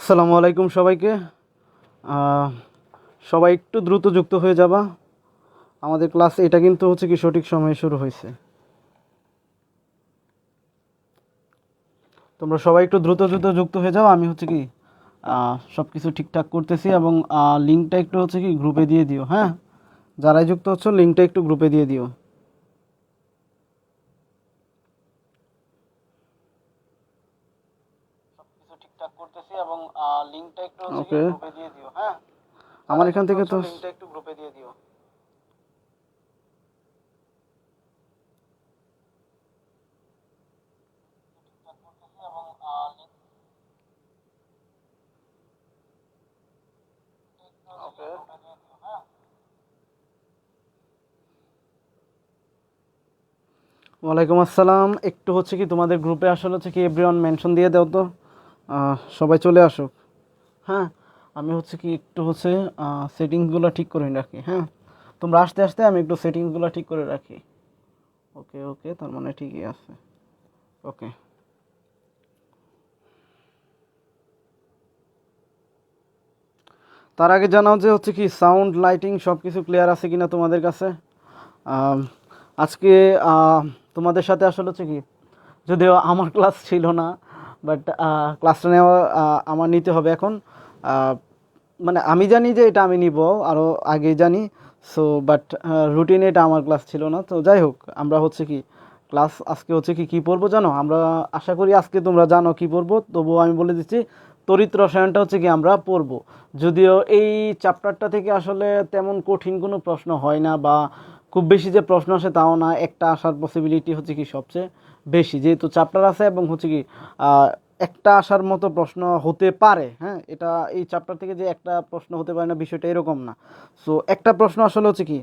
আসসালামু আলাইকুম সবাইকে। সবাই একটু দ্রুত যুক্ত হয়ে যাবা। আমাদের ক্লাস এটা কিন্তু হচ্ছে কি সঠিক সময়ে শুরু হয়েছে। তোমরা সবাই একটু দ্রুত দ্রুত যুক্ত হয়ে যাও। আমি হচ্ছে কি সব কিছু ঠিকঠাক করতেছি এবং লিঙ্কটা একটু হচ্ছে কি গ্রুপে দিয়ে দিও। হ্যাঁ, যারাই যুক্ত হচ্ছ লিঙ্কটা একটু গ্রুপে দিয়ে দিও। সব কিছু ঠিকঠাক করতেছি এবং লিঙ্কটা একটু হচ্ছে কি গ্রুপে দিয়ে দিও। হ্যাঁ, আমার এখান থেকে তো লিঙ্কটা একটু গ্রুপে দিয়ে দিও। ওয়ালাইকুম আসসালাম। একটু হচ্ছে কি তোমাদের গ্রুপে আসলে হচ্ছে কি এভরিওয়ান মেনশন দিয়ে দাও তো, সবাই চলে আসুক। হ্যাঁ, আমি হচ্ছে কি একটু হচ্ছে সেটিংসগুলো ঠিক করে রাখি। হ্যাঁ, তোমরা আসতে আসতে আমি একটু সেটিংসগুলো ঠিক করে রাখি। ওকে ওকে, তার মানে ঠিকই আছে। ওকে, তার আগে জানাও যে হচ্ছে কি সাউন্ড লাইটিং সব কিছু ক্লিয়ার আছে কিনা তোমাদের কাছে। আম, আজকে তোমাদের সাথে আসলে হচ্ছে কি, যদিও আমার ক্লাস ছিল না, বাট ক্লাসটা নেওয়া আমার নিতে হবে এখন। আহ, মানে আমি জানি যে এটা আমি নিব, আরও আগেই জানি। সো বাট রুটিনে এটা আমার ক্লাস ছিল না। তো যাই হোক, আমরা হচ্ছে কি ক্লাস আজকে হচ্ছে কি কী পড়বো জানো? আমরা আশা করি আজকে তোমরা জানো কী পড়বো, তবুও আমি বলে দিচ্ছি তড়িৎ রসায়নটা হচ্ছে কি আমরা পড়বো। যদিও এই চ্যাপ্টারটা থেকে আসলে তেমন কঠিন কোনো প্রশ্ন হয় না, বা খুব বেশি যে প্রশ্ন আসে তাও না, একটা আসার পসিবিলিটি হচ্ছে কি সবচেয়ে বেশি, যেহেতু চ্যাপ্টার আছে এবং হচ্ছে কি একটা আসার মতো প্রশ্ন হতে পারে। হ্যাঁ, এটা এই চ্যাপ্টার থেকে যে একটা প্রশ্ন হতে পারে না বিষয়টা এরকম না। সো একটা প্রশ্ন আসলে হচ্ছে কি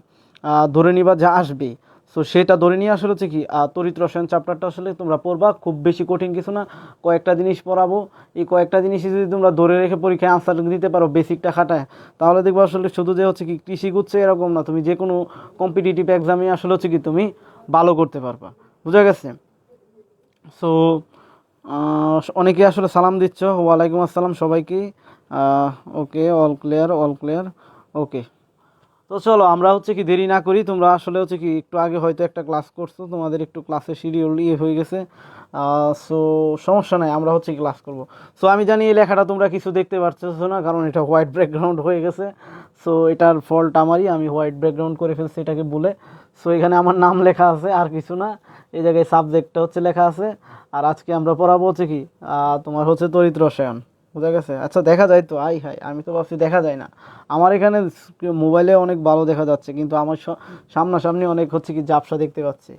ধরে নিবা যা আসবে, সো সেটা ধরে নিয়ে আসলে হচ্ছে কি তড়িৎ রসায়ন চ্যাপ্টারটা আসলে তোমরা পড়বা। খুব বেশি কঠিন কিছু না, কয়েকটা জিনিস পড়াবো। এই কয়েকটা জিনিসই যদি তোমরা ধরে রেখে পরীক্ষায় আনসার দিতে পারো বেসিকটা খাটায়, তাহলে দেখবো আসলে শুধু যে হচ্ছে কি কৃষি গুচ্ছে এরকম না, তুমি যে কোনো কম্পিটিটিভ এক্সামে আসলে হচ্ছে কি তুমি ভালো করতে পারবা। বুঝা গেছে? সো অনেকে আসলে সালাম দিচ্ছ। ওয়ালাইকুম আসসালাম সবাইকে। ওকে, অল ক্লিয়ার অল ক্লিয়ার। ওকে, তো চলো আমরা হচ্ছে কি দেরি না করি। তোমরা আসলে হচ্ছে কি একটু আগে হয়তো একটা ক্লাস করছো, তোমাদের একটু ক্লাসের শিডিউল ইয়ে হয়ে গেছে। সো সমস্যা নাই, আমরা হচ্ছে ক্লাস করব। সো আমি জানি এই লেখাটা তোমরা কিছু দেখতে পারছো না, কারণ এটা হোয়াইট ব্যাকগ্রাউন্ড হয়ে গেছে। সো এটার ফল্ট আমারই, আমি হোয়াইট ব্যাকগ্রাউন্ড করে ফেলছি এটাকে বলে। সো এখানে আমার নাম লেখা আছে, আর কিছু না। এই জায়গায় সাবজেক্টটা হচ্ছে লেখা আছে। আর আজকে আমরা পড়াবো হচ্ছে কি তোমার হচ্ছে তড়িৎ রসায়ন। বোঝা গেছে? আচ্ছা, দেখা যায় তো? আই হাই, আমি তো ভাবছি দেখা যায় না। আমার এখানে মোবাইলে অনেক ভালো দেখা যাচ্ছে, কিন্তু আমার সামনাসামনি অনেক হচ্ছে কি ঝাপসা দেখতে পাচ্ছি।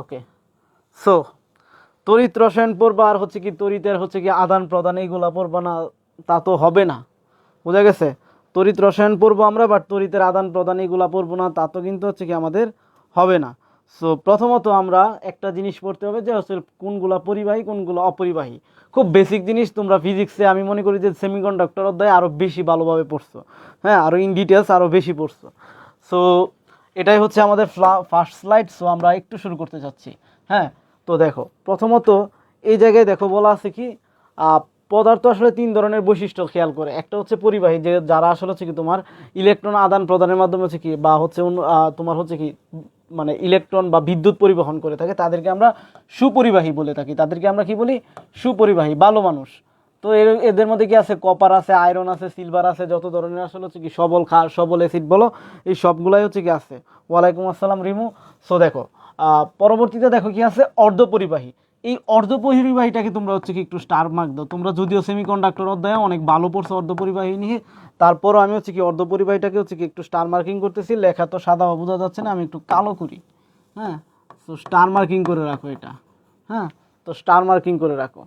ওকে, সো তড়িৎ রসায়ন পড়বা, আর হচ্ছে কি তড়িতের হচ্ছে কি আদান প্রদান এইগুলা পড়বা না তা তো হবে না। বোঝা গেছে? তড়িৎ রসায়ন পড়বো আমরা, বাট তড়িতের আদান প্রদান এগুলা পড়বো না তা তো কিন্তু হচ্ছে কি আমাদের হবে না। সো প্রথমত আমরা একটা জিনিস পড়তে হবে যে হচ্ছে কোনগুলা পরিবাহী কোনগুলো অপরিবাহী। খুব বেসিক জিনিস, তোমরা ফিজিক্সে আমি মনে করি যে সেমিকন্ডাক্টর অধ্যায় আরও বেশি ভালোভাবে পড়ছো। হ্যাঁ, আরও ইন ডিটেলস আরও বেশি পড়ছো। সো এটাই হচ্ছে আমাদের ফার্স্ট স্লাইড। সো আমরা একটু শুরু করতে চাচ্ছি। হ্যাঁ, তো দেখো প্রথমত এই জায়গায় দেখো বলা আছে কি পদার্থ আসলে তিন ধরনের বৈশিষ্ট্য খেয়াল করে। একটা হচ্ছে পরিবাহী, যে যারা আসলে হচ্ছে কি তোমার ইলেকট্রন আদান প্রদানের মাধ্যমে হচ্ছে কি বা হচ্ছে তোমার হচ্ছে কি মানে ইলেকট্রন বা বিদ্যুৎ পরিবহন করে থাকে, তাদেরকে আমরা সুপরিবাহী বলে থাকি। তাদেরকে আমরা কি বলি? সুপরিবাহী, ভালো মানুষ। তো এদের মধ্যে কি আছে? কপার আছে, আয়রন আছে, সিলভার আছে, যত ধরনের আসলে হচ্ছে কি সবল ক্ষার সবল অ্যাসিড বলো, এই সবগুলাই হচ্ছে কি আছে। ওয়ালাইকুম আসসালাম রিমু। সো দেখো পরবর্তীতে দেখো কি আছে? অর্ধপরিবাহী। এই অর্ধপরিবাহীটাকে তোমরা হচ্ছে কি একটু স্টার মার্ক দাও। তোমরা যদিও সেমিকন্ডাক্টর অধ্যায়ে অনেক ভালো পড়ছো অর্ধপরিবাহী নিয়ে, তারপরও আমি হচ্ছে কি অর্ধপরিবাহীটাকে হচ্ছে কি একটু স্টার মার্কিং করতেছি। লেখা তো সাদা বোঝা যাচ্ছে না, আমি একটু কালো করি। হ্যাঁ, সো স্টার মার্কিং করে রাখো এটা। হ্যাঁ, তো স্টার মার্কিং করে রাখো।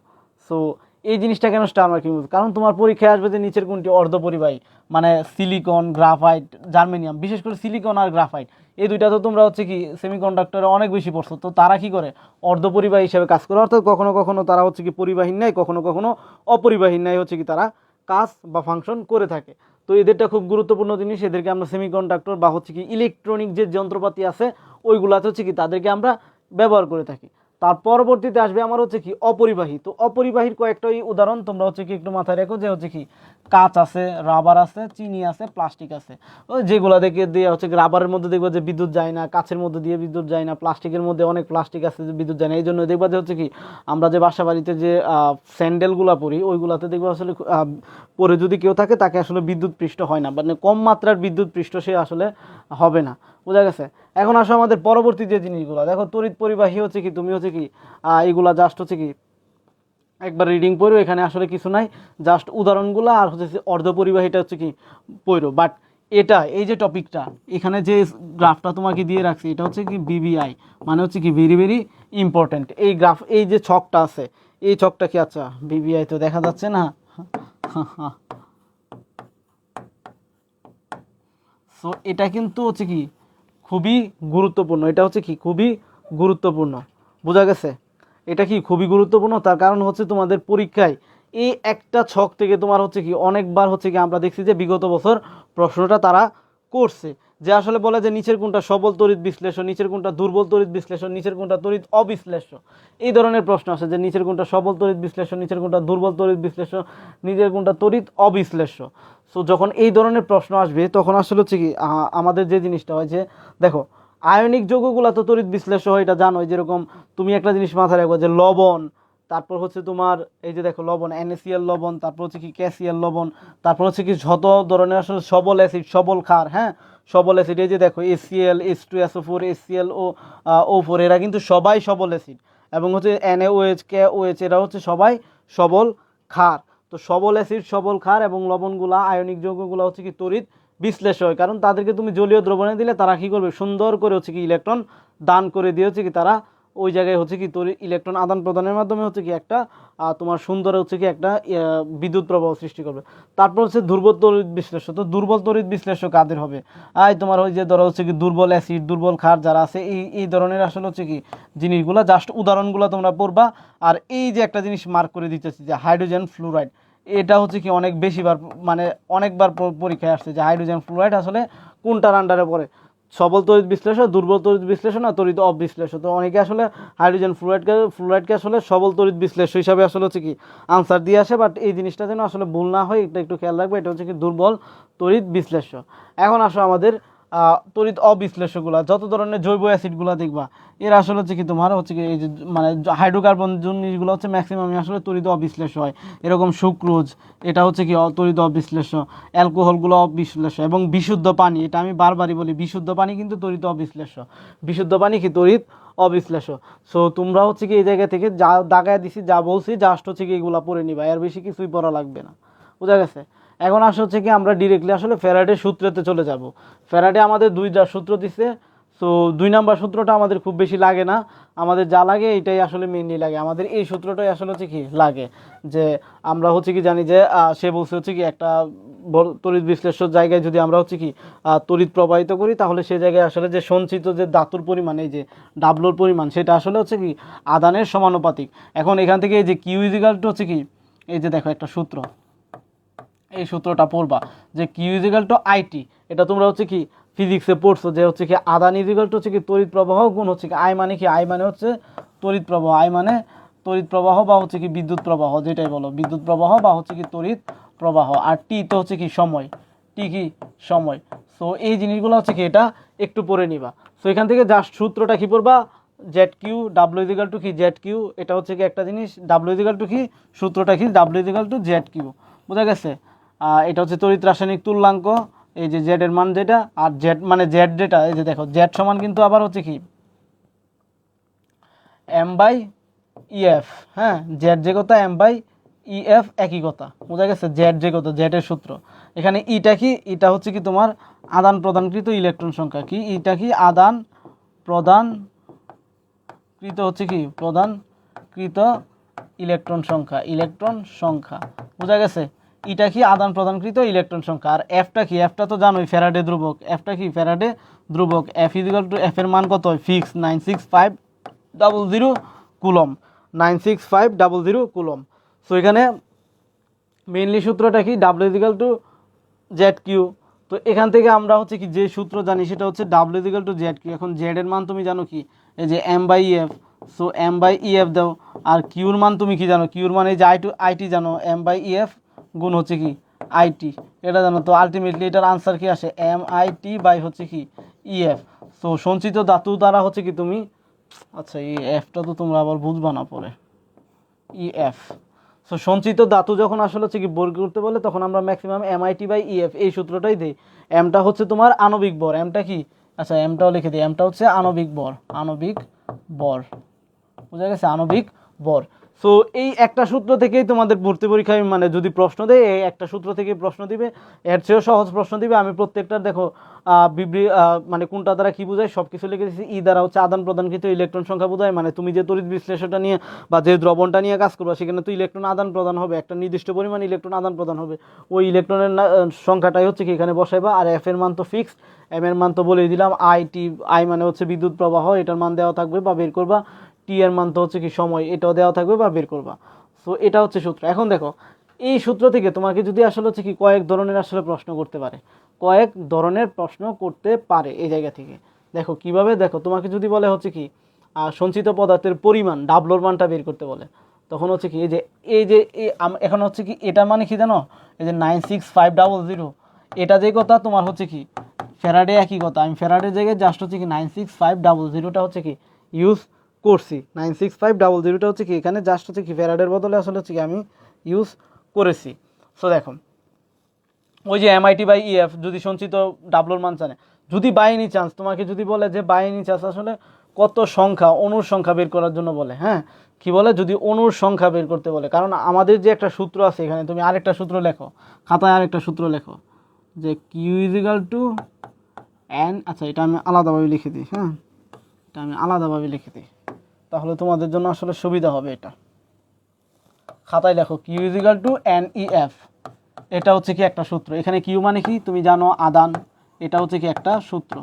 সো এই জিনিসটা কেন স্টার মার্কিং? কারণ তোমার পরীক্ষায় আসবে যে নিচের কোনটি অর্ধপরিবাহী, মানে সিলিকন, গ্রাফাইট, জার্মেনিয়াম। বিশেষ করে সিলিকন আর গ্রাফাইট, এই দুইটা তো তোমরা হচ্ছে কি সেমিকন্ডাক্টরে অনেক বেশি পড়ছো। তো তারা কি করে? অর্ধপরিবাহী হিসেবে কাজ করে। অর্থাৎ কখনো কখনো তারা হচ্ছে কি পরিবাহী নেয়, কখনো কখনো অপরিবাহী নেয় হচ্ছে কি তারা কাজ বা ফাংশন করে থাকে। তো এদেরটা খুব গুরুত্বপূর্ণ জিনিস। এদেরকে আমরা সেমিকন্ডাক্টর বা হচ্ছে কি ইলেকট্রনিক যে যন্ত্রপাতি আছে ওইগুলাতে হচ্ছে কি তাদেরকে আমরা ব্যবহার করে থাকি। তার পরবর্তীতে আসবে আমার হচ্ছে কি অপরিবাহী। তো অপরিবাহীর কয়েকটা উদাহরণ তোমরা হচ্ছে কি একটু মাথায় রেখো, যে হচ্ছে কি কাঁচ আছে, রাবার আছে, চিনি আছে, প্লাস্টিক আছে। ওই যেগুলো দেখে দিয়ে হচ্ছে রাবারের মধ্যে দেখবা যে বিদ্যুৎ যায় না, কাঁচের মধ্যে দিয়ে বিদ্যুৎ যায় না, প্লাস্টিকের মধ্যে অনেক প্লাস্টিক আছে যে বিদ্যুৎ যায় না। এই জন্য দেখবা যে হচ্ছে কি আমরা যে বাসা বাড়িতে যে স্যান্ডেলগুলো পরি ওইগুলাতে দেখবা আসলে পরে যদি কেউ থাকে তাকে আসলে বিদ্যুৎ পৃষ্ঠ হয় না, মানে কম মাত্রার বিদ্যুৎ পৃষ্ঠ সে আসলে হবে না। বোঝা গেছে? এখন আসো আমাদের পরবর্তী যে জিনিসগুলো দেখো, তড়িৎ পরিবাহী হচ্ছে কি তুমি হচ্ছে কি এইগুলা জাস্ট হচ্ছে কি একবার রিডিং পড়ো, এখানে আসলে কিছু নাই, জাস্ট উদাহরণগুলো আর হচ্ছে অর্ধপরিবাহীটা হচ্ছে কি পড়ো। বাট এটা এই যে টপিকটা এখানে যে গ্রাফটা তোমাকে দিয়ে রাখছি এটা হচ্ছে কি বিবিআই, মানে হচ্ছে কি ভেরি ভেরি ইম্পর্ট্যান্ট। এই গ্রাফ এই যে ছকটা আছে এই ছকটা কি, আচ্ছা বিবিআই তো দেখা যাচ্ছে না, সো এটা কিন্তু হচ্ছে কি খুবই গুরুত্বপূর্ণ, এটা হচ্ছে কি খুবই গুরুত্বপূর্ণ। বোঝা গেছে? এটা কি খুবই গুরুত্বপূর্ণ, তার কারণ হচ্ছে তোমাদের পরীক্ষায় এই একটা ছক থেকে তোমার হচ্ছে কি অনেকবার হচ্ছে কি আমরা দেখছি যে বিগত বছর প্রশ্নটা তারা করছে, যে আসলে বলে যে নিচের কোনটা সবল তড়িৎ বিশ্লেষণ, নিচের কোনটা দুর্বল তড়িৎ বিশ্লেষণ, নিচের কোনটা তড়িৎ অবিশ্লেষ্য। এই ধরনের প্রশ্ন আসে যে নিচের কোনটা সবল তড়িৎ বিশ্লেষণ, নিচের কোনটা দুর্বল তড়িৎ বিশ্লেষণ, নিচের কোনটা তড়িৎ অবিশ্লেষ্য। সো যখন এই ধরনের প্রশ্ন আসবে তখন আসলে হচ্ছে কি আমাদের যে জিনিসটা হয় যে দেখো আয়নিক যৌগগুলো তো তড়িৎ বিশ্লেষ্য হয়, এটা জানোই। যেরকম তুমি একটা জিনিস মাথায় রাখবে যে লবণ, তারপর হচ্ছে তোমার এই যে দেখো লবণ NaCl লবণ, তারপর হচ্ছে কি ক্যাসিয়াল লবণ, তারপর হচ্ছে কি যত ধরনের আসলে সবল অ্যাসিড সবল ক্ষার, হ্যাঁ সবল অ্যাসিড, এই যে দেখো ACl H2SO4 HClO4 এরা কিন্তু সবাই সবল অ্যাসিড, এবং হচ্ছে NaOH KOH এরা হচ্ছে সবাই সবল ক্ষার। তো সবল অ্যাসিড সবল ক্ষার এবং লবণগুলা আয়নিক যৌগগুলো হচ্ছে কি তড়িৎ বিশ্লেষ্য হয়, কারণ তাদেরকে তুমি জলীয় দ্রবণে দিলে তারা কি করবে সুন্দর করে হচ্ছে কি ইলেকট্রন দান করে দিয়ে হচ্ছে কি তারা ওই জায়গায় হচ্ছে কি তড়িৎ ইলেকট্রন আদান প্রদানের মাধ্যমে হচ্ছে কি একটা তোমার সুন্দর হচ্ছে কি একটা বিদ্যুৎ প্রবাহ সৃষ্টি করবে। তারপর হচ্ছে দুর্বল তড়িৎ বিশ্লেষ্য। তো দুর্বল তড়িৎ বিশ্লেষ্য কাদের হবে? তোমার ওই যে ধরো হচ্ছে কি দুর্বল অ্যাসিড দুর্বল ক্ষার যারা আছে এই ধরনের আসলে হচ্ছে কি জিনিসগুলো জাস্ট উদাহরণগুলো তোমরা পড়বা। আর এই যে একটা জিনিস মার্ক করে দিতেছি যে হাইড্রোজেন ফ্লুরাইড, এটা হচ্ছে কি অনেক বেশিবার মানে অনেকবার পরীক্ষায় আসছে যে হাইড্রোজেন ফ্লুরাইড আসলে কোনটার আন্ডারে পড়ে, সবল তড়িৎ বিশ্লেষণ, দুর্বল তড়িৎ বিশ্লেষণ আর তড়িৎ অবিশ্লেষ্য। তো অনেকে আসলে হাইড্রোজেন ফ্লুরাইডকে আসলে সবল তড়িৎ বিশ্লেষ্য হিসাবে আসলে হচ্ছে কি আনসার দিয়ে আসে, বাট এই জিনিসটা যেন আসলে ভুল না হয় এটা একটু খেয়াল রাখবে, এটা হচ্ছে কি দুর্বল তড়িৎ বিশ্লেষ্য। এখন আসো আমাদের তড়িৎ অবিশ্লেষ্যগুলা, যত ধরনের জৈব অ্যাসিডগুলো দেখবা এরা আসলে হচ্ছে কি তোমার হচ্ছে কি এই যে মানে হাইড্রোকার্বন জিনিসগুলো হচ্ছে ম্যাক্সিমামই আসলে তড়িৎ অবিশ্লেষ্য হয়। এরকম সুক্রোজ এটা হচ্ছে কি তড়িৎ অবিশ্লেষ্য, অ্যালকোহলগুলো অবিশ্লেষ্য, এবং বিশুদ্ধ পানি, এটা আমি বারবারই বলি বিশুদ্ধ পানি কিন্তু তড়িৎ অবিশ্লেষ্য, বিশুদ্ধ পানি কি তড়িৎ অবিশ্লেষ্য। সো তোমরা হচ্ছে কি এই জায়গা থেকে যা দাগায় দিছি যা বলছি জাস্ট হচ্ছে কি এগুলা পড়ে নিবা, এর বেশি কিছুই পড়া লাগবে না। বোঝা গেছে? এখন আসলে হচ্ছে কি আমরা ডিরেক্টলি আসলে ফ্যারাডের সূত্রতে চলে যাব। ফ্যারাডে আমাদের দুইটা সূত্র দিছে, সো 2 নাম্বার সূত্রটা আমাদের খুব বেশি লাগে না, আমাদের যা লাগে এটাই আসলে মেইনলি লাগে, আমাদের এই সূত্রটাই আসলে হচ্ছে কি লাগে, যে আমরা হচ্ছে কি জানি যে সে বলছে হচ্ছে কি একটা তড়িৎ বিশ্লেষ্য জায়গায় যদি আমরা হচ্ছে কি তড়িৎ প্রবাহিত করি তাহলে সে জায়গায় আসলে যে সঞ্চিত যে ধাতুর পরিমাণ এই যে ডাবলোর পরিমাণ সেটা আসলে হচ্ছে কি আদানের সমানুপাতিক। এখন এখান থেকে এই যে কিউ ইজিক্যাল টু হচ্ছে কি এই যে দেখো একটা সূত্র, এই সূত্রটা পড়বা যে কিউ ইজিক্যাল টু আইটি, এটা তোমরা হচ্ছে কি ফিজিক্সে পড়ছো যে হচ্ছে কি আদান ইজিক্যাল টু হচ্ছে কি তড়িৎ প্রবাহ গুণ হচ্ছে কি আই মানে কি আই মানে হচ্ছে তড়িৎ প্রবাহ, আই মানে তড়িৎ প্রবাহ বা হচ্ছে কি বিদ্যুৎ প্রবাহ যেটাই বলো বিদ্যুৎ প্রবাহ বা হচ্ছে কি তড়িৎ প্রবাহ, আর টি তো হচ্ছে কি সময়, টি কি সময়। সো এই জিনিসগুলো হচ্ছে কি এটা একটু পড়ে নিবা। সো এখান থেকে জাস্ট সূত্রটা কি পড়বা Z Q W equal to কি জেড কিউ, এটা হচ্ছে কি একটা জিনিস ডাব্লিউ ইজিক্যাল টু কি সূত্রটা কি W equal to Z Q. বোঝা গেছে? এটা হচ্ছে তড়িৎ রাসায়নিক তুল্যাঙ্ক, এই যে জেড এর মান যেটা, আর জেড মানে জেড যেটা এই যে দেখো জেড সমান কিন্তু আবার হচ্ছে কি এম বাই ইএফ, হ্যাঁ জেড যে কথা এম বাই ইএফ একই কথা। বোঝা গেছে? জেড যে কথা জেড এর সূত্র, এখানে ইটা কি এটা হচ্ছে কি তোমার আদান প্রদানকৃত ইলেকট্রন সংখ্যা, কি ইটা কি আদান প্রদানকৃত হচ্ছে কি প্রদানকৃত ইলেকট্রন সংখ্যা, ইলেকট্রন সংখ্যা। বোঝা গেছে? এটা কি আদান প্রদানকৃত ইলেকট্রন সংখ্যা। আর এফটা কি, এফটা তো জানোই ফ্যারাডে ধ্রুবক, এফটা কি ফ্যারাডে ধ্রুবক, এফ ইজিক্যাল টু এফ এর মান কত ফিক্স 96500 কুলম, 96500 কুলম। সো এখানে মেইনলি সূত্রটা কি W equal to Z Q. তো এখান থেকে আমরা হচ্ছে কি যে সূত্র জানি সেটা হচ্ছে W equal to Z Q. এখন জেড এর মান তুমি জানো কি এই যে M by F, so M by E F দাও, আর কিউর মান তুমি কি জানো, কিউর মান এই যে আইটি জানো, এম বাই ই এফ গুণ হচ্ছে কি আইটি, এটা জানো। তো আলটিমেটলি এটার আনসার কি আসে, এম আই টি বাই হচ্ছে কি ই এফ। সো সঞ্চিত ধাতু দ্বারা হচ্ছে কি তুমি, আচ্ছা এই এফটা তো তোমরা আবার বুঝবা না পরে, ই এফ। সো সঞ্চিত ধাতু যখন আসলে হচ্ছে কি বের করতে বলে তখন আমরা ম্যাক্সিমাম এমআইটি বাই ইএফ এই সূত্রটাই দিই। এমটা হচ্ছে তোমার আণবিক ভর, এমটা কি, আচ্ছা এমটাও লিখে দিই, এমটা হচ্ছে আণবিক ভর, আণবিক ভর, বুঝা গেছে, আণবিক ভর। সো এই একটা সূত্র থেকেই তোমাদের ভর্তি পরীক্ষায় মানে যদি প্রশ্ন দেয় এই একটা সূত্র থেকে প্রশ্ন দিবে, এর চেয়েও সহজ প্রশ্ন দিবে। আমি প্রত্যেকটার দেখো মানে কোনটা দ্বারা কি বোঝায় সব কিছু লিখে দিচ্ছি। ই দ্বারা হচ্ছে আদান প্রদানকৃত ইলেকট্রন সংখ্যা বোঝায়, মানে তুমি যে তড়িৎ বিশ্লেষণটা নিয়ে বা যে দ্রবণটা নিয়ে কাজ করবে সেখানে তো ইলেকট্রন আদান প্রদান হবে, একটা নির্দিষ্ট পরিমাণ ইলেকট্রন আদান প্রদান হবে, ওই ইলেকট্রনের সংখ্যাটাই হচ্ছে কি এখানে বসাইবা। আর এফ এর মান তো ফিক্সড, এম এর মান তো বলেই দিলাম, আই মানে হচ্ছে বিদ্যুৎ প্রবাহ, এটার মান দেওয়া থাকবে বা বের করবা, টি এর মান তো হচ্ছে কি সময়, এটাও দেওয়া থাকবে বা বের করবা। সো এটা হচ্ছে সূত্র। এখন দেখো এই সূত্র থেকে তোমাকে যদি আসলে হচ্ছে কি কয়েক ধরনের আসলে প্রশ্ন করতে পারে, কয়েক ধরনের প্রশ্ন করতে পারে এই জায়গা থেকে। দেখো কিভাবে, দেখো তোমাকে যদি বলে হচ্ছে কি সঞ্চিত পদার্থের পরিমাণ ডাবলোর মানটা বের করতে বলে, তখন হচ্ছে কি এই যে এখন হচ্ছে কি এটা মানে কি জানো, এই যে 96500, এটা যে কথা তোমার হচ্ছে কি ফ্যারাডে একই কথা, আমি ফ্যারাডের জায়গায় জাস্ট হচ্ছে কি 96500টা হচ্ছে কি ইউজ করছি, 96500টা হচ্ছে কি এখানে জাস্ট হচ্ছে কি ফ্যারাডের বদলে আসলে হচ্ছে কি আমি ইউজ করেছি। সো দেখো ওই যে এমআইটি বাই ইএফ যদি সঞ্চিত ডাবলোর মান জানে, যদি বাই এনি চান্স তোমাকে যদি বলে যে বাই এনি চান্স আসলে কত সংখ্যা, অণুর সংখ্যা বের করার জন্য বলে, হ্যাঁ কি বলে, যদি অণুর সংখ্যা বের করতে বলে, কারণ আমাদের যে একটা সূত্র আছে এখানে, তুমি আরেকটা সূত্র লেখো খাতায়, আরেকটা সূত্র লেখো যে কিউ ইজিক্যাল টু এন, আচ্ছা এটা আমি আলাদাভাবে লিখে দিই, হ্যাঁ এটা আমি আলাদাভাবে লিখে দিই, তাহলে তোমাদের জন্য আসলে সুবিধা হবে। এটা খাতায় লেখো Q equal to N E F, এটা হচ্ছে কি একটা সূত্র। এখানে কিউ মানে কি তুমি জানো আদান, এটা হচ্ছে কি একটা সূত্র।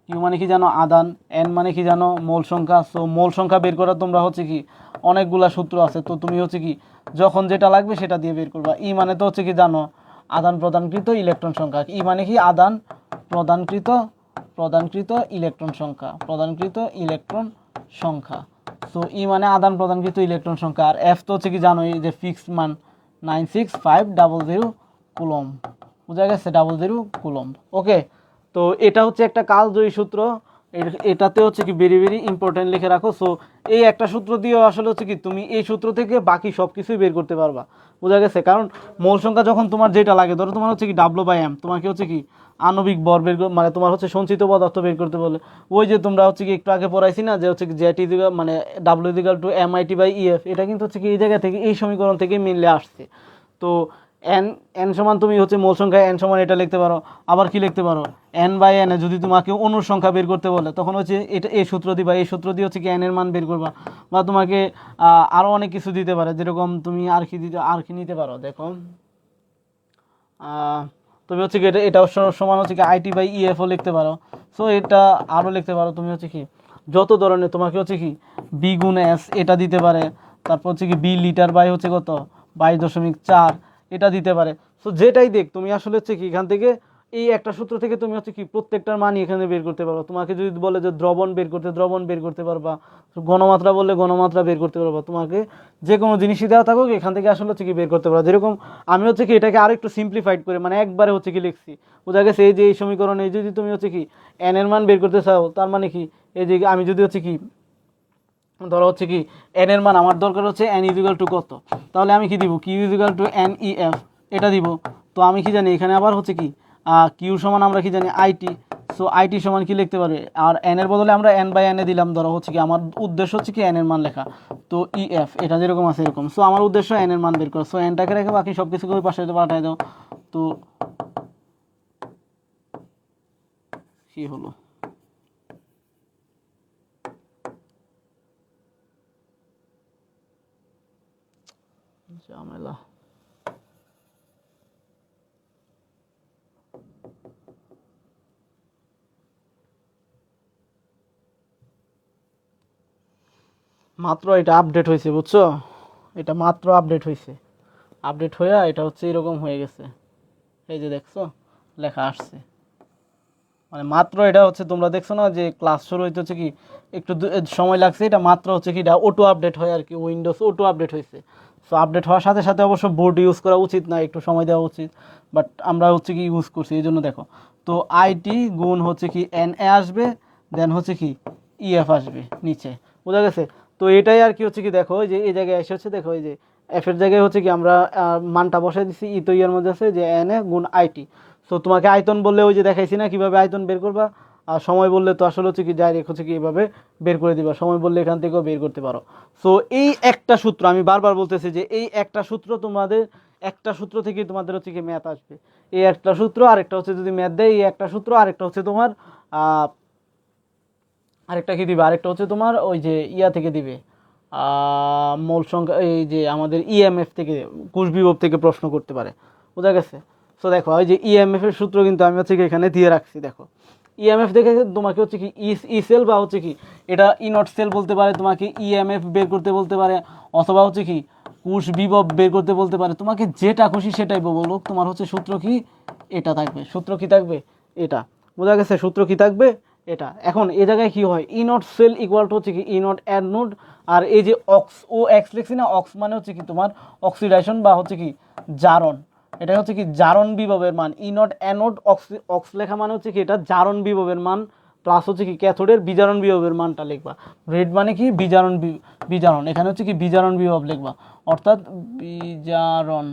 কিউ মানে কি জানো আদান, এন মানে কি জানো মোল সংখ্যা। সো মোল সংখ্যা বের করার তোমরা হচ্ছে কি অনেকগুলা সূত্র আছে, তো তুমি হচ্ছে কি যখন যেটা লাগবে সেটা দিয়ে বের করবা। ই মানে তো হচ্ছে কি জানো আদান প্রদানকৃত ইলেকট্রন সংখ্যা, ই মানে কি আদান প্রদানকৃত ইলেকট্রন সংখ্যা, প্রদানকৃত ইলেকট্রন সংখ্যা। সো ই মানে আদান প্রদানকৃত ইলেকট্রন সংখ্যা, আর এফ তো হচ্ছে কি জানোই যে ফিক্সড মান 96500 কুলম্ব, বোঝা গেছে, 00 কুলম্ব। ওকে, তো এটা হচ্ছে একটা কালজয়ী সূত্র, এটাতে হচ্ছে কি ভেরি ভেরি ইম্পর্টেন্ট লিখে রাখো। সো এই একটা সূত্র দিয়েও আসলে হচ্ছে কি তুমি এই সূত্র থেকে বাকি সব কিছুই বের করতে পারবা, বোঝা গেছে। কারণ মোল সংখ্যা যখন তোমার যেটা লাগে, ধরো তোমার হচ্ছে কি ডাব্লু বাই এম, তোমাকে হচ্ছে কি আণবিক ভর বের মানে তোমার হচ্ছে সঞ্চিত পদার্থ বের করতে বলে, ওই যে তোমরা হচ্ছে কি একটু আগে পড়াইছি না যে হচ্ছে কি জেট ইজিক্যাল মানে W equal to MIT by EF, এটা কিন্তু হচ্ছে কি এই জায়গা থেকে এই সমীকরণ থেকে মিললে আসছে। তো এন এন সমান তুমি হচ্ছে মোল সংখ্যা এন সমান এটা লিখতে পারো, আবার কি লিখতে পারো এন বাই এন, যদি তোমাকে অণুর সংখ্যা বের করতে বলে তখন হচ্ছে এটা এই সূত্র দিবা, এই সূত্র দিয়ে হচ্ছে কি এন এর মান বের করবা। বা তোমাকে আরও অনেক কিছু দিতে পারে, যেরকম তুমি আর কি নিতে পারো, দেখো তুমি হচ্ছে কি এটা সমান হচ্ছে কি আইটি বাই ইএফও লিখতে পারো। সো এটা আরও লিখতে পারো তুমি হচ্ছে কি যত ধরনের, তোমাকে হচ্ছে কি বি গুণ এস এটা দিতে পারে, তারপর হচ্ছে কি বি লিটার বাই হচ্ছে কত 22.4 এটা দিতে পারে। সো যেটাই দেখ তুমি আসলে হচ্ছে কি এখান থেকে এই একটা সূত্র থেকে তুমি হচ্ছে কি প্রত্যেকটার মানই এখানে বের করতে পারো। তোমাকে যদি বলে যে দ্রবণ বের করতে পারবা, গণমাত্রা বললে গণমাত্রা বের করতে পারবা, তোমাকে যে কোনো জিনিসই দেওয়া থাকুক এখান থেকে আসলে হচ্ছে কি বের করতে পারবা। যেরকম আমি হচ্ছে কি এটাকে আরো একটু সিম্পলিফাইড করে মানে একবারে হচ্ছে কি লিখছি, বোঝা গেছে। এই যে এই সমীকরণে এই যদি তুমি হচ্ছে কি এন এর মান বের করতে চাও, তার মানে কি এই যে আমি যদি হচ্ছে কি ধরো হচ্ছে কি এন এর মান আমার দরকার হচ্ছে এন ইজিক্যাল টু কত, তাহলে আমি কি দিব Q equal to N E F এটা দিব। তো আমি কি জানি এখানে আবার হচ্ছে কি কিউ সমান আমরা কি জানি আইটি, সো আইটি সমান কি লিখতে পারবে, আর এন এর বদলে আমরা এন বাই এন এ দিলাম। ধরো হচ্ছে কি আমার উদ্দেশ্য হচ্ছে কি এন এর মান লেখা, তো ই এফ এটা যেরকম আছে এরকম। সো আমার উদ্দেশ্য এন এর মান বের করা, সো এনটাকে রেখে বাকি সব কিছুকে ওই পাশে পাঠাই দাও। তো কি হলো, ঝামেলা। মাত্র এটা আপডেট হয়েছে বুঝছো, এটা মাত্র আপডেট হয়েছে, আপডেট হয়ে এটা হচ্ছে এরকম হয়ে গেছে, এই যে দেখছো লেখা আসছে মানে মাত্র এটা হচ্ছে তোমরা দেখছো না যে ক্লাস শুরু হইতে হচ্ছে কি একটু সময় লাগছে, এটা মাত্র হচ্ছে কি এটা অটো আপডেট হয় আর কি, উইন্ডোজ অটো আপডেট হয়েছে। সো আপডেট হওয়ার সাথে সাথে অবশ্য বোর্ড ইউজ করা উচিত না, একটু সময় দেওয়া উচিত, বাট আমরা হচ্ছে কি ইউজ করছি এই জন্য দেখো। তো আইটি গুণ হচ্ছে কি এন এ আসবে, দেন হচ্ছে কি ইএফ আসবে নিচে, বোঝা গেছে? তো এটাই আর কি হচ্ছে কি দেখো যে এই জায়গায় এসে হচ্ছে দেখো এই যে এফ এর জায়গায় হচ্ছে কি আমরা মানটা বসাই দিচ্ছি, ই তো ইয়ার মধ্যে আছে যে এন এ গুণ আইটি। সো তোমাকে আয়তন বললে ওই যে দেখাইছি না কীভাবে আয়তন বের করবা, আর সময় বললে তো আসলে হচ্ছে কি ডাইরেক্ট হচ্ছে কি এভাবে বের করে দিবা, সময় বললে এখান থেকেও বের করতে পারো। সো এই একটা সূত্র আমি বারবার বলতেছি যে এই একটা সূত্র তোমাদের, একটা সূত্র থেকে তোমাদের হচ্ছে কি ম্যাথ আসবে, এই একটা সূত্র, আরেকটা হচ্ছে যদি ম্যাথ দেয় এই একটা সূত্র, আরেকটা হচ্ছে তোমার আরেকটা কি দিবে, আরেকটা হচ্ছে তোমার ওই যে ইয়া থেকে দিবে, মূল সংখ্যা এই যে আমাদের ইএমএফ থেকে, কোষ বিভব থেকে প্রশ্ন করতে পারে, বোঝা গেছে? সো দেখো ওই যে ইএমএফ এর সূত্র কিন্তু আমি হচ্ছে কি এখানে দিয়ে রাখছি, দেখো ইএমএফ দেখে তোমাকে হচ্ছে কি ই সেল বা হচ্ছে কি এটা ই নট সেল বলতে পারে, তোমাকে ইএমএফ বের করতে বলতে পারে, অথবা হচ্ছে কি কোষ বিভব বের করতে বলতে পারে, তোমাকে যেটা খুশি সেটাই বলুক, তোমার হচ্ছে সূত্র কি এটা থাকবে, সূত্র কি থাকবে এটা, বোঝা গেছে? সূত্র কি থাকবে এটা। এখন এই জায়গায় কি হয়, ই নট সেল ইকুয়াল টু হচ্ছে কি ই নট অ্যাড নোড, আর এই যে অক্স ও এক্স লিখছি না, অক্স মানে হচ্ছে কি তোমার অক্সিডেশন বা হচ্ছে কি জারণ, এটা হচ্ছে কি জারণ বিভবের মান, ই নট অ্যানোড অক্স লেখা মানে হচ্ছে কি এটা জারণ বিভবের মান, প্লাস হচ্ছে কি ক্যাথোডের বিজারণ বিভবের মানটা লিখবা, রেড মানে কি বিজারণ বিজারণ, এখানে হচ্ছে কি বিজারণ বিভব লিখবা, অর্থাৎ বিজারণ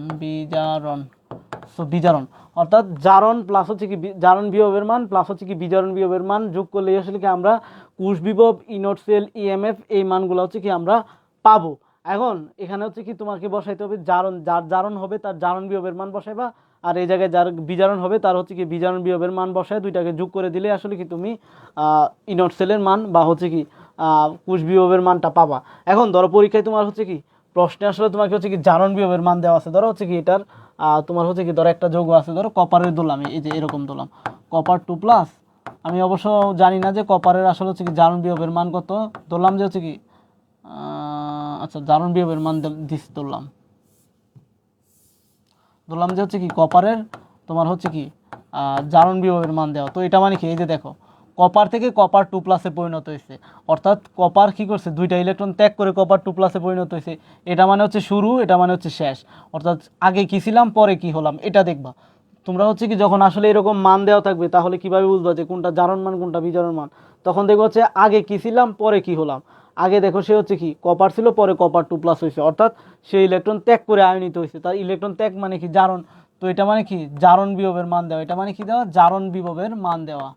সো বিজারণ, অর্থাৎ জারণ প্লাস হচ্ছে কি জারণ বিভবের মান প্লাস হচ্ছে কি বিজারণ বিভবের মান যোগ করলে আসলে কি আমরা কোষ বিভব, ইনট সেল, ইএমএফ এই মানগুলো হচ্ছে কি আমরা পাবো। এখন এখানে হচ্ছে কি তোমাকে বসাইতে হবে জারণ, যার জারণ হবে তার জারণ বিভবের মান বসাইবা, আর এই জায়গায় যার বিজারণ হবে তার হচ্ছে কি বিজারণ বিভবের মান বসায় দুইটাকে যোগ করে দিলে আসলে কি তুমি ইনট সেলের মান বা হচ্ছে কি কোষ বিভবের মানটা পাবা। এখন ধরো পরীক্ষায় তোমার হচ্ছে কি প্রশ্নে আসলে তোমাকে হচ্ছে কি জারণ বিভবের মান দেওয়া আছে, ধরো হচ্ছে কি এটার তোমার হচ্ছে কি ধরো একটা যৌগ আছে, ধরো কপারের দোলাম, এই যে এরকম দোলাম কপার 2+, আমি অবশ্য জানি না যে কপারের আসলে হচ্ছে কি জারণ বিভবের মান কত, ধরলাম যে হচ্ছে কি আচ্ছা জারণ বিভবের মান দিস ধরলাম যে হচ্ছে কি কপারের তোমার হচ্ছে কি জারণ বিভবের মান দেওয়া, তো এটা মানে কি এই যে দেখো কপার থেকে কপার 2+-এ পরিণত হয়েছে, অর্থাৎ কপার কি করছে দুইটা ইলেকট্রন ত্যাগ করে কপার 2+-এ পরিণত হয়েছে, এটা মানে হচ্ছে শুরু, এটা মানে হচ্ছে শেষ, অর্থাৎ আগে কি ছিলাম পরে কি হলাম এটা দেখবা তোমরা হচ্ছে কি যখন আসলে এরকম মান দেওয়া থাকবে তাহলে কিভাবে বুঝবা যে কোনটা জারণ মান কোনটা বিজারণ মান, তখন দেখবো হচ্ছে আগে কি ছিলাম পরে কি হলাম, আগে দেখো সে হচ্ছে কি কপার ছিল পরে কপার 2+ হয়েছে, অর্থাৎ সে ইলেকট্রন ত্যাগ করে আয়নিত হয়েছে, তার ইলেকট্রন ত্যাগ মানে কি জারণ, তো এটা মানে কি জারণ বিভবের মান দেওয়া, এটা মানে কি দেওয়া জারণ বিভবের মান দেওয়া,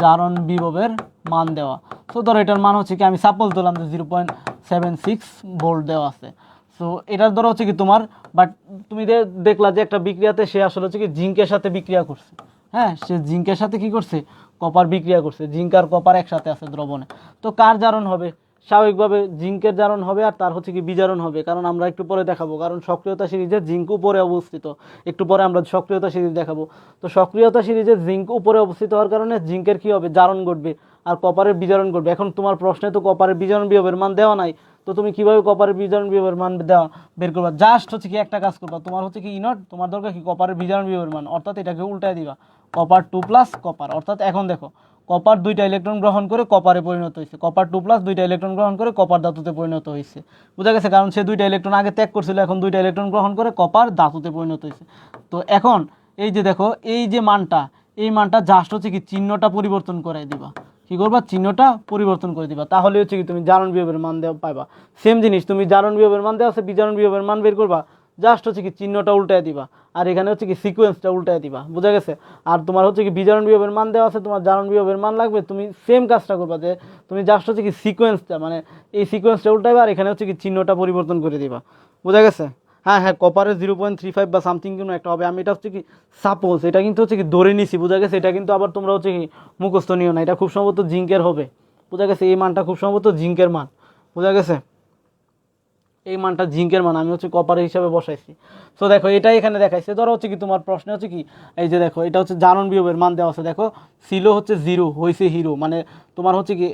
জারণ বিভবের মান দেওয়া। সো ধরো এটার মান হচ্ছে কি আমি সাপোজ দিলাম যে 0.76 ভোল্ট দেওয়া আছে, সো এটার ধরো হচ্ছে কি তোমার, বাট তুমি দেখলা যে একটা বিক্রিয়াতে সে আসলে হচ্ছে কি জিঙ্কের সাথে বিক্রিয়া করছে, হ্যাঁ সে জিঙ্কের সাথে কি করছে কপার বিক্রিয়া করছে, জিঙ্ক আর কপার একসাথে আছে দ্রবণে, তো কার জারণ হবে, স্বাভাবিকভাবে জিঙ্কের জারণ হবে আর তার হচ্ছে কি বিজারণ হবে, কারণ আমরা একটু পরে দেখাবো, কারণ সক্রিয়তা সিরিজে জিঙ্ক উপরে অবস্থিত, একটু পরে আমরা সক্রিয়তা সিরিজ দেখাবো, তো সক্রিয়তা সিরিজে জিঙ্ক উপরে অবস্থিত হওয়ার কারণে জিঙ্কের কি হবে জারণ ঘটবে আর কপারের বিজারণ ঘটবে। এখন তোমার প্রশ্নে তো কপারের বিজারণ বিভবের মান দেওয়া নাই, তো তুমি কিভাবে কপারের বিজারণ বিভবের মান দেওয়া বের করবা, জাস্ট হচ্ছে কি একটা কাজ করবা, তোমার হচ্ছে কি ইনট, তোমার দরকার কি কপারের বিজারণ বিভবের মান, অর্থাৎ এটাকে উল্টায় দিবা কপার 2+ কপার, অর্থাৎ এখন দেখো কপার দুইটা ইলেকট্রন গ্রহণ করে কপারে পরিণত হয়েছে, কপার 2+ দুইটা ইলেকট্রন গ্রহণ করে কপার ধাতুতে পরিণত হয়েছে, বোঝা গেছে? কারণ সে দুইটা ইলেকট্রন আগে ত্যাগ করছিল, এখন দুইটা ইলেকট্রন গ্রহণ করে কপার ধাতুতে পরিণত হয়েছে। তো এখন এই যে দেখো এই যে মানটা, এই মানটা জাস্ট হচ্ছে কি চিহ্নটা পরিবর্তন করে দিবা, কি করবা চিহ্নটা পরিবর্তন করে দিবা, তাহলে হচ্ছে কি তুমি জারণ বিভবের মান দেওয়া পাইবা। সেম জিনিস তুমি জারণ বিভবের মান দেওয়া আছে, বিজারণ বিভবের মান বের করবা, জাস্ট হচ্ছে কি চিহ্নটা উল্টায় দিবা আর এখানে হচ্ছে কি সিকোয়েন্সটা উল্টায় দিবা, বোঝা গেছে? আর তোমার হচ্ছে কি বিজারণ বিভবের মান দেওয়া আছে, তোমার জারণ বিভবের মান লাগবে, তুমি সেম কাজটা করবা যে তুমি জাস্ট হচ্ছে কি সিকোয়েন্সটা মানে এই সিকোয়েন্সটা উল্টাইবা আর এখানে হচ্ছে কি চিহ্নটা পরিবর্তন করে দিবা, বোঝা গেছে? হ্যাঁ হ্যাঁ কপারের 0.35 বা সামথিং কোনো একটা হবে, আমি এটা হচ্ছে কি সাপোজ, এটা কিন্তু হচ্ছে কি ধরে নিছি, বোঝা গেছে? এটা কিন্তু আবার তোমরা হচ্ছে কি মুখস্থ নিও না, এটা খুব সম্ভবত জিঙ্কের হবে, বোঝা গেছে? এই মানটা খুব সম্ভবত জিঙ্কের মান, বোঝা গেছে? এই মানটা জিঙ্কের মান আমি হচ্ছে কপারের হিসাবে বসাইছি। সো দেখো এটাই এখানে দেখাইছে, ধরো হচ্ছে কি তোমার প্রশ্ন হচ্ছে কি এই যে দেখো এটা হচ্ছে জারণ বিভবের মান দেওয়া আছে, দেখো ছিল হচ্ছে 0 হয়েছে হিরো, মানে তোমার হচ্ছে কি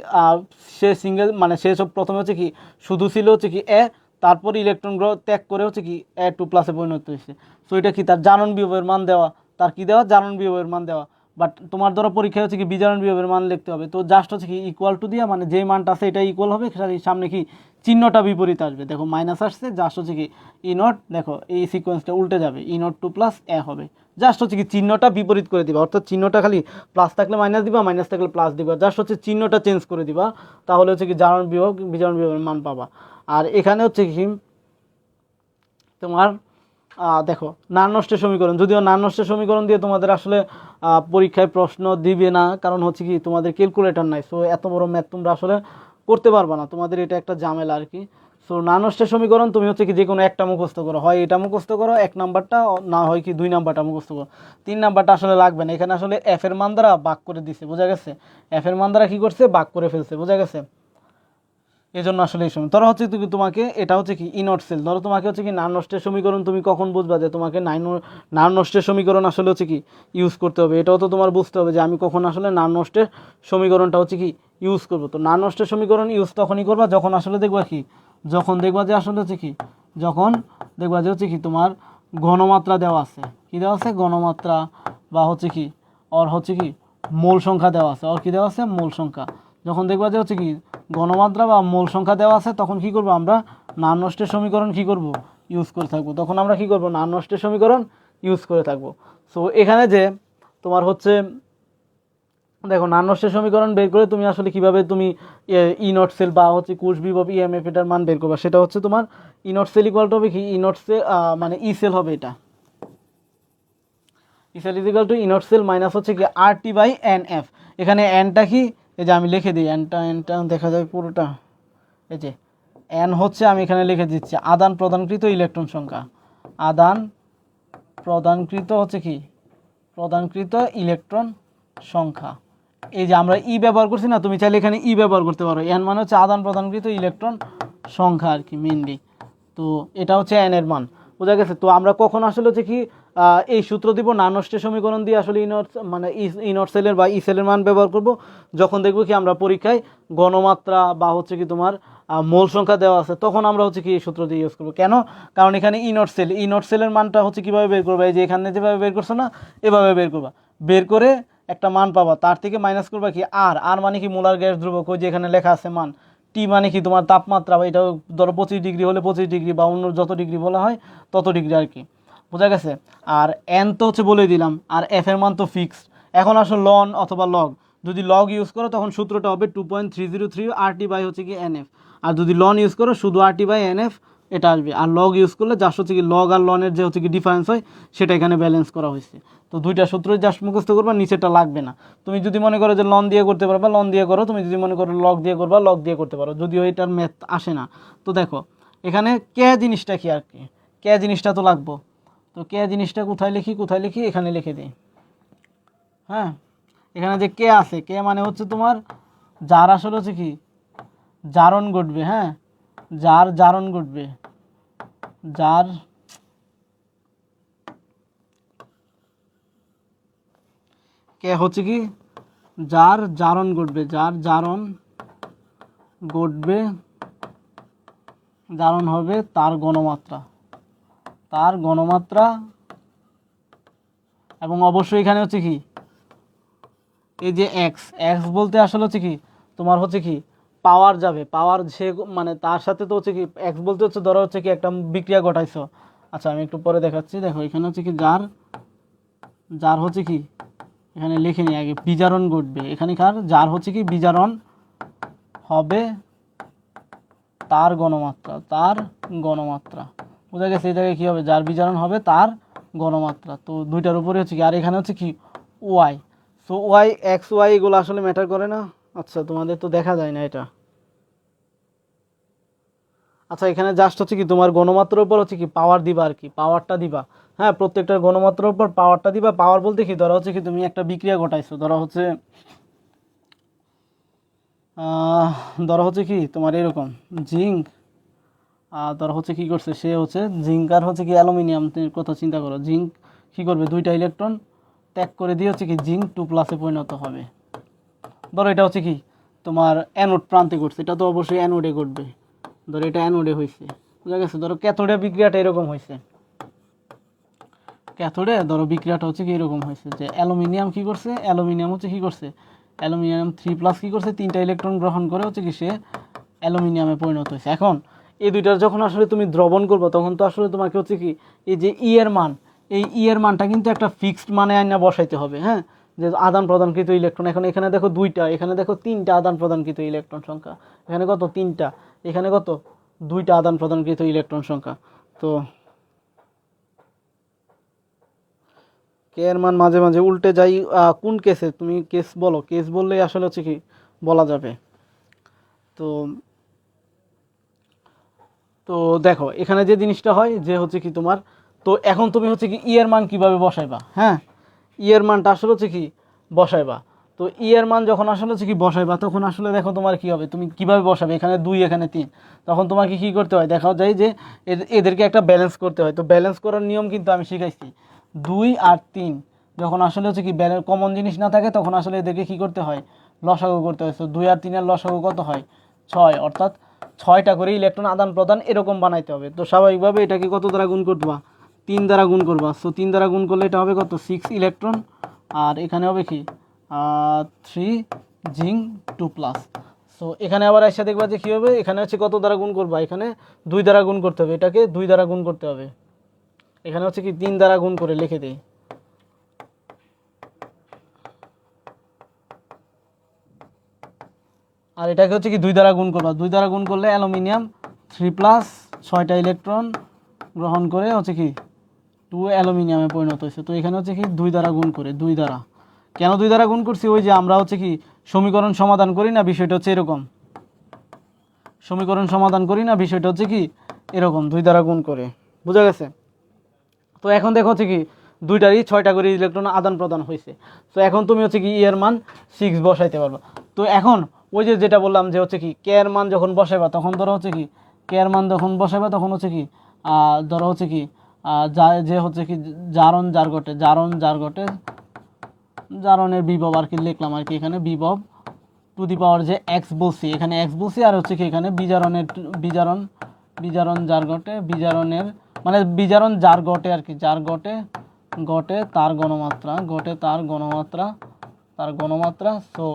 সে সিঙ্গেল মানে সে সব প্রথমে হচ্ছে কি শুধু ছিল হচ্ছে কি এ, তারপর ইলেকট্রন ত্যাগ করে হচ্ছে কি A2+-এ পরিণত হয়েছে। সো এটা কি তার জারণ বিভবের মান দেওয়া, তার কি দেওয়া জারণ বিভবের মান দেওয়া, বাট তোমার ধরো পরীক্ষায় হচ্ছে কি বিজারণ বিভবের মান লিখতে হবে, তো জাস্ট হচ্ছে কি ইকুয়াল টু দিয়া মানে যেই মানটা আছে এটা ইকুয়াল হবে, সামনে কি চিহ্নটা বিপরীত আসবে, দেখো মাইনাস আসছে, জাস্ট হচ্ছে কি ই নট, দেখো এই সিকোয়েন্সটা উল্টে যাবে, ই নট টু প্লাস এ হবে, জাস্ট হচ্ছে কি চিহ্নটা বিপরীত করে দিবা, অর্থাৎ চিহ্নটা খালি প্লাস থাকলে মাইনাস দিবা, মাইনাস থাকলে প্লাস দিবা, জাস্ট হচ্ছে চিহ্নটা চেঞ্জ করে দিবা, তাহলে হচ্ছে কি জারণ বিভব বিজারণ বিভবের মান পাবা। আর এখানে হচ্ছে কি তোমার দেখো নানষ্টের সমীকরণ, যদিও নানষ্টের সমীকরণ দিয়ে তোমাদের আসলে পরীক্ষায় প্রশ্ন দিবে না, কারণ হচ্ছে কি তোমাদের ক্যালকুলেটর নাই, সো এত বড় ম্যাথ তোমরা আসলে করতে পারবে না, তোমাদের এটা একটা ঝামেলা আর কি। সো নানষ্টের সমীকরণ তুমি হচ্ছে কি যে কোনো একটা মুখস্থ করো, হয় এটা মুখস্থ করো এক নাম্বারটা, না হয় কি 2 নাম্বারটা মুখস্থ করো, 3 নাম্বারটা আসলে লাগবে না, এখানে আসলে এফ এর মান দ্বারা ভাগ করে দিছে, বোঝা গেছে, এফ এর মান দ্বারা কী করছে ভাগ করে ফেলছে, বোঝা গেছে, এই জন্য আসলে এই সময় ধরো হচ্ছে তোমাকে এটা হচ্ছে কি ইনট সেল, ধরো তোমাকে হচ্ছে কি নানষ্টের সমীকরণ তুমি কখন বুঝবা যে তোমাকে নানষ্টের সমীকরণ আসলে হচ্ছে কি ইউজ করতে হবে, এটাও তো তোমার বুঝতে হবে যে আমি কখন আসলে নানষ্টের সমীকরণটা হচ্ছে কি ইউজ করবো। তো নানষ্টের সমীকরণ ইউজ তখনই করবা যখন আসলে দেখবা কি, যখন দেখবা যে আসলে হচ্ছে কি, যখন দেখবা যে হচ্ছে কি তোমার ঘনমাত্রা দেওয়া আছে, কী দেওয়া আছে ঘনমাত্রা, বা হচ্ছে কি ওর হচ্ছে কি মূল সংখ্যা দেওয়া আছে, ওর কী দেওয়া আছে মূল সংখ্যা, যখন দেখবা যে হচ্ছে কি ঘনমাত্রা বা মূল সংখ্যা দেওয়া আছে তখন কি করব আমরা নানষ্টের সমীকরণ কি করব ইউজ করে থাকবো, তখন আমরা কি করব নানষ্টের সমীকরণ ইউজ করে থাকবো। সো এখানে যে তোমার হচ্ছে দেখো নানষ্টের সমীকরণ বের করে তুমি আসলে কিভাবে তুমি ই নট সেল বা হচ্ছে কোষ বিভব ইএমএফ এটার মান বের করবা, সেটা হচ্ছে তোমার ই নট সেল ইকুয়াল টু হবে কি ই নট সেল মানে ই সেল হবে, এটা E cell is equal to E not cell minus হচ্ছে কি R T by n F, এখানে এনটা কি এই যে আমি লিখে দিই, এনটা দেখা যায় পুরোটা, এই যে এন হচ্ছে আমি এখানে লিখে দিচ্ছি আদান প্রদানকৃত ইলেকট্রন সংখ্যা, আদান প্রদানকৃত হচ্ছে কি প্রদানকৃত ইলেকট্রন সংখ্যা, এই যে আমরা ই ব্যবহার করছি না, তুমি চাইলে এখানে ই ব্যবহার করতে পারো, এন মানে হচ্ছে আদান প্রদানকৃত ইলেকট্রন সংখ্যা আর কি মেনলি, তো এটা হচ্ছে এন এর মান, বোঝা গেছে। তো আমরা কখন আসলে হচ্ছে কি এই সূত্র দিব নানষ্টের সমীকরণ দিয়ে আসলে ইনট মানে ইনট সেলের বা ই সেলের মান ব্যবহার করব, যখন দেখব কি আমরা পরীক্ষায় গণমাত্রা বা হচ্ছে কি তোমার মোল সংখ্যা দেওয়া আছে, তখন আমরা হচ্ছে কি এই সূত্র দিয়ে ইউজ করবো। কেন? কারণ এখানে ইনট সেলের মানটা হচ্ছে কীভাবে বের করবা, এই যে এখানে যেভাবে বের করছো না এভাবে বের করবা, বের করে একটা মান পাবা, তার থেকে মাইনাস করবা কি আর মানে কি মোলার গ্যাস ধ্রুবক, ওই যে এখানে লেখা আছে মান, টি মানে কি তোমার তাপমাত্রা, বা এটাও ধরো 25 ডিগ্রি হলে 25 ডিগ্রি বা অন্য যত ডিগ্রি বলা হয় তত ডিগ্রি আর কি, বোঝা গেছে। আর এন তো হচ্ছে বলে দিলাম, আর এফ এর মান তো ফিক্সড, এখন আসলে লন অথবা লগ, যদি লগ ইউজ করো তখন সূত্রটা হবে 2.303 আর টি বাই হচ্ছে কি এন এফ, আর যদি লন ইউজ করো শুধু আর টি বাই এন এফ এটা আসবে, আর লগ ইউজ করলে জাস্ট হচ্ছে কি লগ আর লনের যে হচ্ছে কি ডিফারেন্স হয় সেটা এখানে ব্যালেন্স করা হয়েছে। তো দুইটা সূত্রই জাস্ট মুখস্থ করবা, নিচেটা লাগবে না, তুমি যদি মনে করো যে লন দিয়ে করতে পারবা লন দিয়ে করো, তুমি যদি মনে করো লগ দিয়ে করবা লগ দিয়ে করতে পারো, যদিও এটার ম্যাথ আসে না। তো দেখো এখানে কে জিনিসটা কি আর কি, কে জিনিসটা তো লাগবো, তো কে জিনিসটা কোথায় লিখি এখানে লিখে দিই, হ্যাঁ এখানে যে কে আছে, কে মানে হচ্ছে তোমার যার আসলে হচ্ছে কি জারণ ঘটবে, হ্যাঁ যার জারণ ঘটবে, যার কে হচ্ছে কি যার জারণ ঘটবে, যার জারণ ঘটবে, জারণ হবে তার গণমাত্রা, তার গণমাত্রা, এবং অবশ্যই এখানে হচ্ছে কি এই যে এক্স, এক্স বলতে আসলে হচ্ছে কি তোমার হচ্ছে কি পাওয়ার যাবে, পাওয়ার সে মানে তার সাথে তো হচ্ছে কি এক্স বলতে হচ্ছে ধরো হচ্ছে কি একটা বিক্রিয়া ঘটাইছো, আচ্ছা আমি একটু পরে দেখাচ্ছি, দেখো এখানে হচ্ছে কি যার, যার হচ্ছে কি এখানে লিখে নিই আগে বিজারণ ঘটবে, এখানে কার যার হচ্ছে কি বিজারণ হবে তার গণমাত্রা, তার গণমাত্রা, বোঝা গেছে, এই জায়গায় কী হবে যার বিজারণ হবে তার গণমাত্রা, তো দুইটার উপরে হচ্ছে কি, আর এখানে হচ্ছে কি Y, so Y X Y এগুলো আসলে ম্যাটার করে না, আচ্ছা তোমাদের তো দেখা যায় না এটা, আচ্ছা এখানে জাস্ট হচ্ছে কি তোমার গণমাত্রার উপর হচ্ছে কি পাওয়ার দিবা আর কি, পাওয়ারটা দিবা, হ্যাঁ প্রত্যেকটা গণমাত্রার উপর পাওয়ারটা দিবা, পাওয়ার বলতে কি ধরো হচ্ছে কি তুমি একটা বিক্রিয়া ঘটাইছো, ধরো হচ্ছে ধরো হচ্ছে কি তোমার এরকম জিঙ্ক, ধরো হচ্ছে কি করছে সে হচ্ছে জিঙ্ক আর হচ্ছে কি অ্যালুমিনিয়াম কথা চিন্তা করো, জিঙ্ক কি করবে দুইটা ইলেকট্রন ত্যাগ করে দিয়ে হচ্ছে কি জিঙ্ক 2+ পরিণত হবে, ধরো এটা হচ্ছে কি তোমার অ্যানোড প্রান্তে ঘটছে, এটা তো অবশ্যই অ্যানোডে ঘটবে, ধরো এটা অ্যানোডে হয়েছে, বুঝা গেছে, ধরো ক্যাথোডে বিক্রিয়াটা এরকম হয়েছে, ক্যাথোডে ধরো বিক্রিয়াটা হচ্ছে কি এরকম হয়েছে যে অ্যালুমিনিয়াম কি করছে, অ্যালুমিনিয়াম হচ্ছে কি করছে, অ্যালুমিনিয়াম 3+ কি করছে, 3টা ইলেকট্রন গ্রহণ করে হচ্ছে কি সে অ্যালুমিনিয়ামে পরিণত হয়েছে। এখন এই দুইটার যখন আসলে তুমি দ্রবণ করবো তখন তো আসলে তোমাকে হচ্ছে কি এই যে ই এর মান, এই ই এর মানটা কিন্তু একটা ফিক্সড মানে আইনা বসাইতে হবে। হ্যাঁ, যে আদান প্রদানকৃত ইলেকট্রন, এখন এখানে দেখো 2টা, এখানে দেখো 3টা আদান প্রদানকৃত ইলেকট্রন সংখ্যা, এখানে কত 3টা, এখানে কত 2টা আদান প্রদানকৃত ইলেকট্রন সংখ্যা। তো কে এর মান মাঝে মাঝে উল্টে যাই। কোন কেসে তুমি কেস বলো, কেস বললেই আসলে হচ্ছে কি বলা যাবে। তো তো দেখো এখানে যে জিনিসটা হয় যে হচ্ছে কি তোমার, তো এখন তুমি হচ্ছে কি ই এর মান কিভাবে বসাইবা। হ্যাঁ, ই এর মানটা আসলে হচ্ছে কি বসাইবা। তো ই এর মান যখন আসলে হচ্ছে কি বসাইবা তখন আসলে দেখো তোমার কি হবে, তুমি কিভাবে বসাবে, এখানে 2 এখানে 3, তখন তোমাকে কি করতে হয় দেখা যায় যে এদেরকে একটা ব্যালেন্স করতে হয়। তো ব্যালেন্স করার নিয়ম কিন্তু আমি শিখাইছি। 2 আর 3 যখন আসলে হচ্ছে কি কমন জিনিস না থাকে তখন আসলে এদেরকে কি করতে হয়, লসাগু করতে হয়। তো 2 আর 3 এর লসাগু কত হয় 6, অর্থাৎ 6টা করে ইলেকট্রন আদান প্রদান এরকম বানাইতে হবে। তো স্বাভাবিকভাবে এটাকে কত দ্বারা গুণ করবা, 3 দ্বারা গুণ করবা। সো 3 দ্বারা গুণ করলে এটা হবে কত 6 ইলেকট্রন, আর এখানে হবে কি 3 জিঙ্ক 2+। সো এখানে আবার এসে দেখবা যে কী হবে, এখানে হচ্ছে কত দ্বারা গুণ করবা, এখানে 2 দ্বারা গুণ করতে হবে, এটাকে 2 দ্বারা গুণ করতে হবে। এখানে হচ্ছে কি 3 দ্বারা গুণ করে লিখে দেই। আর এটাকে হচ্ছে কি 2 দ্বারা গুণ করবা, 2 দ্বারা গুণ করলে অ্যালুমিনিয়াম 3+, 6টা ইলেকট্রন গ্রহণ করে হচ্ছে কি 2 অ্যালুমিনিয়ামে পরিণত হয়েছে। তো এখানে হচ্ছে কি 2 দ্বারা গুণ করে, 2 দ্বারা কেন 2 দ্বারা গুণ করছি, ওই যে আমরা হচ্ছে কি সমীকরণ সমাধান করি না, বিষয়টা হচ্ছে এরকম, সমীকরণ সমাধান করি না, বিষয়টা হচ্ছে কি এরকম 2 দ্বারা গুণ করে। বোঝা গেছে? তো এখন দেখো হচ্ছে কি দুইটারই 6টা করে ইলেকট্রন আদান প্রদান হয়েছে। তো এখন তুমি হচ্ছে কি ই এর মান 6 বসাইতে পারবা। তো এখন ওই যে যেটা বললাম যে হচ্ছে কি কে এর মান যখন বসাইবা তখন ধরো হচ্ছে কি কে এর মান যখন বসাইবা তখন হচ্ছে কি ধরো হচ্ছে কি যে হচ্ছে কি জারণ জারণের বিভব আর কি লিখলাম আর কি, এখানে বিভব টু দি পাওয়ার যে এক্স বলছি, এখানে এক্স বলছি, আর হচ্ছে কি এখানে বিজারণ যার ঘটে, বিজারণের মানে বিজারণ যার ঘটে আর কি, যার ঘটে তার গণমাত্রা। সো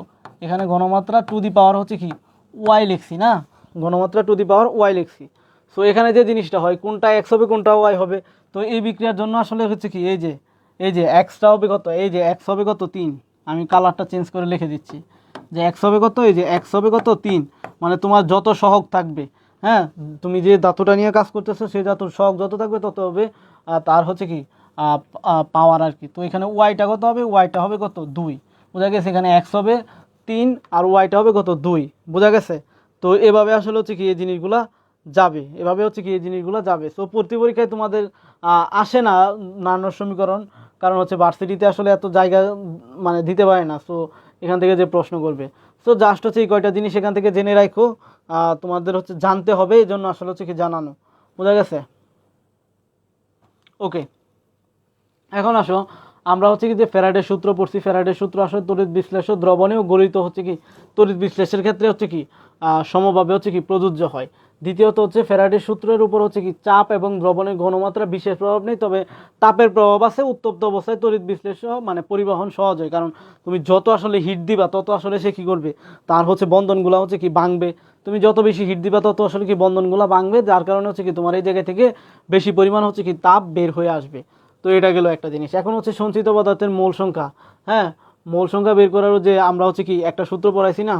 এখানে গণমাত্রা টু দি পাওয়ার হচ্ছে কি ওয়াই লিখছি না, গণমাত্রা টু দি পাওয়ার ওয়াই লিখছি। সো এখানে যে জিনিসটা হয় কোনটা এক্স হবে কোনটা ওয়াই হবে। তো এই বিক্রিয়ার জন্য আসলে হচ্ছে কি এই যে এক্সটা হবে কত, এই যে এক্স হবে কত 3, আমি কালারটা চেঞ্জ করে লিখে দিচ্ছি যে এক্স হবে কত, এই যে এক্স হবে কত 3, মানে তোমার যত সহগ থাকবে, হ্যাঁ তুমি যে ধাতুটা নিয়ে কাজ করতেছো সেই ধাতুর সহগ যত থাকবে তত হবে তার হচ্ছে কি পাওয়ার আর কি। তো এখানে ওয়াইটা কত হবে, ওয়াইটা হবে কত 2, বোঝা গেছে, এখানে এক্স হবে 3 আর ওয়াইটা হবে কত 2, বোঝা গেছে। তো এভাবে আসলে হচ্ছে কি এই জিনিসগুলা যাবে, এভাবে হচ্ছে কি এই জিনিসগুলো যাবে। সো প্রতি পরীক্ষায় তোমাদের আসে না নানান সমীকরণ, কারণ হচ্ছে ভার্সিটিতে আসলে এত জায়গা মানে দিতে পারে না। সো এখান থেকে যে প্রশ্ন করবে, সো জাস্ট হচ্ছে এই কয়টা জিনিস এখান থেকে জেনে রাখো, তোমাদের হচ্ছে জানতে হবে, এই জন্য আসলে হচ্ছে কি জানানো, বোঝা গেছে? ওকে, এখন আসো আমরা হচ্ছে কি যে ফ্যারাডের সূত্র পড়ছি। ফ্যারাডের সূত্র আসলে তড়িৎ বিশ্লেষ্য দ্রবণেও গলিত হচ্ছে কি তড়িৎ বিশ্লেষের ক্ষেত্রে হচ্ছে কি সমভাবে হচ্ছে কি প্রযোজ্য হয়। দ্বিতীয়ত হচ্ছে ফ্যারাডের সূত্রের উপর হচ্ছে কি চাপ এবং দ্রবণের ঘনমাত্রা বিশেষ প্রভাব নেই, তবে তাপের প্রভাব আছে। উত্তপ্ত অবস্থায় তড়িৎ বিশ্লেষ্য মানে পরিবহন সহজ হয়, কারণ তুমি যত আসলে হিট দিবা তত আসলে সে কী করবে, তার হচ্ছে বন্ধনগুলো হচ্ছে কি ভাঙবে। তুমি যত বেশি হিট দিবা তত আসলে কি বন্ধনগুলো ভাঙবে, যার কারণে হচ্ছে কি তোমার এই জায়গা থেকে বেশি পরিমাণ হচ্ছে কি তাপ বের হয়ে আসবে। তো এটা গেল একটা জিনিস। এখন হচ্ছে সঞ্চিত পদার্থের মোল সংখ্যা। হ্যাঁ, মোল সংখ্যা বের করারও যে আমরা হচ্ছে কি একটা সূত্র পড়াইছি না,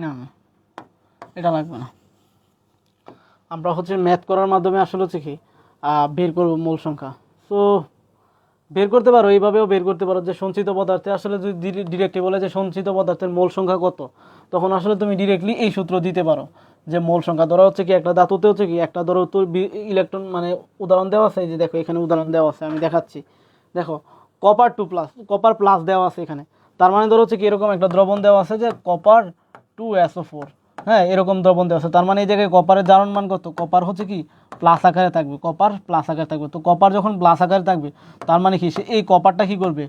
না এটা লাগবে না, আমরা হচ্ছে ম্যাথ করার মাধ্যমে আসলে হচ্ছে কি বের করবো মোল সংখ্যা। সো বের করতে পারো, এইভাবেও বের করতে পারো যে সঞ্চিত পদার্থে আসলে যদি ডিরেক্টলি বলে যে সঞ্চিত পদার্থের মোল সংখ্যা কত, তখন আসলে তুমি ডিরেক্টলি এই সূত্র দিতে পারো যে মোল সংখ্যা। ধরো হচ্ছে কি একটা ধাতুতে হচ্ছে কি একটা ধরো তো ইলেকট্রন মানে উদাহরণ দেওয়া আছে, যে দেখো এখানে উদাহরণ দেওয়া আছে, আমি দেখাচ্ছি। দেখো কপার প্লাস দেওয়া আছে এখানে, তার মানে ধরো হচ্ছে কি এরকম একটা দ্রবণ দেওয়া আছে যে কপার 2SO4, হ্যাঁ এরকম দ্রবণ দেওয়া আছে। তার মানে এই জায়গায় কপারের জারণ মান কত, কপার হচ্ছে কি প্লাস আকারে থাকবে, কপার প্লাস আকারে থাকবে। তো কপার যখন প্লাস আকারে থাকবে তার মানে কি সে এই কপারটা কি করবে,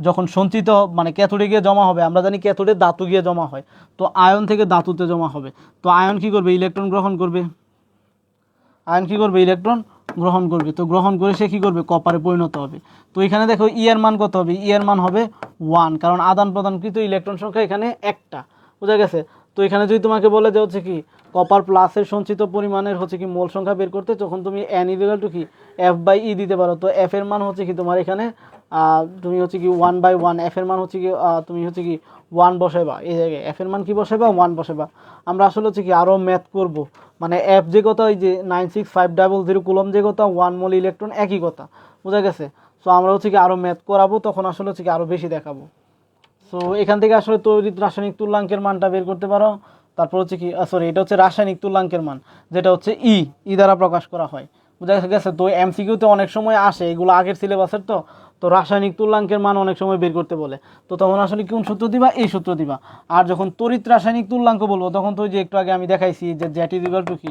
যখন সঞ্চিত মানে ক্যাথোডে গিয়ে জমা হবে, আমরা জানি ক্যাথোডে ধাতু গিয়ে জমা হয়, তো আয়ন থেকে ধাতুতে জমা হবে। তো আয়ন কি করবে? ইলেকট্রন গ্রহণ করবে। আয়ন কি করবে? ইলেকট্রন গ্রহণ করবে। তো গ্রহণ করে সে কি করবে? কপারে পরিণত হবে। তো এখানে দেখো ই এর মান কত হবে? ই এর মান হবে 1, কারণ আদান প্রদানকৃত ইলেকট্রন সংখ্যা এখানে একটা, বোঝা গেছে? তো এখানে যদি তোমাকে বলে যে হচ্ছে কি কপার প্লাসের সঞ্চিত পরিমাণের হচ্ছে কি মোল সংখ্যা বের করতে, তখন তুমি এন ইকুয়াল টু কি F/E দিতে পারো। তো এফ এর মান হচ্ছে কি তোমার এখানে তুমি হচ্ছে কি 1/1, এফ এর মান হচ্ছে কি তুমি হচ্ছে কি 1 বসাইবা, এই জায়গায় এফ এর মান কি বসাইবা? 1 বসাইবা। আমরা আসলে হচ্ছে কি আরও ম্যাথ করব, মানে এফ যে কথা ওই যে 96500 কুলম যে কথা 1 মোল ইলেকট্রন একই কথা, বোঝা গেছে? সো আমরা হচ্ছে কি আরও ম্যাথ করাবো, তখন আসলে হচ্ছে কি আরও বেশি দেখাবো। সো এখান থেকে আসলে তড়িৎ রাসায়নিক তুল্যাঙ্কের মানটা বের করতে পারো। তারপর হচ্ছে কি সরি, এটা হচ্ছে রাসায়নিক তুল্যাঙ্কের মান, যেটা হচ্ছে ই দ্বারা প্রকাশ করা হয়, বোঝা গেছে? তো এমসিকিউতে অনেক সময় আসে, এগুলো আগের সিলেবাসের, তো তো রাসায়নিক তুল্যাঙ্কের মান অনেক সময় বের করতে বলে, তো তখন আসলে কোন সূত্র দিবা? এই সূত্র দিবা। আর যখন তড়িৎ রাসায়নিক তুল্যাঙ্ক বলবো, তখন তো যে একটু আগে আমি দেখাইছি যে জ্যাট ইজ ইকুয়াল টু কি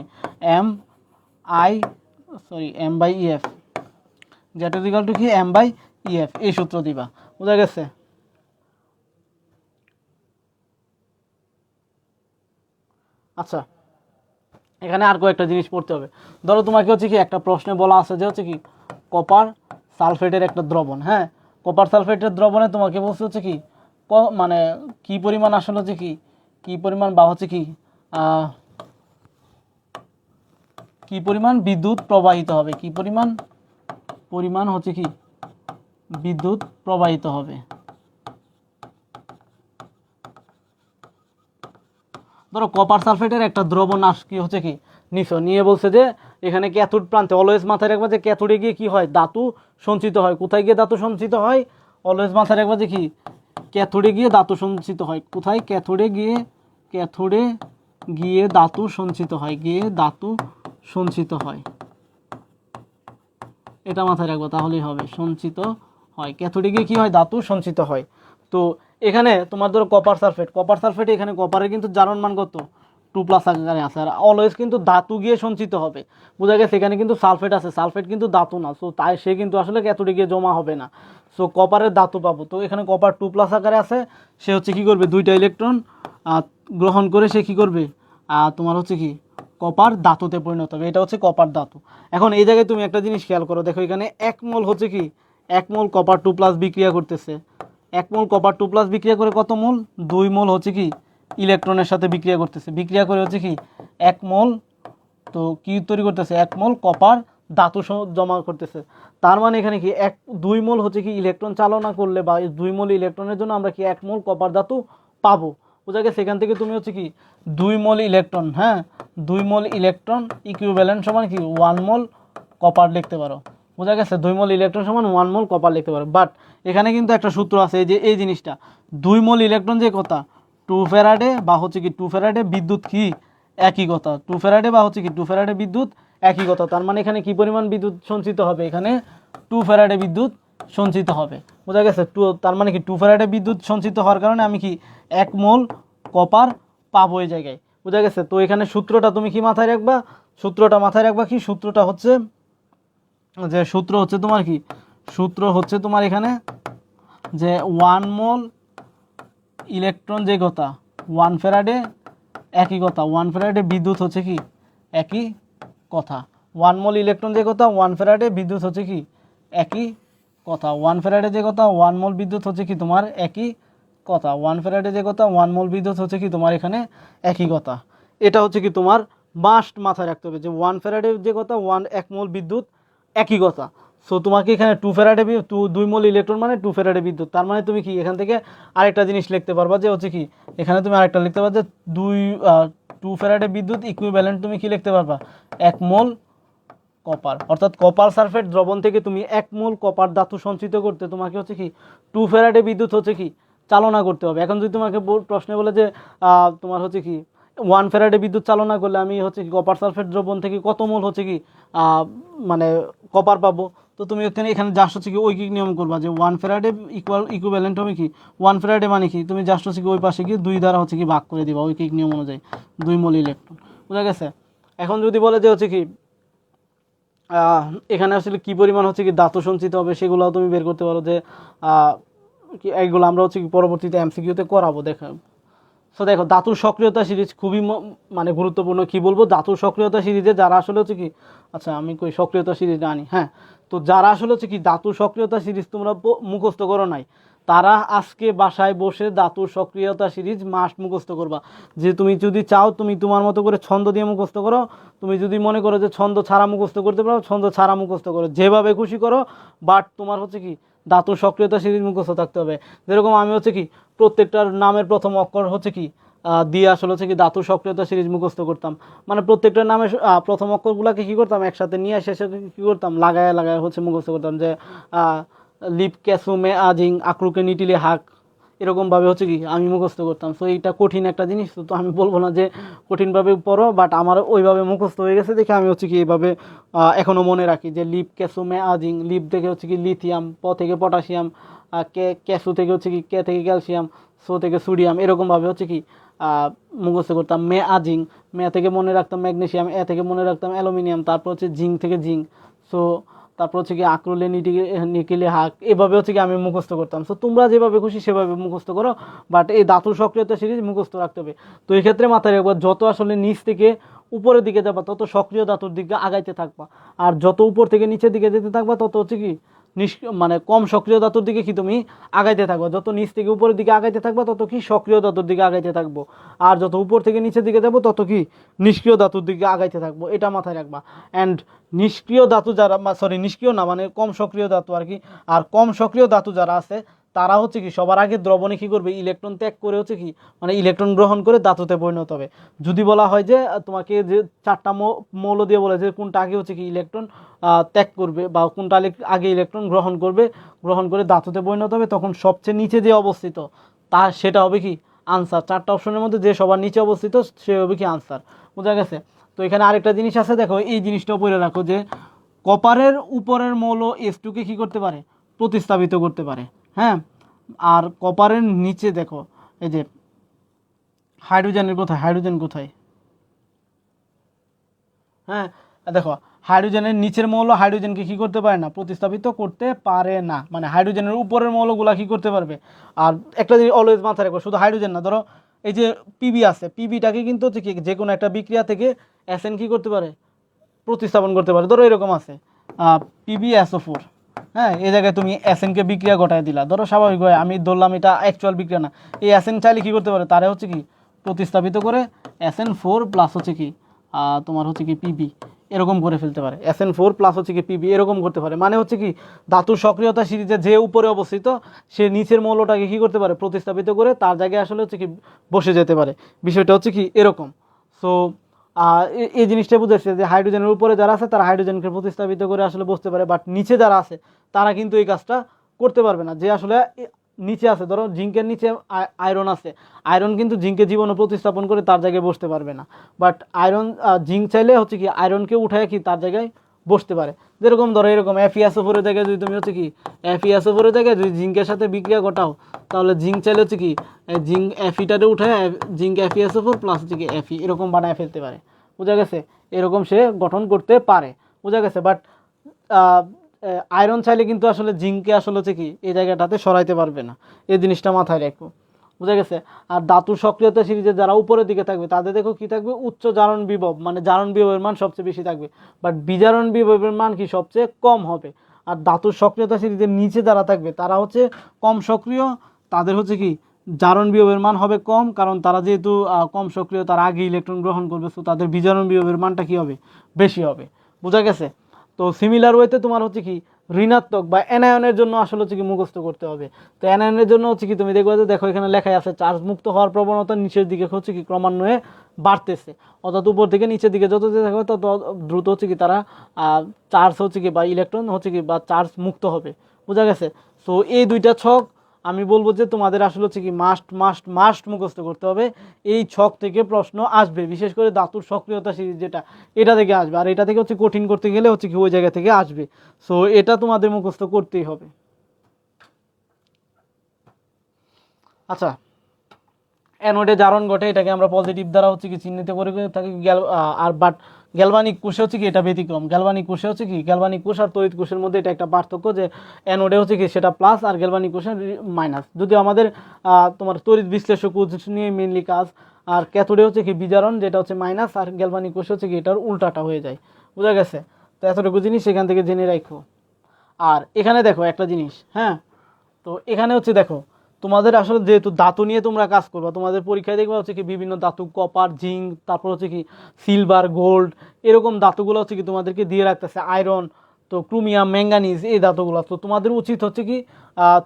M/EF, জ্যাট ইজ ইকুয়াল টু কি M/EF, এই সূত্র দিবা, বোঝা গেছে? আচ্ছা, এখানে আর কয়েকটা জিনিস পড়তে হবে। ধরো তোমাকে হচ্ছে কি একটা প্রশ্নে বলা আছে যে হচ্ছে কি কপার সালফেটের একটা দ্রবণ, হ্যাঁ, কপার সালফেটের দ্রবণে তোমাকে বলছে হচ্ছে কি মানে কি পরিমাণ আসলে হচ্ছে কি পরিমাণ বা হচ্ছে কি পরিমাণ বিদ্যুৎ প্রবাহিত হবে, কি পরিমাণ হচ্ছে কি বিদ্যুৎ প্রবাহিত হবে। ধরো কপার সালফেটের একটা দ্রবণ কি হচ্ছে কি নিছো, নিয়ে বলছে যে এখানে ক্যাথোড প্রান্তে, অলওয়েজ মাথায় রাখবা যে ক্যাথোডে গিয়ে কি হয়? ধাতু সঞ্চিত হয়। কোথায় গিয়ে ধাতু সঞ্চিত হয়? অলওয়েজ মাথায় রাখবা যে কি ক্যাথোডে গিয়ে ধাতু সঞ্চিত হয়। কোথায়? ক্যাথোডে গিয়ে ধাতু সঞ্চিত হয়, সঞ্চিত হয়, এটা মাথায় রাখবো, তাহলেই হবে সঞ্চিত হয়। ক্যাথোডে গিয়ে কি হয়? ধাতু সঞ্চিত হয়। তো এখানে তোমার ধরো কপার সালফেট, এখানে কপারের কিন্তু জারণ মান কত? 2+ আকারে আছে, আর অলওয়েজ কিন্তু ধাতু গিয়ে সঞ্চিত হবে, বোঝা গেছে? এখানে কিন্তু সালফেট আছে, সালফেট কিন্তু ধাতু না, সো তাই সে কিন্তু আসলে ক্যাথোডে গিয়ে জমা হবে না। সো কপারের ধাতু পাবো, তো এখানে কপার 2+ আকারে আছে, সে হচ্ছে কি করবে? 2টা ইলেকট্রন গ্রহণ করে সে কি করবে? তোমার হচ্ছে কি কপার ধাতুতে পরিণত হবে, এটা হচ্ছে কপার ধাতু। এখন এই জায়গায় তুমি একটা জিনিস খেয়াল করো, দেখো এখানে 1 মোল হচ্ছে কি 1 মোল কপার 2+ বিক্রিয়া করতেছে, 1 মোল কপার 2+ বিক্রিয়া করে কত মোল? 2 মোল হচ্ছে কি ইলেকট্রনের সাথে বিক্রিয়া করতেছে, বিক্রিয়া করে হচ্ছে কি 1 মোল, তো কি তৈরি করতেছে? 1 মোল কপার ধাতু জমা করতেছে। তার মানে এখানে কি 2 মোল হচ্ছে কি ইলেকট্রন চালনা করলে, বা 2 মোল ইলেকট্রনের জন্য আমরা কি 1 মোল কপার ধাতু পাবো, বোঝা গেছে? সেখান থেকে তুমি হচ্ছে কি 2 মোল ইলেকট্রন, হ্যাঁ 2 মোল ইলেকট্রন ইকুইভ্যালেন্ট সমান কি 1 মোল কপার লিখতে পারো, বোঝা গেছে? 2 মোল ইলেকট্রন সমান 1 মোল কপার লিখতে পারো। বাট এখানে কিন্তু একটা সূত্র আছে, এই যে এই জিনিসটা 2 মোল ইলেকট্রন যে কথা 2 ফ্যারাডে বা হচ্ছে কি 2 ফ্যারাডে বিদ্যুৎ কি একই কথা, 2 ফ্যারাডে বা হচ্ছে কি 2 ফ্যারাডে বিদ্যুৎ একই কথা। তার মানে এখানে কি পরিমাণ বিদ্যুৎ সঞ্চিত হবে? এখানে 2 ফ্যারাডে বিদ্যুৎ সঞ্চিত হবে, বোঝা গেছে? তার মানে কি 2 ফ্যারাডে বিদ্যুৎ সঞ্চিত হওয়ার কারণে আমি কি 1 মোল কপার পাবো এই জায়গায়, বোঝা গেছে? তো এখানে সূত্রটা তুমি কি মাথায় রাখবা? সূত্রটা মাথায় রাখবা কি? সূত্রটা হচ্ছে যে সূত্র হচ্ছে তোমার কি? সূত্র হচ্ছে তোমার এখানে যে 1 মোল ইলেকট্রন যে কথা 1 ফ্যারাডে একই কথা, 1 ফ্যারাডে বিদ্যুৎ হচ্ছে কি একই কথা। 1 মোল ইলেকট্রন যে কথা 1 ফ্যারাডে বিদ্যুৎ হচ্ছে কি একই কথা। 1 ফ্যারাডে যে কথা 1 মোল বিদ্যুৎ হচ্ছে কি তোমার একই কথা। 1 ফ্যারাডে যে কথা 1 মোল বিদ্যুৎ হচ্ছে কি তোমার এখানে একই কথা। এটা হচ্ছে কি তোমার মাস্ট মাথায় রাখতে হবে যে 1 ফ্যারাডে যে কথা 1 মোল বিদ্যুৎ একই কথা। সো তোমাকে এখানে 2 ফ্যারাডে 2 মোল ইলেকট্রন মানে 2 ফ্যারাডে বিদ্যুৎ। তার মানে তুমি কি এখান থেকে আরেকটা জিনিস লিখতে পারবা যে হচ্ছে কি এখানে তুমি আরেকটা লিখতে পারবা যে 2 ফ্যারাডে বিদ্যুৎ ইকুইভ্যালেন্ট তুমি কি লিখতে পারবা 1 মোল কপার। অর্থাৎ কপার সালফেট দ্রবণ থেকে তুমি 1 মোল কপার ধাতু সঞ্চিত করতে তোমাকে হচ্ছে কি 2 ফ্যারাডে বিদ্যুৎ হচ্ছে কি চালনা করতে হবে। এখন যদি তোমাকে প্রশ্নে বলে যে তোমার হচ্ছে কি 1 ফ্যারাডে বিদ্যুৎ চালনা করলে আমি হচ্ছে কি কপার সালফেট দ্রবণ থেকে কত মোল হচ্ছে কি মানে কপার পাবো, তো তুমি এখানে জাস্ট হচ্ছে কি ঐকিক নিয়ম করবা যে 1 ফ্যারাডে ইকুইভ্যালেন্ট হবে কি 1 ফ্যারাডে মানে কি তুমি জাস্ট হচ্ছে কি ওই পাশে গিয়ে 2 দ্বারা হচ্ছে কি ভাগ করে দিবা ঐকিক নিয়ম অনুযায়ী 2 মোল ইলেকট্রন, বুঝা গেছে? এখন যদি বলে যে হচ্ছে কি এখানে আসলে কি পরিমাণ হচ্ছে কি ধাতু সঞ্চিত হবে সেগুলোও তুমি বের করতে পারো যে কি এইগুলো আমরা হচ্ছে কি পরবর্তীতে এমসিকিউতে করাবো দেখা। সো দেখো ধাতুর সক্রিয়তা সিরিজ খুবই মানে গুরুত্বপূর্ণ। কি বলবো, ধাতুর সক্রিয়তা সিরিজে যারা আসলে হচ্ছে কি, আচ্ছা আমি কই সক্রিয়তা সিরিজ আনি, হ্যাঁ, তো যারা আসলে হচ্ছে কি ধাতুর সক্রিয়তা সিরিজ তোমরা মুখস্থ করো নাই, তারা আজকে বাসায় বসে ধাতুর সক্রিয়তা সিরিজ মাস্ট মুখস্থ করবা। যে তুমি যদি চাও তুমি তোমার মতো করে ছন্দ দিয়ে মুখস্থ করো, তুমি যদি মনে করো যে ছন্দ ছাড়া মুখস্থ করতে পারো ছন্দ ছাড়া মুখস্থ করো, যেভাবে খুশি করো, বাট তোমার হচ্ছে কি ধাতুর সক্রিয়তা সিরিজ মুখস্থ থাকতে হবে। যেরকম আমি হচ্ছে কি প্রত্যেকটার নামের প্রথম অক্ষর হচ্ছে কি দিয়ে আসলে হচ্ছে কি ধাতুর সক্রিয়তা সিরিজ মুখস্থ করতাম। মানে প্রত্যেকটার নামে প্রথম অক্ষরগুলোকে কী করতাম একসাথে নিয়ে শেষে কী করতাম লাগায় লাগায় হচ্ছে মুখস্থ করতাম। যে লিপ ক্যাসুমে আজিং আক্রুকে নিটিলে হাক, এরকমভাবে হচ্ছে কি আমি মুখস্থ করতাম। সো এইটা কঠিন একটা জিনিস, তো আমি বলবো না যে কঠিনভাবে পড়ো, বাট আমার ওইভাবে মুখস্থ হয়ে গেছে দেখে আমি হচ্ছে কি এইভাবে এখনও মনে রাখি যে লিপ ক্যাসুমে আজিং, লিপ থেকে হচ্ছে কি লিথিয়াম, থেকে পটাশিয়াম, ক্যাসু থেকে হচ্ছে কি থেকে ক্যালসিয়াম, সো থেকে সোডিয়াম, এরকমভাবে হচ্ছে কি মুখস্থ করতাম। আজিং, থেকে মনে রাখতাম ম্যাগনেসিয়াম, থেকে মনে রাখতাম অ্যালুমিনিয়াম, তারপর হচ্ছে জিঙ্ক থেকে জিঙ্ক, সো তারপর হচ্ছে কি আক্রোলে নিকেলে হাক, এভাবে হচ্ছে কি আমি মুখস্থ করতাম। সো তোমরা যেভাবে খুশি সেভাবে মুখস্থ করো, বাট এই ধাতুর সক্রিয়তা সিরিজ মুখস্থ রাখতে হবে। তো এই ক্ষেত্রে মাথায় রাখবা যত আসলে নিচ থেকে উপরের দিকে যাবা তত সক্রিয় ধাতুর দিকে আগাইতে থাকবা, আর যত উপর থেকে নিচের দিকে যেতে থাকবা তত হচ্ছে কি মানে কম সক্রিয় ধাতুর দিকে কি তুমি আগাইতে থাকবো। যত নিচ থেকে উপরের দিকে আগাইতে থাকবা তত কি সক্রিয় ধাতুর দিকে আগাইতে থাকবো, আর যত উপর থেকে নিচের দিকে যাবো তত কি নিষ্ক্রিয় ধাতুর দিকে আগাইতে থাকবো, এটা মাথায় রাখবা। অ্যান্ড নিষ্ক্রিয় ধাতু যারা, সরি নিষ্ক্রিয় না মানে কম সক্রিয় ধাতু আর কি, আর কম সক্রিয় ধাতু যারা আছে তারা হচ্ছে কি সবার আগে দ্রবণে কী করবে ইলেকট্রন ত্যাগ করে হচ্ছে কি মানে ইলেকট্রন গ্রহণ করে ধাতুতে পরিণত হবে। যদি বলা হয় যে তোমাকে যে চারটা মৌল দিয়ে বলে যে কোনটা আগে হচ্ছে কি ইলেকট্রন ত্যাগ করবে বা কোনটা আগে ইলেকট্রন গ্রহণ করে ধাতুতে পরিণত হবে, তখন সবচেয়ে নিচে যে অবস্থিত সেটা হবে কি আনসার। চারটা অপশনের মধ্যে যে সবার নিচে অবস্থিত সে হবে কি আনসার। বোঝা গেছে? তো এখানে আরেকটা জিনিস আছে, দেখো এই জিনিসটাও পড়ে রাখো যে কপারের উপরের মৌল H2 কে কী করতে পারে প্রতিস্থাপিত করতে পারে, হ্যাঁ। আর কপারের নিচে দেখো এই যে হাইড্রোজেনের কোথায়, হাইড্রোজেন কোথায়, হ্যাঁ দেখো হাইড্রোজেনের নিচের মৌল হাইড্রোজেনকে কী করতে পারে না প্রতিস্থাপিত করতে পারে না, মানে হাইড্রোজেনের উপরের মৌলগুলা কী করতে পারবে। আর একটা জিনিস অলওয়েজ মাথায় রাখো, শুধু হাইড্রোজেন না, ধরো এই যে পিবি আছে, পিবিটাকে কিন্তু হচ্ছে কি যে কোনো একটা বিক্রিয়া থেকে এসএন কী করতে পারে প্রতিস্থাপন করতে পারে। ধরো এরকম আছে PbSO4, হ্যাঁ, এই জায়গায় তুমি এসএনকে বিক্রিয়া ঘটায় দিলা, ধরো স্বাভাবিকভাবে আমি ধরলাম এটা অ্যাকচুয়াল বিক্রিয়া না, এই এসএন চাইলে কী করতে পারে তারা হচ্ছে কি প্রতিস্থাপিত করে SN4 প্লাস হচ্ছে কি তোমার হচ্ছে কি পিবি এরকম করে ফেলতে পারে, SN4 প্লাস হচ্ছে কি পিবি এরকম করতে পারে। মানে হচ্ছে কি ধাতুর সক্রিয়তা সিরিজে যে উপরে অবস্থিত সে নিচের মৌলটাকে কী করতে পারে প্রতিস্থাপিত করে তার জায়গায় আসলে হচ্ছে কি বসে যেতে পারে। বিষয়টা হচ্ছে কি এরকম। সো এই জিনিসটা বুঝেছে যে হাইড্রোজেনের উপরে যারা আছে তারা হাইড্রোজেনকে প্রতিস্থাপিত করে আসলে বসতে পারে, বাট নিচে যারা আছে তারা কিন্তু এই কাজটা করতে পারবে না। যে আসলে নিচে আছে, ধরো জিঙ্কের নিচে আয়রন আছে, আয়রন কিন্তু জিঙ্কের জীবনে প্রতিস্থাপন করে তার জায়গায় বসতে পারবে না, বাট আয়রন জিঙ্ক চাইলে হচ্ছে কি আয়রনকে উঠায় কি তার জায়গায় বসতে পারে। যেরকম ধরো এরকম FeSO4 জায়গায় যদি তুমি হচ্ছে কি FeSO4 জায়গায় যদি জিঙ্কের সাথে বিক্রিয়া ঘটাও, তাহলে জিঙ্ক চাইলে হচ্ছে কি জিঙ্ক Feটারে উঠায় জিঙ্ক FeSO4 প্লাস হচ্ছে কি Fe এরকম বানায় ফেলতে পারে। বোঝা গেছে? এরকম সে গঠন করতে পারে। বোঝা গেছে? বাট আয়রন চাইলে কিন্তু আসলে জিঙ্ককে আসলে হচ্ছে কি এই জায়গাটাতে সরাইতে পারবে না, এই জিনিসটা মাথায় রাখো। বুঝা গেছে? আর ধাতুর সক্রিয়তা সিরিজে যারা উপরের দিকে থাকবে তাদের দেখো কি থাকবে উচ্চ জারণ বিভব, মানে জারণ বিভবের মান সবচেয়ে বেশি থাকবে, বাট বিজারণ বিভবের মান কি সবচেয়ে কম হবে। আর ধাতুর সক্রিয়তা সিরিজের নিচে যারা থাকবে তারা হচ্ছে কম সক্রিয়, তাদের হচ্ছে কি জারণ বিভবের মান হবে কম, কারণ তারা যেহেতু কম সক্রিয় তারা আগে ইলেকট্রন গ্রহণ করবে, তো তাদের বিজারণ বিভবের মানটা কি হবে বেশি হবে। বোঝা গেছে? তো সিমিলার ওয়েতে তোমার হচ্ছে কি ঋণাত্মক বা অ্যানায়নের জন্য আসলে হচ্ছে কি মুখস্থ করতে হবে। তো অ্যানায়নের জন্য হচ্ছে কি তুমি দেখবে যে দেখো এখানে লেখাই আছে চার্জ মুক্ত হওয়ার প্রবণতা নিচের দিকে হচ্ছে কি ক্রমান্বয়ে বাড়তেছে, অর্থাৎ উপর থেকে নিচের দিকে যত যেতে থাকবে তত দ্রুত হচ্ছে কি তারা চার্জ হচ্ছে কি বা ইলেকট্রন হচ্ছে কি বা চার্জ মুক্ত হবে। বোঝা গেছে? সো এই দুইটা ছক আমি বলবো যে তোমাদের আসলে হচ্ছে কি মাস্ট মুখস্থ করতে হবে। এই ছক থেকে প্রশ্ন আসবে, বিশেষ করে ধাতুর সক্রিয়তা সিরিজ যেটা এটা থেকে আসবে, আর এটা থেকে হচ্ছে কঠিন করতে গেলে হচ্ছে কি ওই জায়গা থেকে আসবে। সো এটা তোমাদের মুখস্থ করতেই হবে। আচ্ছা, অ্যানোডে জারণ ঘটে, এটাকে আমরা পজিটিভ দ্বারা হচ্ছে কি চিহ্নিত করে থাকি আর বাট গ্যালভানিক কোষে হচ্ছে কি এটা ব্যতিক্রম। গ্যালভানিক কোষে হচ্ছে কি গ্যালভানিক কোষ আর তড়িৎ কোষের মধ্যে এটা একটা পার্থক্য যে অ্যানোডে হচ্ছে কি সেটা প্লাস আর গ্যালভানিক কোষে মাইনাস। যদিও আমাদের তোমার তড়িৎ বিশ্লেষক কোষ নিয়ে মেনলি কাজ, আর ক্যাথোডে হচ্ছে কি বিজারণ যেটা হচ্ছে মাইনাস, আর গ্যালভানিক কোষে হচ্ছে কি এটার উল্টাটা হয়ে যায়। বোঝা গেছে? তো এতটুকু জিনিস সেখান থেকে জেনে রাখো। আর এখানে দেখো একটা জিনিস, হ্যাঁ, তো এখানে হচ্ছে দেখো তোমাদের আসলে যেহেতু ধাতু নিয়ে তোমরা কাজ করবা, তোমাদের পরীক্ষায় দেখবা হচ্ছে কি বিভিন্ন ধাতু কপার, জিঙ্ক, তারপর হচ্ছে কি সিলভার, গোল্ড, এরকম ধাতুগুলো হচ্ছে কি তোমাদেরকে দিয়ে রাখতেছে, আয়রন, তো ক্রোমিয়াম, ম্যাঙ্গানিজ, এই ধাতুগুলো। তো তোমাদের উচিত হচ্ছে কি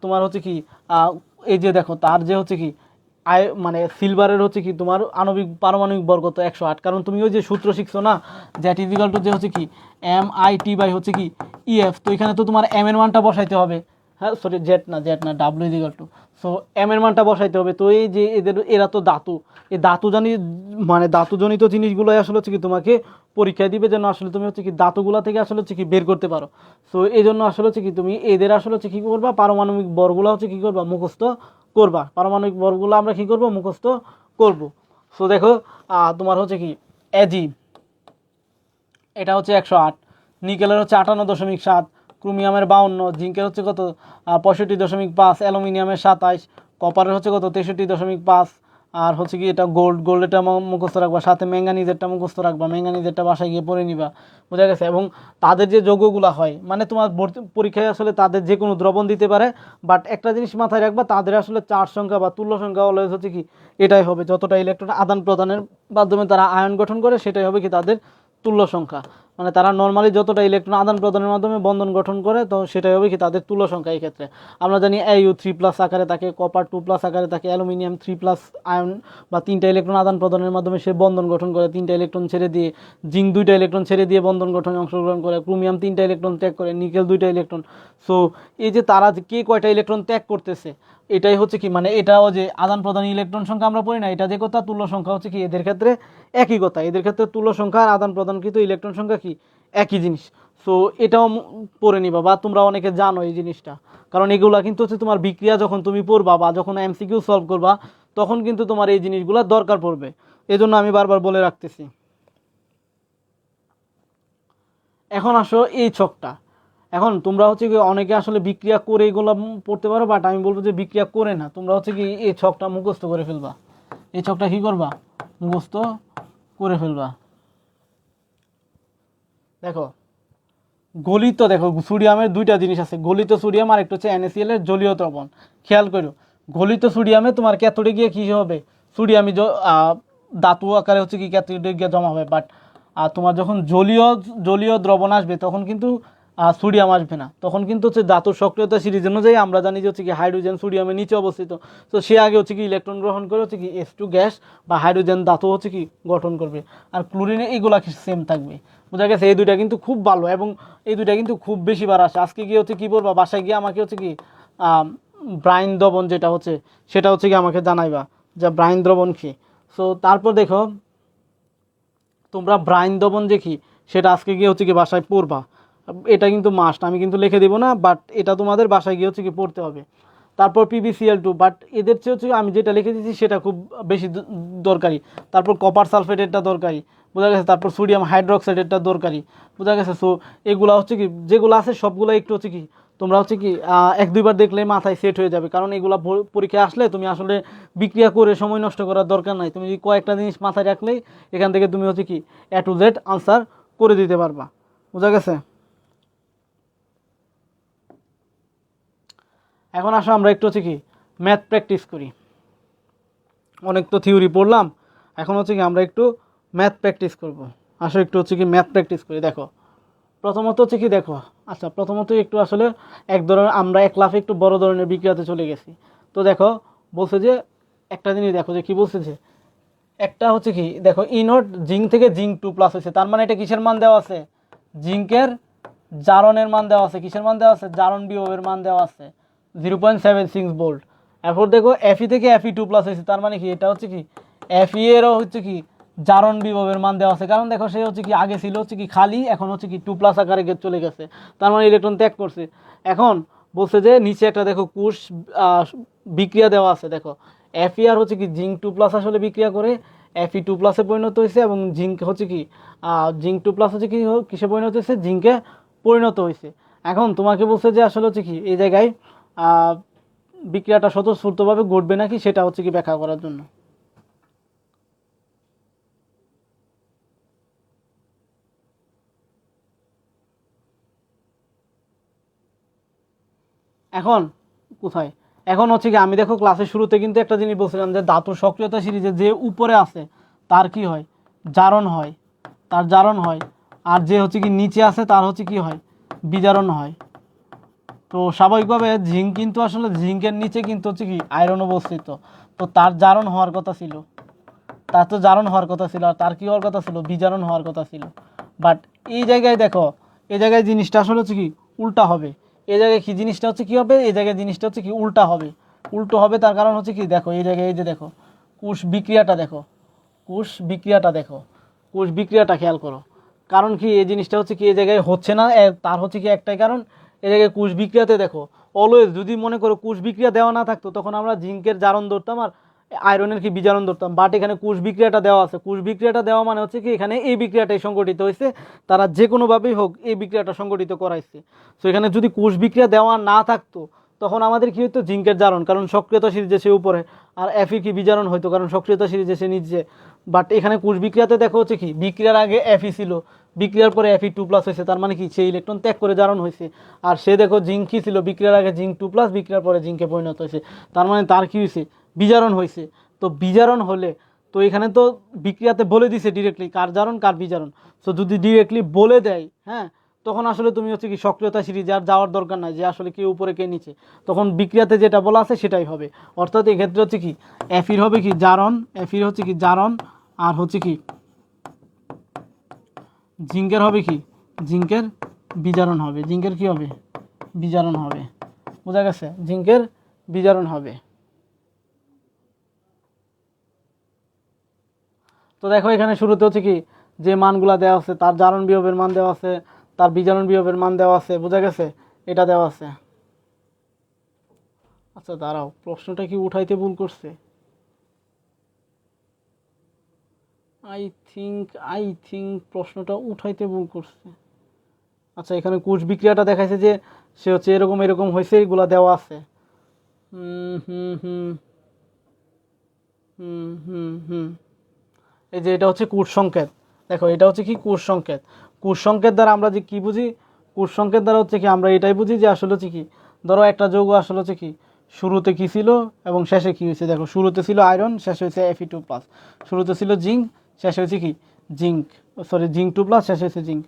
তোমার হচ্ছে কি এই যে দেখো তার যে হচ্ছে কি মানে সিলভারের হচ্ছে কি তোমার আণবিক পারমাণবিক বর্গ তো 108, কারণ তুমি ওই যে সূত্র শিখছো না, জ্যাট ইজিক্যাল টু যে হচ্ছে কি MIT বাই হচ্ছে কি EF, তো এখানে তো তোমার M এর মানটা বসাইতে হবে, হ্যাঁ সরি জেড না W equal to, so M এর মানটা বসাইতে হবে। তো এই যে এরা তো ধাতু, এই মানে ধাতুজনিত জিনিসগুলোই আসলে হচ্ছে কি তোমাকে পরীক্ষায় দিবে, যেন আসলে তুমি হচ্ছে কি ধাতুগুলা থেকে আসলে হচ্ছে কি বের করতে পারো। সো এই জন্য আসলে হচ্ছে কি তুমি এদের আসলে হচ্ছে কী করবা, পারমাণবিক বরগুলো হচ্ছে কী করবা, মুখস্থ করবা। পারমাণবিক বরগুলো আমরা কী করবো, মুখস্থ করব। সো দেখো তোমার হচ্ছে কি এজি, এটা হচ্ছে 108, নিকেলের হচ্ছে 58.7, ক্রোমিয়ামের 52, জিঙ্কের হচ্ছে কত 65.5, অ্যালুমিনিয়ামের 27, কপারের হচ্ছে কত 63.5, আর হচ্ছে কি এটা গোল্ডেরটা মুখস্থ রাখবা, সাথে ম্যাঙ্গানিজেরটা মুখস্থ রাখবা, ম্যাঙ্গানিজেরটা বাসায় গিয়ে পড়ে নিবা। বোঝা গেছে? এবং তাদের যে যৌগগুলো হয়, মানে তোমার পরীক্ষায় আসলে তাদের যে কোনো দ্রবণ দিতে পারে, বাট একটা জিনিস মাথায় রাখবা, তাদের আসলে চার সংখ্যা বা তুল্য সংখ্যা অলওয়েজ হচ্ছে কি এটাই হবে, যতটা ইলেকট্রন আদান প্রদানের মাধ্যমে তারা আয়ন গঠন করে সেটাই হবে কি তাদের তুল্য সংখ্যা। মানে তারা নর্মালি যতটা ইলেকট্রন আদান প্রদানের মাধ্যমে বন্ধন গঠন করে, তো সেটাই হবে কি তাদের তুল্য সংখ্যা। এই ক্ষেত্রে আমরা জানি Au 3+ আকারে থাকে, কপার 2+ আকারে থাকে, অ্যালুমিনিয়াম 3+ আয়ন বা 3টা ইলেকট্রন আদান প্রদানের মাধ্যমে সে বন্ধন গঠন করে, 3টা ইলেকট্রন ছেড়ে দিয়ে, জিঙ্ক 2টা ইলেকট্রন ছেড়ে দিয়ে বন্ধন গঠনে অংশগ্রহণ করে, ক্রোমিয়াম 3টা ইলেকট্রন ত্যাগ করে, নিকেল 2টা ইলেকট্রন। সো এই যে তারা কে কয়টা ইলেকট্রন ত্যাগ করতেছে, এটাই হচ্ছে কি মানে এটাও যে আদান প্রদান ইলেকট্রন সংখ্যা আমরা পড়ি না, এটা যে কথা তুল্য সংখ্যা হচ্ছে কি এদের ক্ষেত্রে একই কথা। এদের ক্ষেত্রে তুল্য সংখ্যা আর আদান প্রদানকৃত ইলেকট্রন সংখ্যা কি একই জিনিস। সো এটাও পড়ে নিবা, বা তোমরা অনেকে জানো এই জিনিসটা, কারণ এগুলা কিন্তু হচ্ছে তোমার বিক্রিয়া যখন তুমি পড়বা বা যখন MCQ সলভ করবা, তখন কিন্তু তোমার এই জিনিসগুলো দরকার পড়বে। এজন্য আমি বারবার বলে রাখতেছি। এখন আসো এই ছকটা। এখন তোমরা হচ্ছে কি অনেকে আসলে বিক্রিয়া করে এগুলো পড়তে পারো, বাট আমি বলবো যে বিক্রিয়া করে না, তোমরা হচ্ছে কি এই ছকটা মুখস্থ করে ফেলবা। এই ছকটা কি করবা, মুখস্থ করে ফেলবা। দেখো গলিত, দেখো সোডিয়ামের দুইটা জিনিস আছে, গলিত সোডিয়াম আর একটা হচ্ছে NaCl এর জলীয় দ্রবণ। খেয়াল করো, গলিত সোডিয়ামে তোমার ক্যাথোডে গিয়ে কী হবে, সোডিয়ামই ধাতু আকারে হচ্ছে কি ক্যাথোডে গিয়ে জমা হবে। বাট তোমার যখন জলীয় দ্রবণ আসবে তখন কিন্তু সোডিয়াম আসবে না, তখন কিন্তু হচ্ছে ধাতুর সক্রিয়তা সিরিজ অনুযায়ী আমরা জানি যে হচ্ছে কি হাইড্রোজেন সোডিয়ামের নিচে অবস্থিত। তো সে আগে হচ্ছে কি ইলেকট্রন গ্রহণ করে হচ্ছে কি H2 গ্যাস বা হাইড্রোজেন ধাতু হচ্ছে কি গঠন করবে, আর ক্লোরিনে এইগুলা সেম থাকবে। বোঝা গেছে? এই দুইটা কিন্তু খুব ভালো, এবং এই দুইটা কিন্তু খুব বেশি বার আসে। আজকে গিয়ে হচ্ছে কী বলবা, বাসায় গিয়ে আমাকে হচ্ছে কি ব্রাইন দ্রবণ যেটা হচ্ছে সেটা হচ্ছে কি আমাকে জানাইবা যে ব্রাইন দ্রবণ কি। সো তারপর দেখো তোমরা ব্রাইন দ্রবণ যে কি সেটা আজকে গিয়ে হচ্ছে কি বাসায় পড়বা, এটা কিন্তু মাস্ট, আমি কিন্তু লিখে দেবো না, বাট এটা তোমাদের বাসায় গিয়ে হচ্ছে কি পড়তে হবে। তারপর PbCl2, বাট এদের চেয়ে হচ্ছে আমি যেটা লিখে দিচ্ছি সেটা খুব বেশি দরকারি। তারপর কপার সালফেটেরটা দরকারি, বোঝা গেছে? তারপর সোডিয়াম হাইড্রোক্সাইডেরটা দরকারি, বোঝা গেছে? সো এগুলো হচ্ছে কি যেগুলো আছে সবগুলো একটু হচ্ছে কি তোমরা হচ্ছে কি 1-2বার দেখলে মাথায় সেট হয়ে যাবে, কারণ এগুলো পরীক্ষায় আসলে তুমি আসলে বিক্রিয়া করে সময় নষ্ট করার দরকার নাই। তুমি কয়েকটা জিনিস মাথায় রাখলেই এখান থেকে তুমি হচ্ছে কি A to Z আনসার করে দিতে পারবা। বোঝা গেছে? এখন আসো আমরা একটু হচ্ছে কি ম্যাথ প্র্যাকটিস করি। অনেক তো থিওরি পড়লাম, এখন হচ্ছে কি আমরা একটু ম্যাথ প্র্যাকটিস করব। আসো একটু হচ্ছে কি ম্যাথ প্র্যাকটিস করি। দেখো প্রথমত হচ্ছে কি, দেখো আচ্ছা প্রথমত একটু আসলে এক ধরনের আমরা এক লাফে একটু বড় ধরনের বিক্রিয়াতে চলে গেছি। তো দেখো বলছে যে একটা জিনিস, দেখো যে কি বলছে, যে একটা হচ্ছে কি দেখো ইনট জিঙ্ক থেকে জিঙ্ক 2+ হয়েছে, তার মানে এটা কিসের মান দেওয়া আছে, জিঙ্কের জারণের মান দেওয়া আছে। কিসের মান দেওয়া আছে, জারণ বিভবের মান দেওয়া আছে 0.76 ভোল্ট। এরপর দেখো Fe থেকে Fe2+ হয়েছে, তার মানে কি এটা হচ্ছে কি Fe এরও হচ্ছে কি জারণ বিভবের মান দেওয়া আছে, কারণ দেখো সে হচ্ছে কি আগে ছিল হচ্ছে কি খালি, এখন হচ্ছে কি 2+ আকারে চলে গেছে, তার মানে ইলেকট্রন ত্যাগ করছে। এখন বলছে যে নিচে একটা দেখো কোষ বিক্রিয়া দেওয়া আছে, দেখো এফি আর হচ্ছে কি জিঙ্ক 2+ আসলে বিক্রিয়া করে Fe2+ পরিণত হয়েছে, এবং জিঙ্ক হচ্ছে কি জিঙ্ক 2+ হচ্ছে কি কিসে পরিণত হয়েছে, জিঙ্কে পরিণত হয়েছে। এখন তোমাকে বলছে যে আসলে হচ্ছে কি এই জায়গায় বিক্রিয়াটা স্বতঃস্ফূর্তভাবে ঘটবে নাকি, সেটা হচ্ছে কি ব্যাখ্যা করার জন্য। এখন কোথায়, এখন হচ্ছে কি আমি দেখো ক্লাসের শুরুতে কিন্তু একটা জিনিস বলছিলাম যে ধাতুর সক্রিয়তা সিরিজে যে উপরে আছে তার কি হয়, জারণ হয়, তার জারণ হয়, আর যে হচ্ছে কি নিচে আছে তার হচ্ছে কি হয়, বিজারণ হয়। তো স্বাভাবিকভাবে জিঙ্ক কিন্তু আসলে জিঙ্কের নিচে কিন্তু হচ্ছে কি আয়রন অবস্থিত, তো তার জারণ হওয়ার কথা ছিল, তার তো জারণ হওয়ার কথা ছিল, আর তার কি হওয়ার কথা ছিল, বিজারণ হওয়ার কথা ছিল। বাট এই জায়গায় দেখো, এই জায়গায় জিনিসটা আসলে হচ্ছে কি উল্টা হবে। এই জায়গায় কি জিনিসটা হচ্ছে কি হবে, এই জায়গায় জিনিসটা হচ্ছে কি উল্টা হবে। উল্টো হবে তার কারণ হচ্ছে কি, দেখো এই জায়গায় এই যে দেখো কোষ বিক্রিয়াটা দেখো, কোষ বিক্রিয়াটা দেখো, কোষ বিক্রিয়াটা খেয়াল করো। কারণ কি এই জিনিসটা হচ্ছে কি এই জায়গায় হচ্ছে না, তার হচ্ছে কি একটাই কারণ, এই জায়গায় কোষ বিক্রিয়াতে দেখো অলওয়েজ যদি মনে করো কোষ বিক্রিয়া দেওয়া না থাকতো তখন আমরা জিঙ্কের জারণ ধরতাম আর আয়রনের কি বিজারণ ধরতাম। বাট এখানে কোষ বিক্রিয়াটা দেওয়া আছে, কোষ বিক্রিয়াটা দেওয়া মানে হচ্ছে কি এখানে এই বিক্রিয়াটাই সংগঠিত হয়েছে, তারা যে কোনোভাবেই হোক এই বিক্রিয়াটা সংগঠিত করাইছে। সো এখানে যদি কোষ বিক্রিয়া দেওয়া না থাকতো তখন আমাদের কি হতো, জিঙ্কের জারণ, কারণ সক্রিয়তা সিরিজে সে উপরে, আর এফি কি বিজারণ হইতো কারণ সক্রিয়তা সিরিজে সে নিচে। বাট এখানে কোষ বিক্রিয়াতে দেখো হচ্ছে কি বিক্রিয়ার আগে এফি ছিল, বিক্রিয়ার পরে Fe2+ হয়েছে, তার মানে কি সে ইলেকট্রন ত্যাগ করে জারণ হয়েছে। আর সে দেখো জিঙ্ক কি ছিল, বিক্রিয়ার আগে জিঙ্ক 2+, বিক্রিয়ার পরে জিঙ্কে পরিণত হয়েছে, তার মানে তার কি হয়েছে, বিজারণ হয়েছে। তো বিজারণ হলে তো এখানে তো বিক্রিয়াতে বলে দিছে ডিরেক্টলি কার জারণ কার বিজারণ। তো যদি ডিরেক্টলি বলে দেয়, হ্যাঁ, তখন আসলে তুমি হচ্ছে কি সক্রিয়তা সিরিজে আর যাওয়ার দরকার নাই যে আসলে কে উপরে কে নিচে, তখন বিক্রিয়াতে যেটা বলা আছে সেটাই হবে। অর্থাৎ এক্ষেত্রে হচ্ছে কি এফির হবে কি জারণ, এফির হচ্ছে কি জারণ, আর হচ্ছে কি জিঙ্কের হবে কি, জিঙ্কের বিজারণ হবে, জিঙ্কের কি হবে, বিজারণ হবে। বোঝা গেছে, জিঙ্কের বিজারণ হবে। তো দেখো এখানে শুরুতে হচ্ছে কি যে মানগুলা দেওয়া আছে তার জারণ বিয়োগের মান দেওয়া আছে, তার বিজারণ বিয়োগের মান দেওয়া আছে, বোঝা গেছে, এটা দেওয়া আছে। আচ্ছা দাঁড়াও, প্রশ্নটা কি উঠাইতে ভুল করছে? আই থিঙ্ক প্রশ্নটা উঠাইতে ভুল করছে। আচ্ছা এখানে কোষ বিক্রিয়াটা দেখাইছে যে সে হচ্ছে এরকম এরকম হয়েছে, এগুলা দেওয়া আছে। হুম হুম হুম হুম হুম হুম এই যে এটা হচ্ছে কোষ সংকেত, দেখো এটা হচ্ছে কি কোষ সংকেত। কোষ সংকেত দ্বারা আমরা যে কি বুঝি, কোষ সংকেত দ্বারা হচ্ছে কি আমরা এটাই বুঝি যে আসলে হচ্ছে কি, ধরো একটা যৌগ আসলে হচ্ছে কি শুরুতে কি ছিল এবং শেষে কি হয়েছে। দেখো শুরুতে ছিল আয়রন, শেষে হয়েছে Fe2+, শুরুতে ছিল জিঙ্ক, শেষে হয়েছে কি জিঙ্ক, সরি জিঙ্ক 2+, শেষে হয়েছে জিঙ্ক।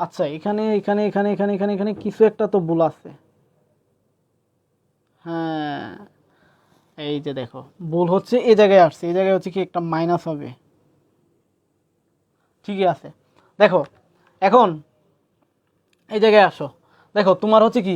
আচ্ছা এখানে এখানে এখানে এখানে এখানে এখানে কিছু একটা তো ভুল আছে। হ্যাঁ এই যে দেখো ভুল হচ্ছে এই জায়গায় আসছে, এই জায়গায় হচ্ছে কি একটা মাইনাস হবে। ঠিকই আছে, দেখো এখন এই জায়গায় আসো, দেখো তোমার হচ্ছে কি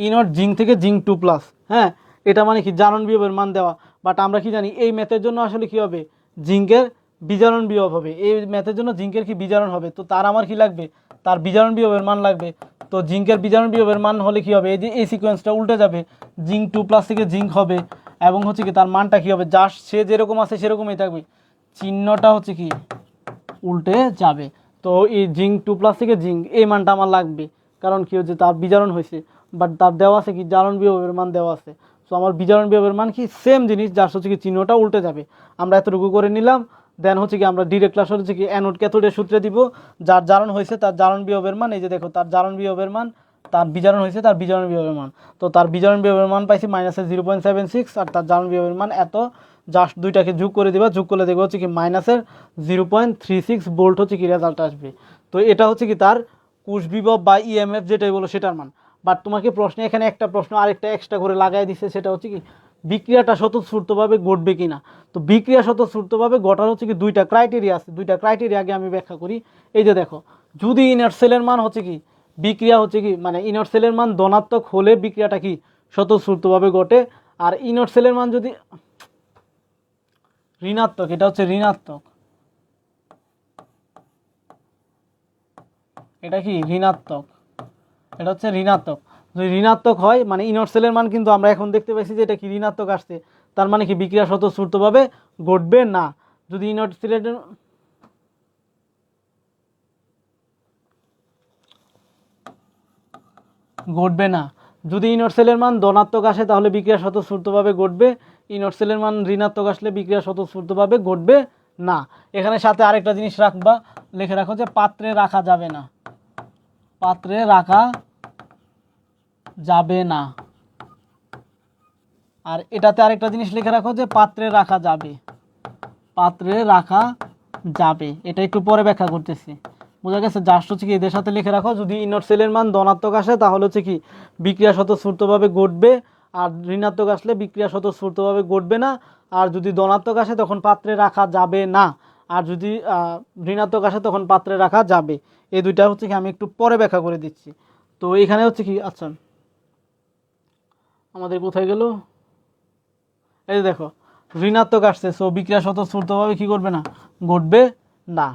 ইনট জিঙ্ক থেকে জিঙ্ক 2+, হ্যাঁ, এটা মানে কি জারণ বিয়োগের মান দেওয়া। বাট আমরা কি জানি এই ম্যাথের জন্য আসলে কি হবে, জিঙ্কের বিজারণ বিয়োগ হবে, এই ম্যাথের জন্য জিঙ্কের কি বিজারণ হবে, তো তার আমার কি লাগবে, তার বিজারণ বিয়োগের মান লাগবে। তো জিঙ্কের বিজারণ বিয়োগের মান হলে কি হবে, এই যে এই সিকোয়েন্সটা উল্টে যাবে, জিঙ্ক 2+ থেকে জিঙ্ক হবে, এবং হচ্ছে কি তার মানটা কি হবে, জাস্ট সে যেরকম আছে সেরকমই থাকবে, চিহ্নটা হচ্ছে কি উল্টে যাবে। তো এই জিঙ্ক 2+ থেকে জিঙ্ক এই মানটা আমার লাগবে, কারণ কি হচ্ছে তার বিজারণ হয়েছে, বাট তার দেওয়া আছে কি জারণ বিয়োগের মান দেওয়া আছে। সো আমার বিজারণ বিয়োগের মান কি সেম জিনিস, যার হচ্ছে কি চিহ্নটা উল্টে যাবে। আমরা এতটুকু করে নিলাম, দেন হচ্ছে কি আমরা ডিরেক্ট ক্লাস হচ্ছে কি অ্যানোড ক্যাথোডের সূত্রে দিব, যার জারণ হয়েছে তার জারণ বিয়োগের মান, এই যে দেখো তার জারণ বিয়োগের মান, তার বিজারণ হয়েছে তার বিজারণ বিয়োগের মান। তো তার বিজারণ বিয়োগের মান পাইছি -0.76, আর তার জারণ বিয়োগের মান এত। জাস্ট দুইটাকে যোগ করে দিবা, যোগ করলে দেখবো হচ্ছে কি -0.36 ভোল্ট হচ্ছে কি রেজাল্ট আসবে। তো এটা হচ্ছে কি তার কোষ বিভব বা ইএমএফ যেটাই বলো সেটার মান। বাট তোমাকে প্রশ্নে এখানে একটা প্রশ্ন আরেকটা এক্সট্রা করে লাগাই দিচ্ছে, সেটা হচ্ছে কি বিক্রিয়াটা স্বতঃস্ফূর্তভাবে ঘটবে কিনা। তো বিক্রিয়া স্বতঃস্ফূর্তভাবে ঘটার হচ্ছে কি দুইটা ক্রাইটেরিয়া আছে, দুইটা ক্রাইটেরিয়া আগে আমি ব্যাখ্যা করি। এই যে দেখো, যদি ইনার্ট সেলের মান হচ্ছে কি বিক্রিয়া হচ্ছে কি মানে ইনার্ট সেলের মান ধনাত্মক হলে বিক্রিয়াটা কি স্বতঃস্ফূর্তভাবে ঘটে, আর ইনার্ট সেলের মান যদি ঋণাত্মক, এটা হচ্ছে ঋণাত্মক, এটা কি ঋণাত্মক, এটা হচ্ছে ঋণাত্মক। যদি ঋণাত্মক হয় মানে ইনট সেলের মান কিন্তু আমরা এখন দেখতে পাইছি যে এটা কি ঋণাত্মক আসছে, তার মানে কি বিক্রিয়া স্বতঃস্ফূর্তভাবে ঘটবে না। যদি ইনট সেলের ঘটবে না, যদি ইনট সেলের মান ধনাত্মক আসে তাহলে বিক্রিয়া স্বতঃস্ফূর্তভাবে ঘটবে, ইনট সেলের মান ঋণাত্মক আসলে বিক্রিয়া স্বতঃস্ফূর্তভাবে ঘটবে না। এখানে সাথে আরেকটা জিনিস রাখবা, লিখে রাখো যে পাত্রে রাখা যাবে না, পাত্রে রাখা যাবে না। আর এটাতে আরেকটা জিনিস লিখে রাখো যে পাত্রে রাখা যাবে, পাত্রে রাখা যাবে। এটা একটু পরে ব্যাখ্যা করতেছি, বোঝা গেছে? জাস্ট হচ্ছে কি এদের সাথে লিখে রাখো, যদি ইনট সেলের মান ধনাত্মক আসে তাহলে হচ্ছে কি বিক্রিয়া স্বতঃস্ফূর্তভাবে ঘটবে, আর ঋণাত্মক আসলে বিক্রিয়া স্বতঃস্ফূর্তভাবে ঘটবে না। আর যদি ধনাত্মক আসে তখন পাত্রে রাখা যাবে না, আর যদি ঋণাত্মক আসে তখন পাত্রে রাখা যাবে। এই দুইটা হচ্ছে কি আমি একটু পরে ব্যাখ্যা করে দিচ্ছি। তো এখানে হচ্ছে কি, আচ্ছা আমাদের কোথায় গেল, এই দেখো ঋণাত্মক আসছে, সো বিক্রিয়া স্বতঃস্ফূর্তভাবে কি করবে না, ঘটবে না।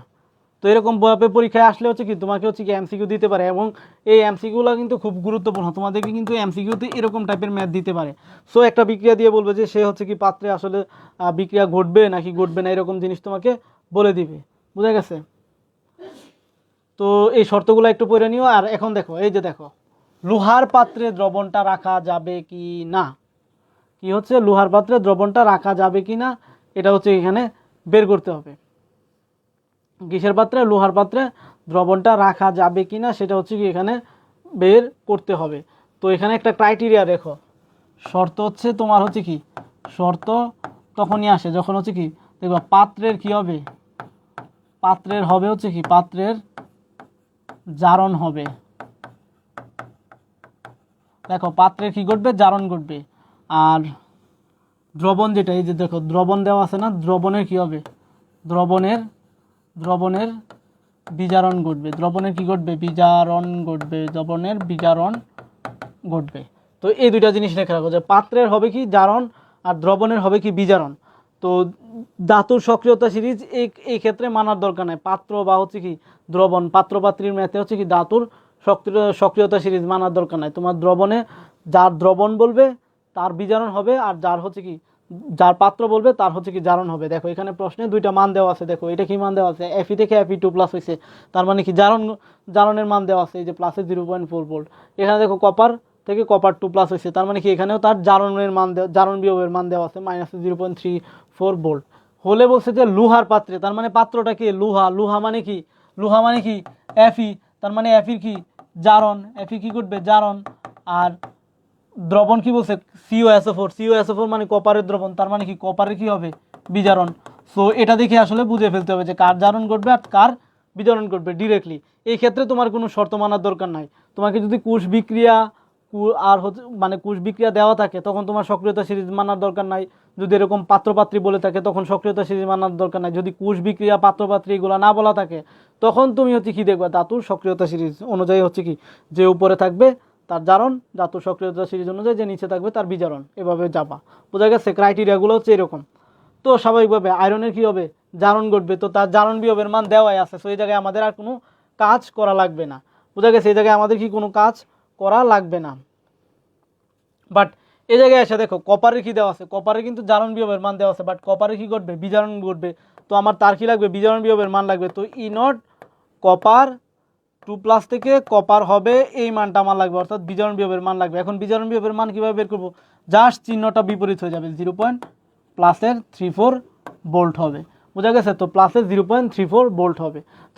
তো এরকম ভাবে পরীক্ষায় আসলে হচ্ছে কি তোমাকে হচ্ছে কি এমসিকিউ দিতে পারে, এবং এই এমসিকিউগুলো কিন্তু খুব গুরুত্বপূর্ণ, তোমাদেরকে কিন্তু এমসিকিউতে এরকম টাইপের ম্যাথ দিতে পারে। সো একটা বিক্রিয়া দিয়ে বলবে যে সে হচ্ছে কি পাত্রে আসলে বিক্রিয়া ঘটবে নাকি ঘটবে না, এরকম জিনিস তোমাকে বলে দিবে, বুঝা গেছে? তো এই শর্তগুলো একটু পড়ে নিও। আর এখন দেখো, এই যে দেখো লোহার পাত্রে দ্রবণটা রাখা যাবে কি না, কি হচ্ছে লোহার পাত্রে দ্রবণটা রাখা যাবে কি না, এটা হচ্ছে এখানে বের করতে হবে। কিসের পাত্রে, লোহার পাত্রে দ্রবণটা রাখা যাবে কি না সেটা হচ্ছে কি এখানে বের করতে হবে। তো এখানে একটা ক্রাইটেরিয়া দেখো, শর্ত হচ্ছে তোমার হচ্ছে কি, শর্ত তখনই আসে যখন হচ্ছে কি দেখবা পাত্রের কি হবে, পাত্রের হবে হচ্ছে কি পাত্রের জারণ হবে। দেখো পাত্রের কি ঘটবে, জারণ ঘটবে। আর দ্রবণ যেটা, এই যে দেখো দ্রবণ দেওয়া আছে না, দ্রবণের কি হবে, দ্রবণের বিজারণ ঘটবে, দ্রবণের কি ঘটবে, বিজারণ ঘটবে, দ্রবণের বিজারণ ঘটবে। তো এই দুইটা জিনিস লেখা রাখো, যে পাত্রের হবে কি জারণ আর দ্রবণের হবে কি বিজারণ। তো ধাতুর সক্রিয়তা সিরিজ এই ক্ষেত্রে মানার দরকার নাই, পাত্র বা হচ্ছে কি দ্রবণ, পাত্র পাত্রীর ম্যাথে হচ্ছে কি ধাতুর সক্রিয়তা সিরিজ মানার দরকার নাই। তোমার দ্রবণে যার দ্রবণ বলবে তার বিজারণ হবে, আর যার হচ্ছে কি যার পাত্র বলবে তার হচ্ছে কি জারণ হবে। দেখো এখানে প্রশ্নে দুইটা মান দেওয়া আছে, দেখো এটা কি মান দেওয়া আছে, এফি থেকে Fe2 প্লাস হয়েছে, তার মানে কি জারণের মান দেওয়া আছে, এই যে প্লাসে 0.4 ভোল্ট। এখানে দেখো কপার থেকে কপার 2 প্লাস হয়েছে, তার মানে কি এখানেও তার জারণের মান জারণ বিয়োগের মান দেওয়া আছে মাইনাস 0.34 ভোল্ট। হলে বলছে যে লোহার পাত্রে, তার মানে পাত্রটা কি লোহা, লোহা মানে কি, লোহা মানে কি Fe, তার মানে এফির কি জারণ, এফি কি করবে জারণ। আর দ্রবণ কি বলছে, CuSO4, CuSO4 মানে কপারের দ্রবণ, তার মানে কি কপারের কি হবে বিজারণ। সো এটা দেখে আসলে বুঝে ফেলতে হবে যে কার জারণ ঘটবে আর কার বিজারণ ঘটবে ডিরেক্টলি। এই ক্ষেত্রে তোমার কোনো শর্ত মানার দরকার নাই। তোমাকে যদি কোষ বিক্রিয়া আর হচ্ছে মানে কোষ বিক্রিয়া দেওয়া থাকে তখন তোমার সক্রিয়তা সিরিজ মানার দরকার নাই। যদি এরকম পাত্রপাত্রী বলে থাকে তখন সক্রিয়তা সিরিজ মানার দরকার নাই। যদি কোষ বিক্রিয়া পাত্রপাত্রী এগুলো না বলা থাকে তখন তুমি হচ্ছে কি দেখবা, ধাতুর সক্রিয়তা সিরিজ অনুযায়ী হচ্ছে কি যে উপরে থাকবে তার জারণ, ধাতুর সক্রিয়তা সিরিজ অনুযায়ী যে নিচে থাকবে তার বিজারণ, এভাবে যাবা। বোঝা গেছে? ক্রাইটেরিয়াগুলো হচ্ছে এরকম। তো স্বাভাবিকভাবে আয়রনের কি হবে, জারণ ঘটবে, তো তার জারণ বিয়োগের মান দেওয়াই আছে, সো এই জায়গায় আমাদের আর কোনো কাজ করা লাগবে না। বোঝা গেছে? এই জায়গায় আমাদের কি কোনো কাজ করা লাগবে না। বাট এই জায়গায় এসে দেখো কপারের কি দেওয়া আছে, কপারের কিন্তু জারণ বিয়োগের মান দেওয়া আছে, বাট কপারে কি ঘটবে, বিজারণ ঘটবে। তো আমার তার কি লাগবে, বিজারণ বিয়োগের মান লাগবে। তো E0 কপার 2 প্লাস থেকে কপার হবে এই মানটা আমার লাগবে, অর্থাৎ বিজারণ বিয়োগের মান লাগবে। এখন বিজারণ বিয়োগের মান কীভাবে বের করবো, জাস্ট চিহ্নটা বিপরীত হয়ে যাবে, 0.34 ভোল্ট হবে। বোঝা গেছে? তো প্লাসের 0.34 ভোল্ট হবে। তো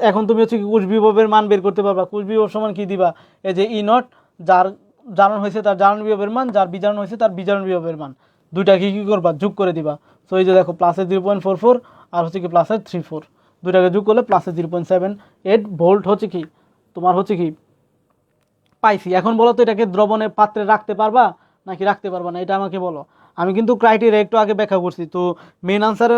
এখন তুমি হচ্ছে কোষ বিভবের মান বের করতে পারবা। কোষ বিভব সমান কি দিবা, এই যে E0 যার জারণ হয়েছে তার জারণ বিভবের মান, যার বিজারণ হয়েছে তার বিজারণ বিভবের মান, দুইটা কি করবা, যোগ করে দিবা। তো এই যে দেখো প্লাসের 0.44 আর হচ্ছে কি প্লাসের 34, দুইটাকে যোগ করলে প্লাসের 0.78 ভোল্ট হচ্ছে কি তোমার হচ্ছে কি পাইছি। এখন বলো তো এটাকে দ্রবণের পাত্রে রাখতে পারবা নাকি রাখতে পারবা না, এটা আমাকে বলো। আমি কিন্তু ক্রাইটেরিয়া একটু আগে ব্যাখ্যা করছি। তো মেন আনসারে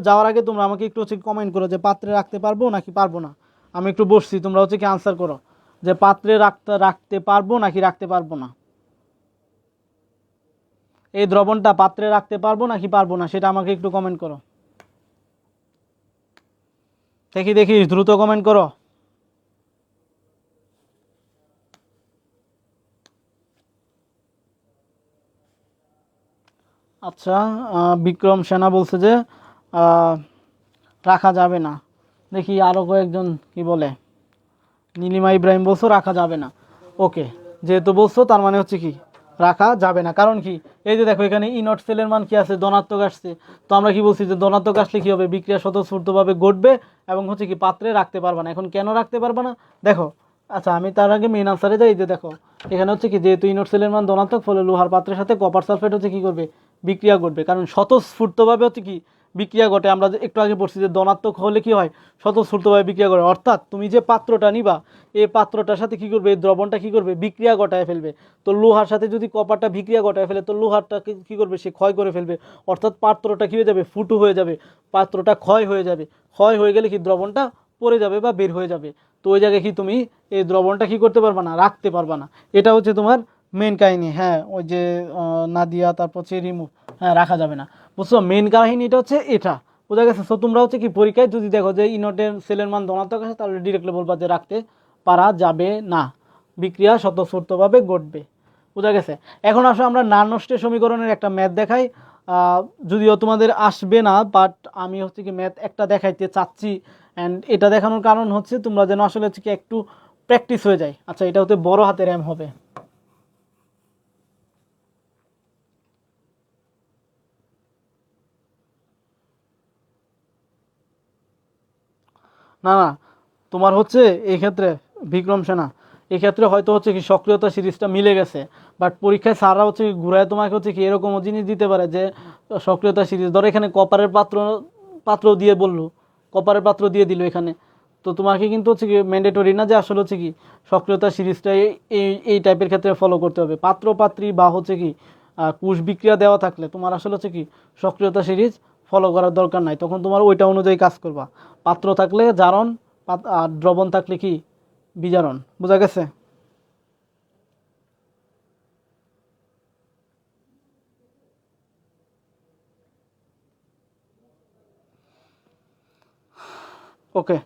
যাওয়ার আগে তোমরা আমাকে একটু হচ্ছে কমেন্ট করো যে পাত্রে রাখতে পারবো নাকি পারবো না। আমি একটু বসছি, তোমরা হচ্ছে কি আনসার করো যে পাত্রে রাখতে পারবো নাকি রাখতে পারবো না। এই দ্রবণটা পাত্রে রাখতে পারবো নাকি পারবো না সেটা আমাকে একটু কমেন্ট করো। দেখি দ্রুত কমেন্ট করো। আচ্ছা, বিক্রম সেনা বলছে যে আহ, রাখা যাবে না। দেখি আরও কয়েকজন কি বলে। নীলিমা ইব্রাহিম বলছো রাখা যাবে না। ওকে, যেহেতু বলছো তার মানে হচ্ছে কি রাখা যাবে না, কারণ কি এই যে দেখো এখানে ই নট সেলের মান কি আছে, ধনাত্মক আসছে। তো আমরা কি বলছি যে ধনাত্মক আসলে কি হবে, বিক্রিয়া স্বতঃস্ফূর্তভাবে ঘটবে এবং হচ্ছে কি পাত্রে রাখতে পারবে না। এখন কেন রাখতে পারবে না দেখো। আচ্ছা, আমি তার আগে মেইন আনসারে যাই। যে দেখো এখানে হচ্ছে কি যেহেতু ই নট সেলের মান ধনাত্মক, ফলে লোহার পাত্রের সাথে কপার সালফেট হচ্ছে কি করবে, বিক্রিয়া ঘটবে। কারণ স্বতঃস্ফূর্তভাবে হচ্ছে কি বিক্রিয়া ঘটে। আমরা যে একটু আগে পড়ছি যে ধনাত্মক হলে কি হয়, স্বতঃস্ফূর্তভাবে বিক্রিয়া করে। অর্থাৎ তুমি যে পাত্রটা নিবা, এই পাত্রটার সাথে কি করবে, এই দ্রবণটা কি করবে, বিক্রিয়া ঘটায় ফেলবে। তো লোহার সাথে যদি কপারটা বিক্রিয়া ঘটায় ফেলে, তো লোহারটা কি করবে, সে ক্ষয় করে ফেলবে। অর্থাৎ পাত্রটা কি হয়ে যাবে, ফুটো হয়ে যাবে, পাত্রটা ক্ষয় হয়ে যাবে। ক্ষয় হয়ে গেলে কি দ্রবণটা পড়ে যাবে বা বের হয়ে যাবে। তো ওই জায়গায় কি তুমি এই দ্রবণটা কি করতে পারবা না, রাখতে পারবা না। এটা হচ্ছে তোমার মেন কাহিনী। হ্যাঁ, ওই যে নাদিয়া, তারপর হচ্ছে রিমুভ, হ্যাঁ রাখা যাবে না। বুঝছো, মেন কাহিনীটা হচ্ছে এটা। বোঝা গেছে? সো তোমরা হচ্ছে কি পরীক্ষায় যদি দেখো যে ইনোটের সেলের মান ধনাত্মক আছে, তাহলে ডিরেক্টলি বলবা যে রাখতে পারা যাবে না, বিক্রিয়া স্বতঃস্ফূর্তভাবে ঘটবে। বোঝা গেছে? এখন আসলে আমরা নানষ্টের সমীকরণের একটা ম্যাথ দেখাই। যদিও তোমাদের আসবে না, বাট আমি হচ্ছে কি ম্যাথ একটা দেখাইতে চাচ্ছি। অ্যান্ড এটা দেখানোর কারণ হচ্ছে তোমরা যেন আসলে হচ্ছে কি একটু প্র্যাকটিস হয়ে যায়। আচ্ছা, এটা হতে বড় হাতের এম হবে। না না, তোমার হচ্ছে এই ক্ষেত্রে বিক্রম সেনা, এই ক্ষেত্রে হয়তো হচ্ছে কি সক্রিয়তা সিরিজটা মিলে গেছে। বাট পরীক্ষায় স্যাররা হচ্ছে কি ঘুরায় তোমাকে হচ্ছে কি এরকম জিনিস দিতে পারে যে সক্রিয়তা সিরিজ, ধরো এখানে কপারের পাত্র দিয়ে বললো, কপারের পাত্র দিয়ে দিল এখানে। তো তোমাকে কিন্তু হচ্ছে কি ম্যান্ডেটরি না যে আসলে হচ্ছে কি সক্রিয়তা সিরিজটা এই এই টাইপের ক্ষেত্রে ফলো করতে হবে। পাত্র পাত্রী বা হচ্ছে কি কোষ বিক্রিয়া দেওয়া থাকলে তোমার আসলে হচ্ছে কি সক্রিয়তা সিরিজ ফলো করার দরকার নাই। তখন তোমার ওইটা অনুযায়ী কাজ করবা। পাত্র থাকলে জারণ, আর দ্রবণ থাকলে কি বিজারণ। বোঝা গেছে? ওকে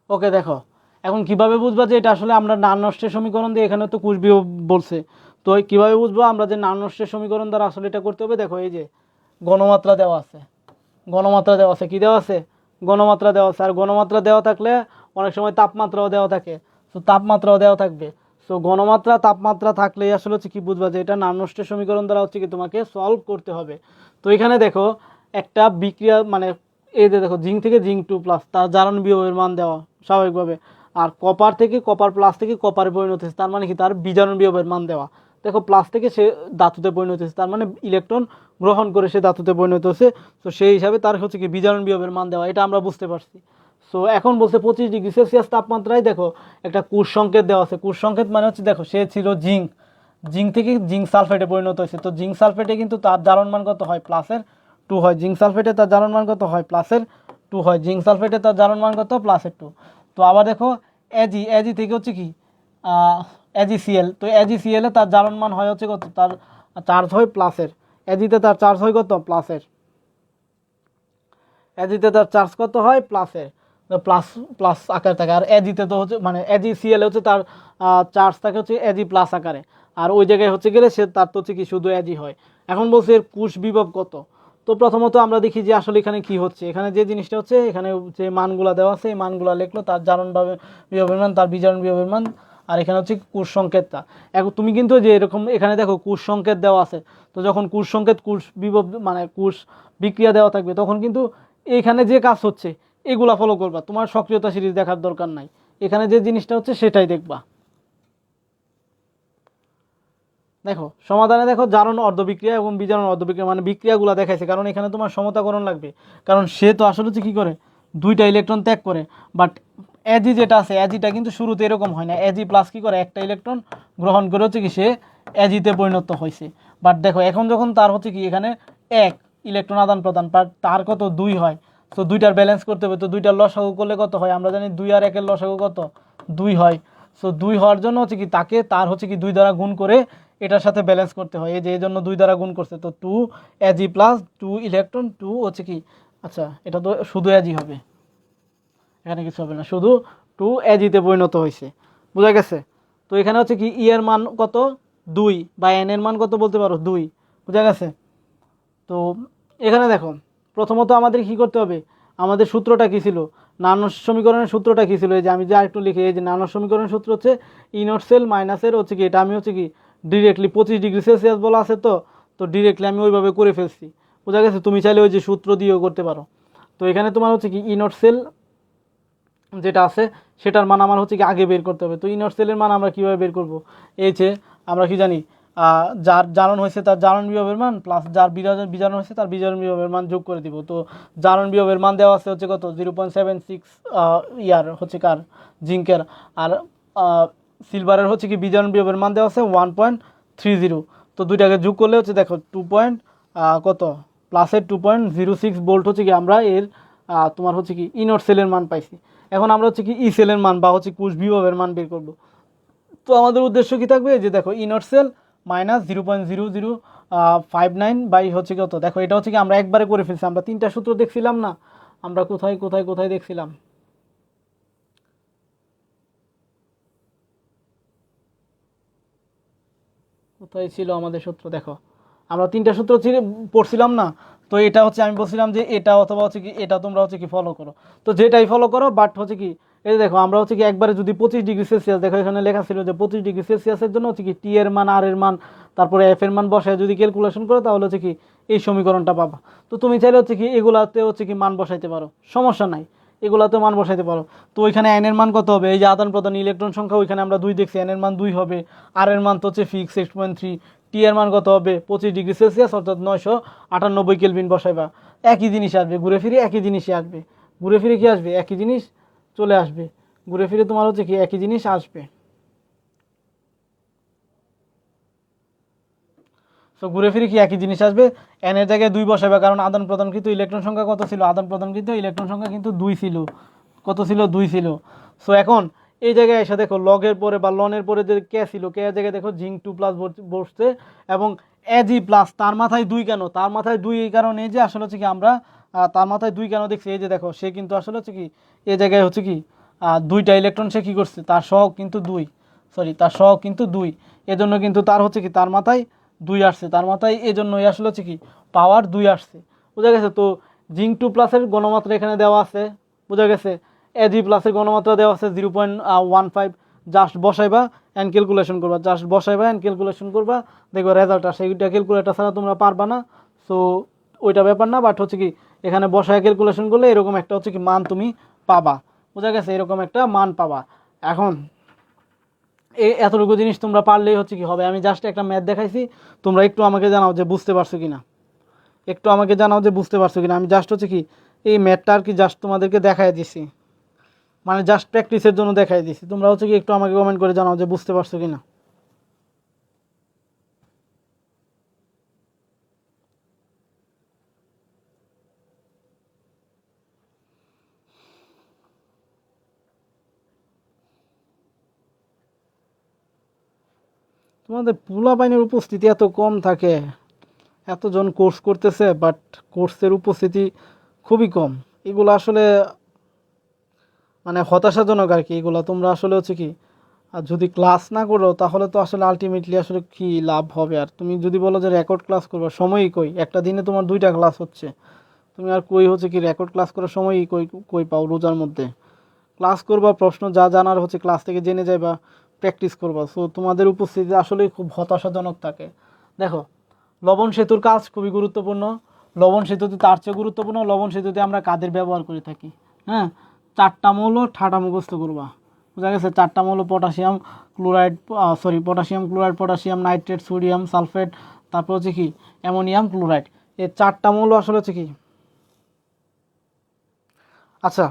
ওকে, দেখো এখন কিভাবে বুঝবা যে এটা আসলে আমরা নাল নষ্টের সমীকরণ দিয়ে, এখানে তো কুশ বিয়োগ বলছে। তো কিভাবে বুঝবো আমরা যে নাল নষ্টের সমীকরণ দ্বারা আসলে এটা করতে হবে? দেখো এই যে গণমাত্রা দেওয়া আছে, গণমাত্রা দেওয়া আছে, কি দেওয়া আছে, গণমাত্রা দেওয়া আছে। আর গণমাত্রা দেওয়া থাকলে অনেক সময় তাপমাত্রাও দেওয়া থাকে। তো তাপমাত্রাও দেওয়া থাকবে। সো গণমাত্রা তাপমাত্রা থাকলেই আসলে হচ্ছে কি বুঝবা যে এটা নাল নষ্টের সমীকরণ দ্বারা হচ্ছে কি তোমাকে সলভ করতে হবে। তো এখানে দেখো একটা বিক্রিয়া মানে এই যে দেখো জিঙ্ক থেকে জিঙ্ক 2+, তার জারণ বিভবের মান দেওয়া স্বাভাবিকভাবে। আর কপার থেকে কপার প্লাস থেকে কপারে পরিণত হচ্ছে, তার মানে কি তার বিজারণ বিভবের মান দেওয়া। দেখো প্লাস থেকে সে ধাতুতে পরিণত হচ্ছে, তার মানে ইলেকট্রন গ্রহণ করে সে ধাতুতে পরিণত হচ্ছে। তো সেই হিসাবে তার হচ্ছে কি বিজারণ বিভবের মান দেওয়া, এটা আমরা বুঝতে পারছি। সো এখন বলছে 25°C তাপমাত্রায় দেখো একটা কুশ সংকেত দেওয়া আছে। কুশ সংকেত মানে হচ্ছে দেখো সে ছিল জিঙ্ক, জিঙ্ক থেকে জিঙ্ক সালফেটে পরিণত হয়েছে। তো জিঙ্ক সালফেটে কিন্তু তার জারণ মান কত হয়, +2 হয়। জিঙ্ক সালফেটে তার জারণ মান কত হয়, +2 হয়। জিঙ্ক সালফেটে তার জারণ মান কত, +2। তো আবার দেখো এজি, এজি থেকে হচ্ছে কি এজিসিএল। তো এজিসিএল এ তার জারণ মান হয় হচ্ছে কত, তার চার্জ হয় প্লাসের। এজিতে তার চার্জ হয় কত, প্লাসের। এজিতে তার চার্জ কত হয়, প্লাসের। প্লাস প্লাস আকারে থাকে। আর এজিতে তো হচ্ছে মানে এজিসিএল হচ্ছে তার চার্জ থাকে হচ্ছে এজি প্লাস আকারে। আর ওই জায়গায় হচ্ছে গেলে সে তার তো হচ্ছে কি শুধু এজি হয়। এখন বলছে এর কুশ বিভব কত। তো প্রথমত আমরা দেখি যে আসলে এখানে কি হচ্ছে। এখানে যে জিনিসটা হচ্ছে, এখানে যে মানগুলা দেওয়া আছে এই মানগুলা লিখলো, তার জারণ বিভবের মান, তার বিজারণ বিভবের মান, আর এখানে হচ্ছে কুশ সংকেতটা। এখন তুমি কিন্তু যে এরকম এখানে দেখো কুশ সংকেত দেওয়া আছে। তো যখন কুশ সংকেত কুশ বিভব মানে কুশ বিক্রিয়া দেওয়া থাকবে, তখন কিন্তু এইখানে যে কাজ হচ্ছে এগুলা ফলো করবা, তোমার সক্রিয়তা সিরিজ দেখার দরকার নাই। এখানে যে জিনিসটা হচ্ছে সেটাই দেখবা। দেখো সমাধানে দেখো জারণ অর্ধবিক্রিয়া এবং বিজারণ অর্ধবিক্রিয়া মানে বিক্রিয়াগুলো দেখাইছে, কারণ এখানে তোমার সমতাকরণ লাগবে। কারণ সে তো আসলে হচ্ছে কী করে, দুইটা ইলেকট্রন ত্যাগ করে। বাট এজি যেটা আছে, এজিটা কিন্তু শুরুতে এরকম হয় না। এজি প্লাস কী করে, একটা ইলেকট্রন গ্রহণ করে হচ্ছে কি সে এজিতে পরিণত হয়েছে। বাট দেখো এখন যখন তার হচ্ছে কি এখানে এক ইলেকট্রন আদান প্রদান, বাট তার কত, 2 হয়। তো দুইটার ব্যালেন্স করতে হবে। তো দুইটার লসাগু করলে কত হয়, আমরা জানি 2 আর 1-এর লসাগু কত, 2 হয়। সো 2 হওয়ার জন্য হচ্ছে কি তাকে তার হচ্ছে কি 2 দ্বারা গুণ করে এটার সাথে ব্যালেন্স করতে হয়। এই যে এই জন্য 2 দ্বারা গুণ করছে। তো 2 এজি প্লাস 2 ইলেকট্রন 2 হচ্ছে কি, আচ্ছা এটা তো শুধু এজি হবে, এখানে কিছু হবে না, শুধু 2 এজিতে পরিণত হয়েছে। বোঝা গেছে? তো এখানে হচ্ছে কি ই এর মান কত 2 বা এন এর মান কত বলতে পারো 2, বুঝা গেছে। তো এখানে দেখো প্রথমত আমাদের কি করতে হবে, আমাদের সূত্রটা কী ছিল, নার্নস সমীকরণের সূত্রটা কী ছিল, এই যে আমি যে আরেকটু লিখি, এই যে নার্নস সমীকরণের সূত্র হচ্ছে ই নট সেল মাইনাসের হচ্ছে কি, এটা আমি হচ্ছে কি ডিরেক্টলি 25°C বলা আছে, তো ডিরেক্টলি আমি ওইভাবে করে ফেলছি, বোঝা গেছে। তুমি চাইলে ওই যে সূত্র দিয়েও করতে পারো। তো এখানে তোমার হচ্ছে কি ই নট সেল যেটা আছে সেটার মান আমার হচ্ছে কি আগে বের করতে হবে। তো ই নট সেলের মান আমরা কীভাবে বের করব, এই যে আমরা কি জানি, যার জারণ হয়েছে তার জারণ বিভবের মান প্লাস যার বিজারণ হয়েছে তার বিজারণ বিভবের মান যোগ করে দিব। তো জারণ বিভবের মান দেওয়া আছে হচ্ছে কত 0.76 ইয়ার হচ্ছে কার জিঙ্কের, আর সিলভারের হচ্ছে কি বিজারণ বিভবের মান দেওয়া আছে 1.30। তো দুইটাকে যোগ করলে হচ্ছে দেখো 2. কত প্লাসের 2.06 ভোল্ট হচ্ছে কি আমরা এর তোমার হচ্ছে কি ই নট সেলের মান পাইছি। এখন আমরা হচ্ছে কি ই সেলের মান বা হচ্ছে কোষ বিভবের মান বের করব। তো আমাদের উদ্দেশ্য কি থাকবে, যে দেখো ই নট সেল মাইনাস 0.0059 বাই হচ্ছে কত, দেখো এটা হচ্ছে কি আমরা একবারে করে ফেলছি, আমরা 3টা সূত্র দেখছিলাম না, আমরা কোথায় কোথায় কোথায় দেখছিলাম, কোথায় ছিল আমাদের সূত্র, দেখো আমরা 3টা সূত্র পড়ছিলাম না। তো এটা হচ্ছে আমি বলছিলাম যে এটা অথবা হচ্ছে কি এটা তোমরা হচ্ছে কি ফলো করো, তো যেটাই ফলো করো, বাট হচ্ছে কি এই দেখো আমরা হচ্ছে কি একবারে যদি 25°C, দেখো এখানে লেখা ছিল যে 25°C জন্য হচ্ছে কি টি এর মান আর এর মান তারপরে এফ এর মান বসায় যদি ক্যালকুলেশন করো তাহলে হচ্ছে কি এই সমীকরণটা পাবা। তো তুমি চাইলে হচ্ছে কি এগুলাতে হচ্ছে কি মান বসাইতে পারো, সমস্যা নাই, এগুলাতে মান বসাইতে পারো। তো ওইখানে এন এর মান কত হবে, এই যে আদান প্রদান ইলেকট্রন সংখ্যা ওইখানে আমরা 2 দেখছি, এন এর মান 2 হবে, আর এর মান তো হচ্ছে ফিক্স 6.3, টি এর মান কত হবে 25°C অর্থাৎ 998 কেলভিন বসাইবা, একই জিনিস আসবে, ঘুরে ফিরে একই জিনিসই আসবে, ঘুরে ফিরে কি আসবে একই জিনিস চলে আসবে, ঘুরে ফিরে তোমার হচ্ছে কি একই জিনিস আসবে। তো ঘুরে ফিরে কি একই জিনিস আসবে, এন এর জায়গায় 2 বসাবে, কারণ আদান প্রদানকৃত ইলেকট্রন সংখ্যা কত ছিল, আদান প্রদানকৃত ইলেকট্রন সংখ্যা কিন্তু 2 ছিল, কত ছিল 2 ছিল। সো এখন এই জায়গায় এসে দেখো লগের পরে বা লনের পরে যে কে ছিল, কে এর জায়গায় দেখো জিঙ্ক 2+ বসছে, এবং এজি প্লাস তার মাথায় 2 কেন, তার মাথায় 2 এই কারণে যে আসলে হচ্ছে কি আমরা তার মাথায় 2 কেন দেখছি, এই যে দেখো সে কিন্তু আসলে হচ্ছে কি এই জায়গায় হচ্ছে কি 2টা ইলেকট্রন সে কী করছে, তার সহগ কিন্তু 2, তার সহগ কিন্তু 2, এজন্য কিন্তু তার হচ্ছে কি তার মাথায় 2 আসছে, তার মাথায় এই জন্যই আসলে হচ্ছে কি পাওয়ার 2 আসছে, বোঝা গেছে। তো জিঙ্ক 2+এর গণমাত্রা এখানে দেওয়া আছে, বোঝা গেছে। এজি প্লাসের গণমাত্রা দেওয়া আছে 0.15, জাস্ট বসাইবা অ্যান্ড ক্যালকুলেশন করবা, জাস্ট বসাইবা অ্যান্ড ক্যালকুলেশন করবা, দেখবা রেজাল্ট আসে, সেইটা ক্যালকুলেটার ছাড়া তোমরা পারবা না। সো ওইটা ব্যাপার না, বাট হচ্ছে কি এখানে বসায় ক্যালকুলেশন করলে এরকম একটা হচ্ছে কি মান তুমি পাবা, বোঝা গেছে, এরকম একটা মান পাবা। এখন এতটুকু জিনিস তোমরা পারলেই হচ্ছে কি হবে, আমি জাস্ট একটা ম্যাথ দেখাইছি, তোমরা একটু আমাকে জানাও যে বুঝতে পারছো কিনা, একটু আমাকে জানাও যে বুঝতে পারছো কিনা। আমি জাস্ট হচ্ছে কি এই ম্যাথটা আর কি জাস্ট তোমাদেরকে দেখাই দিছি, মানে জাস্ট প্র্যাকটিসের জন্য দেখাই দিছি, তোমরা হচ্ছে কি একটু আমাকে কমেন্ট করে জানাও যে বুঝতে পারছো কিনা। তোমাদের পোলাপাইনের উপস্থিতি এত কম থাকে, এতজন কোর্স করতেছে বাট কোর্সের উপস্থিতি খুবই কম, এগুলো আসলে মানে হতাশাজনক আর কি। এগুলো তোমরা আসলে হচ্ছে কি আর যদি ক্লাস না করো তাহলে তো আসলে আলটিমেটলি আসলে কি লাভ হবে। আর তুমি যদি বলো যে রেকর্ড ক্লাস করবে, সময়ই কই, একটা দিনে তোমার 2টা ক্লাস হচ্ছে, তুমি আর কই হচ্ছে কি রেকর্ড ক্লাস করার সময়ই কই কই পাও রোজার মধ্যে। ক্লাস করবা, প্রশ্ন যা জানার হচ্ছে ক্লাস থেকে জেনে যাইবা, প্র্যাকটিস করবা। সো তোমাদের উপস্থিতি আসলেই খুব হতাশাজনক থাকে। দেখো লবণ সেতুর কাজ খুবই গুরুত্বপূর্ণ, লবণ সেতুতে তার চেয়ে গুরুত্বপূর্ণ, লবণ সেতুতে আমরা কাদের ব্যবহার করে থাকি, হ্যাঁ 4টা মৌল ঠাটা মুখস্থ করবা, বোঝা গেছে। 4টা মৌল potassium chloride, potassium chloride, potassium nitrate, sodium sulphate, তারপর হচ্ছে কি অ্যামোনিয়াম ক্লোরাইড, এই 4টা মৌল আসলে হচ্ছে কি। আচ্ছা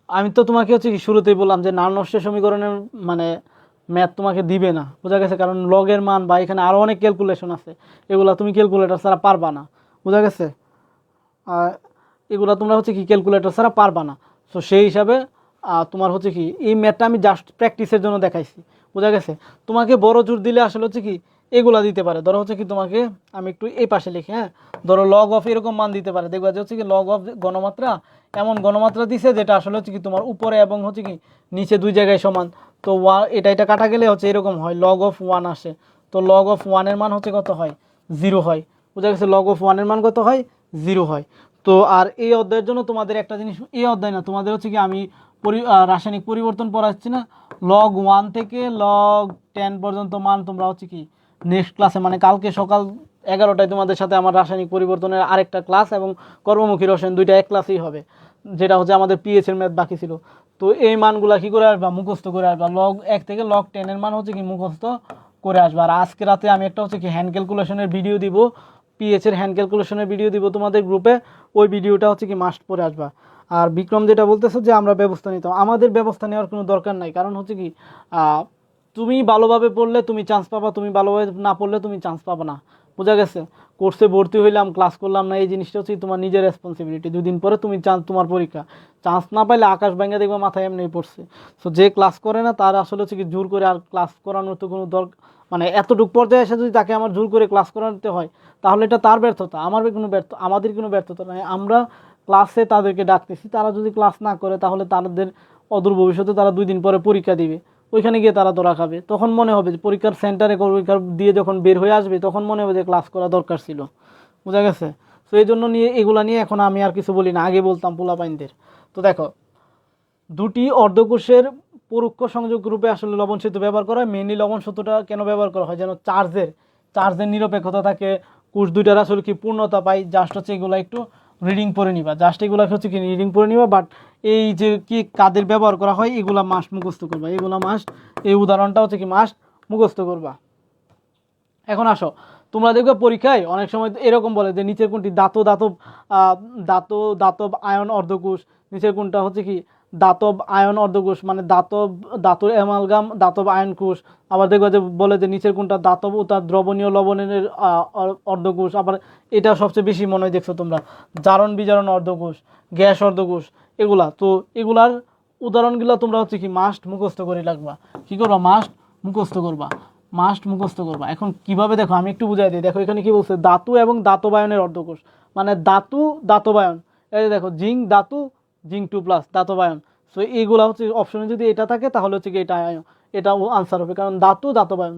আমি তো তোমাকে হচ্ছে কি শুরুতেই বললাম যে নার্নস্টের সমীকরণের মানে ম্যাথ তোমাকে দিবে না, বোঝা গেছে, কারণ লগের মান বা এখানে আরও অনেক ক্যালকুলেশন আছে, এগুলা তুমি ক্যালকুলেটর ছাড়া পারবা না, বোঝা গেছে। এগুলো তোমরা হচ্ছে কি ক্যালকুলেটর ছাড়া পারবা না। সো সেই হিসাবে তোমার হচ্ছে কি এই ম্যাথটা আমি জাস্ট প্র্যাকটিসের জন্য দেখাইছি, বোঝা গেছে। তোমাকে বড় জোর দিলে আসলে হচ্ছে কি এগুলা দিতে পারে, ধরো হচ্ছে কি তোমাকে আমি একটু এই পাশে লিখি, হ্যাঁ ধরো লগ অফ এরকম মান দিতে পারে, দেখবা যে হচ্ছে কি লগ অফ গণমাত্রা এমন গণমাত্রা দিছে যেটা আসলে হচ্ছে কি তোমার উপরে এবং হচ্ছে কি নিচে 2 জায়গায় সমান। তো এটা কাটা গেলে হচ্ছে এরকম হয়, লগ অফ 1 আসে। তো লগ অফ 1-এর মান হচ্ছে কত হয়, 0 হয়। বুঝা গেছে, লগ অফ 1-এর মান কত হয়, 0 হয়। তো আর এই অধ্যায়ের জন্য তোমাদের একটা জিনিস, এই অধ্যায় না, তোমাদের হচ্ছে কি আমি রাসায়নিক পরিবর্তন পড়াচ্ছি না, লগ 1 থেকে লগ 10 পর্যন্ত মান তোমরা হচ্ছে কি নেক্সট ক্লাসে, মানে কালকে সকাল 11টায় তোমাদের সাথে আমার রাসায়নিক পরিবর্তনের আরেকটা ক্লাস এবং কর্মমুখী রসায়ন দুইটা এক ক্লাসেই হবে, যেটা হচ্ছে আমাদের পিএইচের ম্যাথ বাকি ছিল। তো এই মানগুলা কি করে আসবা, মুখস্থ করে আসবা। লগ 1 থেকে লগ 10-এর মান হচ্ছে কি মুখস্থ করে আসবা। আর আজকে রাতে আমি একটা হচ্ছে কি হ্যান্ড ক্যালকুলেশনের ভিডিও দিব, পিএইচের হ্যান্ড ক্যালকুলেশনের ভিডিও দিব তোমাদের গ্রুপে, ওই ভিডিওটা হচ্ছে কি মাস্ট পড়ে আসবা। আর বিক্রম যেটা বলতেছো যে আমরা ব্যবস্থা নিতাম, আমাদের ব্যবস্থা নেওয়ার কোনো দরকার নাই। কারণ হচ্ছে কি তুমি ভালোভাবে পড়লে তুমি চান্স পাবা, তুমি ভালোভাবে না পড়লে তুমি চান্স পাবা না। বোঝা গেছে, কোর্সে ভর্তি হইলাম, ক্লাস করলাম না, এই জিনিসটা হচ্ছে তোমার নিজের রেসপন্সিবিলিটি। 2 দিন পরে তুমি তোমার পরীক্ষা, চান্স না পাইলে আকাশ ভাঙা দেখবা মাথায় এমনি পড়ছে। সো যে ক্লাস করে না তার আসলে হচ্ছে কি জোর করে আর ক্লাস করানোর তো কোনো দরকার, মানে এতটুকু পর্যায়ে এসে যদি তাকে আমার জোর করে ক্লাস করাতে হয় তাহলে এটা তার ব্যর্থতা, আমাদের কোনো ব্যর্থতা নয়। আমরা ক্লাসে তাদেরকে ডাকতেছি, তারা যদি ক্লাস না করে তাহলে তাদের অদূর ভবিষ্যতে তারা 2 দিন পরে পরীক্ষা দিবে, ওইখানে গিয়ে তারা ধরা খাবে। তখন মনে হবে যে পরীক্ষার সেন্টারে পরীক্ষা দিয়ে যখন বের হয়ে আসবে তখন মনে হবে যে ক্লাস করা দরকার ছিল। বোঝা গেছে। তো এই জন্য এগুলা নিয়ে এখন আমি আর কিছু বলি না, আগে বলতাম পোলাপাইনদের। তো দেখো, দুটি অর্ধকোষের পরোক্ষ সংযোগ রূপে আসলে লবণ সেতু ব্যবহার করা হয়। মেইনলি লবণ সেতুটা কেন ব্যবহার করা হয়, যেন চার্জের নিরপেক্ষতা থাকে, কোষ দুইটার আসলে কি পূর্ণতা পাই। জাস্ট হচ্ছে এগুলো একটু রিডিং পড়ে নিবা, রিডিং পড়ে নিবা। বাট এই যে কি কাদের ব্যবহার করা হয় এগুলা মাস্ট মুখস্থ করবা, এই উদাহরণটা হচ্ছে কি মাস্ট মুখস্থ করবা। এখন আসো, তোমরা দেখবে পরীক্ষায় অনেক সময় এরকম বলে যে নিচের কোনটি দাতব আয়ন অর্ধকোষ, নিচের কোনটা হচ্ছে কি দাতব আয়ন অর্ধকোষ, মানে ধাতুর অ্যামালগাম দাতব আয়ন কোষ। আবার দেখবে যে বলে যে নিচের কোনটা দাতব ও তার দ্রবণীয় লবণের অর্ধকোষ। আবার এটা সবচেয়ে বেশি মনে হয় দেখছো তোমরা, জারণ বিজারণ অর্ধকোষ, গ্যাস অর্ধকোষ, এগুলা। তো এগুলার উদাহরণগুলো তোমরা হচ্ছে কি মাস্ট মুখস্থ করে রাখবা। কি করবা, মাস্ট মুখস্থ করবা। এখন কিভাবে দেখো আমি একটু বুঝাই দিই। দেখো এখানে কি বলছে, ধাতু এবং দাতবায়নের অর্ধকোষ, মানে দাতবায়ন। এই দেখো জিঙ্ক ধাতু, জিঙ্ক 2+ দাতবায়ন। সো এইগুলা হচ্ছে অপশনে যদি এটা থাকে তাহলে হচ্ছে কি এটা আনসার হবে, কারণ দাতবায়ন।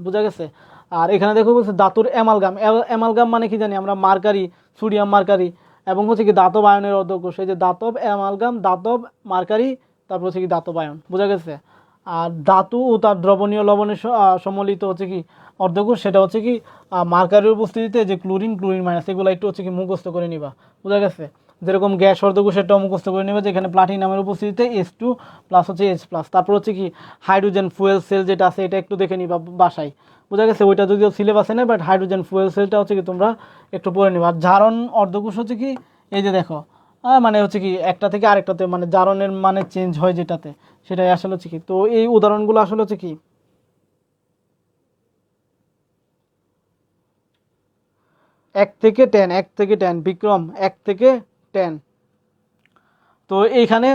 বোঝা গেছে। আর এখানে দেখো বলছে ধাতুর অ্যামালগাম মানে কি জানি আমরা, মার্কারি, সোডিয়াম মার্কারি, এবং হচ্ছে কি দাতব আয়নের অর্ধকোষ। এই যে দাতব অ্যামালগাম, দাতব মার্কারি, তারপর হচ্ছে কি দাতবায়ন। বোঝা গেছে। আর ধাতু ও তার দ্রবণীয় লবণের সম্মিলিত হচ্ছে কি অর্ধকোষ, সেটা হচ্ছে কি মার্কারির উপস্থিতিতে যে ক্লোরিন মাইনাস, এগুলো একটু হচ্ছে কি মুখস্থ করে নিবা। বোঝা গেছে। যেরকম গ্যাস অর্ধকোষেরটাও মুখস্থ করে নেবে, যেখানে প্লাটিনামের উপস্থিতিতে H2+ হচ্ছে H+। তারপর হচ্ছে কি হাইড্রোজেন ফুয়েল সেল যেটা আছে এটা একটু দেখে নিবা বাসায়। বোঝা গেছে। ওইটা যদিও সিলেবাসে নেই, বাট হাইড্রোজেন ফুয়েল সেলটা হচ্ছে কি তোমরা একটু পড়ে নিবা। আর জারণ অর্ধকোষ হচ্ছে কি, এই যে দেখো মানে হচ্ছে কি একটা থেকে আরেকটাতে, মানে জারণের মানে চেঞ্জ হয় যেটাতে, সেটাই আসলে হচ্ছে কি। তো এই উদাহরণগুলো আসলে হচ্ছে কি 1 থেকে 10 বিক্রম 1 থেকে 10। তো এইখানে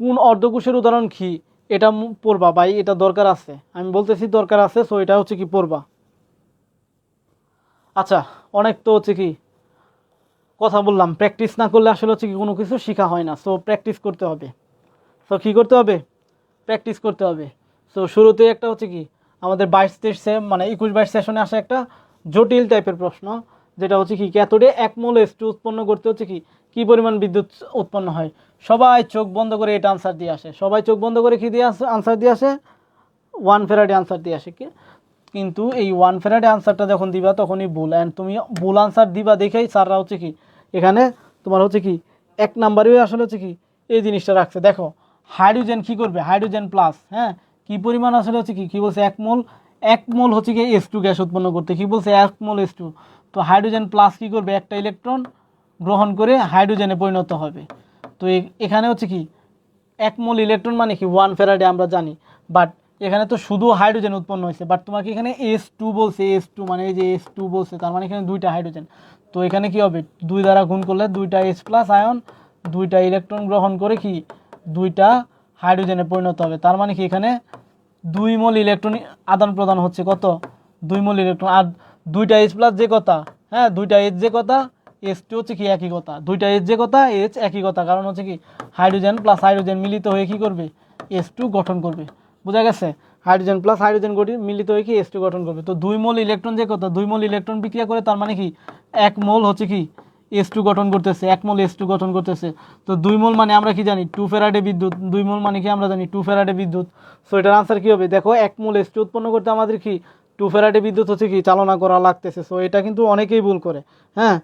কোন অর্ধকোষের উদাহরণ কি এটা পড়বা ভাই, এটা দরকার আছে, আমি বলতেছি দরকার আছে। সো এটা হচ্ছে কি পড়বা। আচ্ছা, অনেক তো হচ্ছে কি কথা বললাম, প্র্যাকটিস না করলে আসলে হচ্ছে কি কোনো কিছু শেখা হয় না। সো প্র্যাকটিস করতে হবে। সো কী করতে হবে, প্র্যাকটিস করতে হবে। সো শুরুতে একটা হচ্ছে কি আমাদের 22-23 মানে 21-22 সেশনে আসা একটা জটিল টাইপের প্রশ্ন, যেটা হচ্ছে কি ক্যাথোডে 1 মোল H2 উৎপন্ন করতে হচ্ছে কি পরিমাণ বিদ্যুৎ উৎপন্ন হয়। সবাই চোখ বন্ধ করে এটা আনসার দিয়ে আসে, কি দিয়ে আনসার দিয়ে আসে, 1 ফ্যারাডে আনসার দিয়ে আসে। কিন্তু এই 1 ফ্যারাডে আনসারটা যখন দিবা তখনই ভুল। অ্যান্ড তুমি ভুল আনসার দিবা দেখেই স্যাররা হচ্ছে কি এখানে তোমার হচ্ছে কি 1 নাম্বারেও আসলে হচ্ছে কি এই জিনিসটা রাখছে। দেখো হাইড্রোজেন কি করবে, হাইড্রোজেন প্লাস, হ্যাঁ, কি পরিমাণ আসলে হচ্ছে কি বলছে 1 মোল হচ্ছে কি H2 গ্যাস উৎপন্ন করতে, কি বলছে 1 মোল H2। তো হাইড্রোজেন প্লাস কি করবে, একটা ইলেকট্রন গ্রহণ করে হাইড্রোজেনে পরিণত হবে। তো এখানে হচ্ছে কি 1 মোল ইলেকট্রন মানে কি 1 ফ্যারাডে আমরা জানি, বাট এখানে তো শুধু হাইড্রোজেন উৎপন্ন হয়েছে, বাট তোমাকে এখানে H2 বলছে, H2 মানে এই যে H2 বলছে, তার মানে এখানে 2টা হাইড্রোজেন। তো এখানে কি হবে, 2 দ্বারা গুণ করলে 2টা H+ আয়ন 2টা ইলেকট্রন গ্রহণ করে কি 2টা হাইড্রোজেনে পরিণত হবে। তার মানে কি এখানে 2 মোল ইলেকট্রন আদান প্রদান হচ্ছে, কত 2 মোল ইলেকট্রন। আর 2টা H+ যে কথা, হ্যাঁ 2টা H যে কথা, H2 হচ্ছে কি একই কথা, 2টা H যে কথা, H একই কথা। কারণ হচ্ছে কি হাইড্রোজেন প্লাস হাইড্রোজেন মিলিত হয়ে কি করবে, H2 গঠন করবে। বোঝা গেছে? হাইড্রোজেন প্লাস হাইড্রোজেন মিলিত হয়ে কি H2 গঠন করবে। তো 2 মোল ইলেকট্রন যে কত, 2 মোল ইলেকট্রন বিক্রিয়া করে, তার মানে কি 1 মোল হচ্ছে কি H2 গঠন করতেছে, 1 মোল H2 গঠন করতেছে। তো 2 মোল মানে আমরা কি জানি 2 ফ্যারাডে বিদ্যুৎ, 2 মোল মানে কি আমরা জানি 2 ফ্যারাডে বিদ্যুৎ। সো এটার আনসার কি হবে? দেখো 1 মোল H2 উৎপন্ন করতে আমাদের কি 2 ফ্যারাডে বিদ্যুৎ হচ্ছে কি চালনা করা লাগতেছে। সো এটা কিন্তু অনেকেই ভুল করে, হ্যাঁ।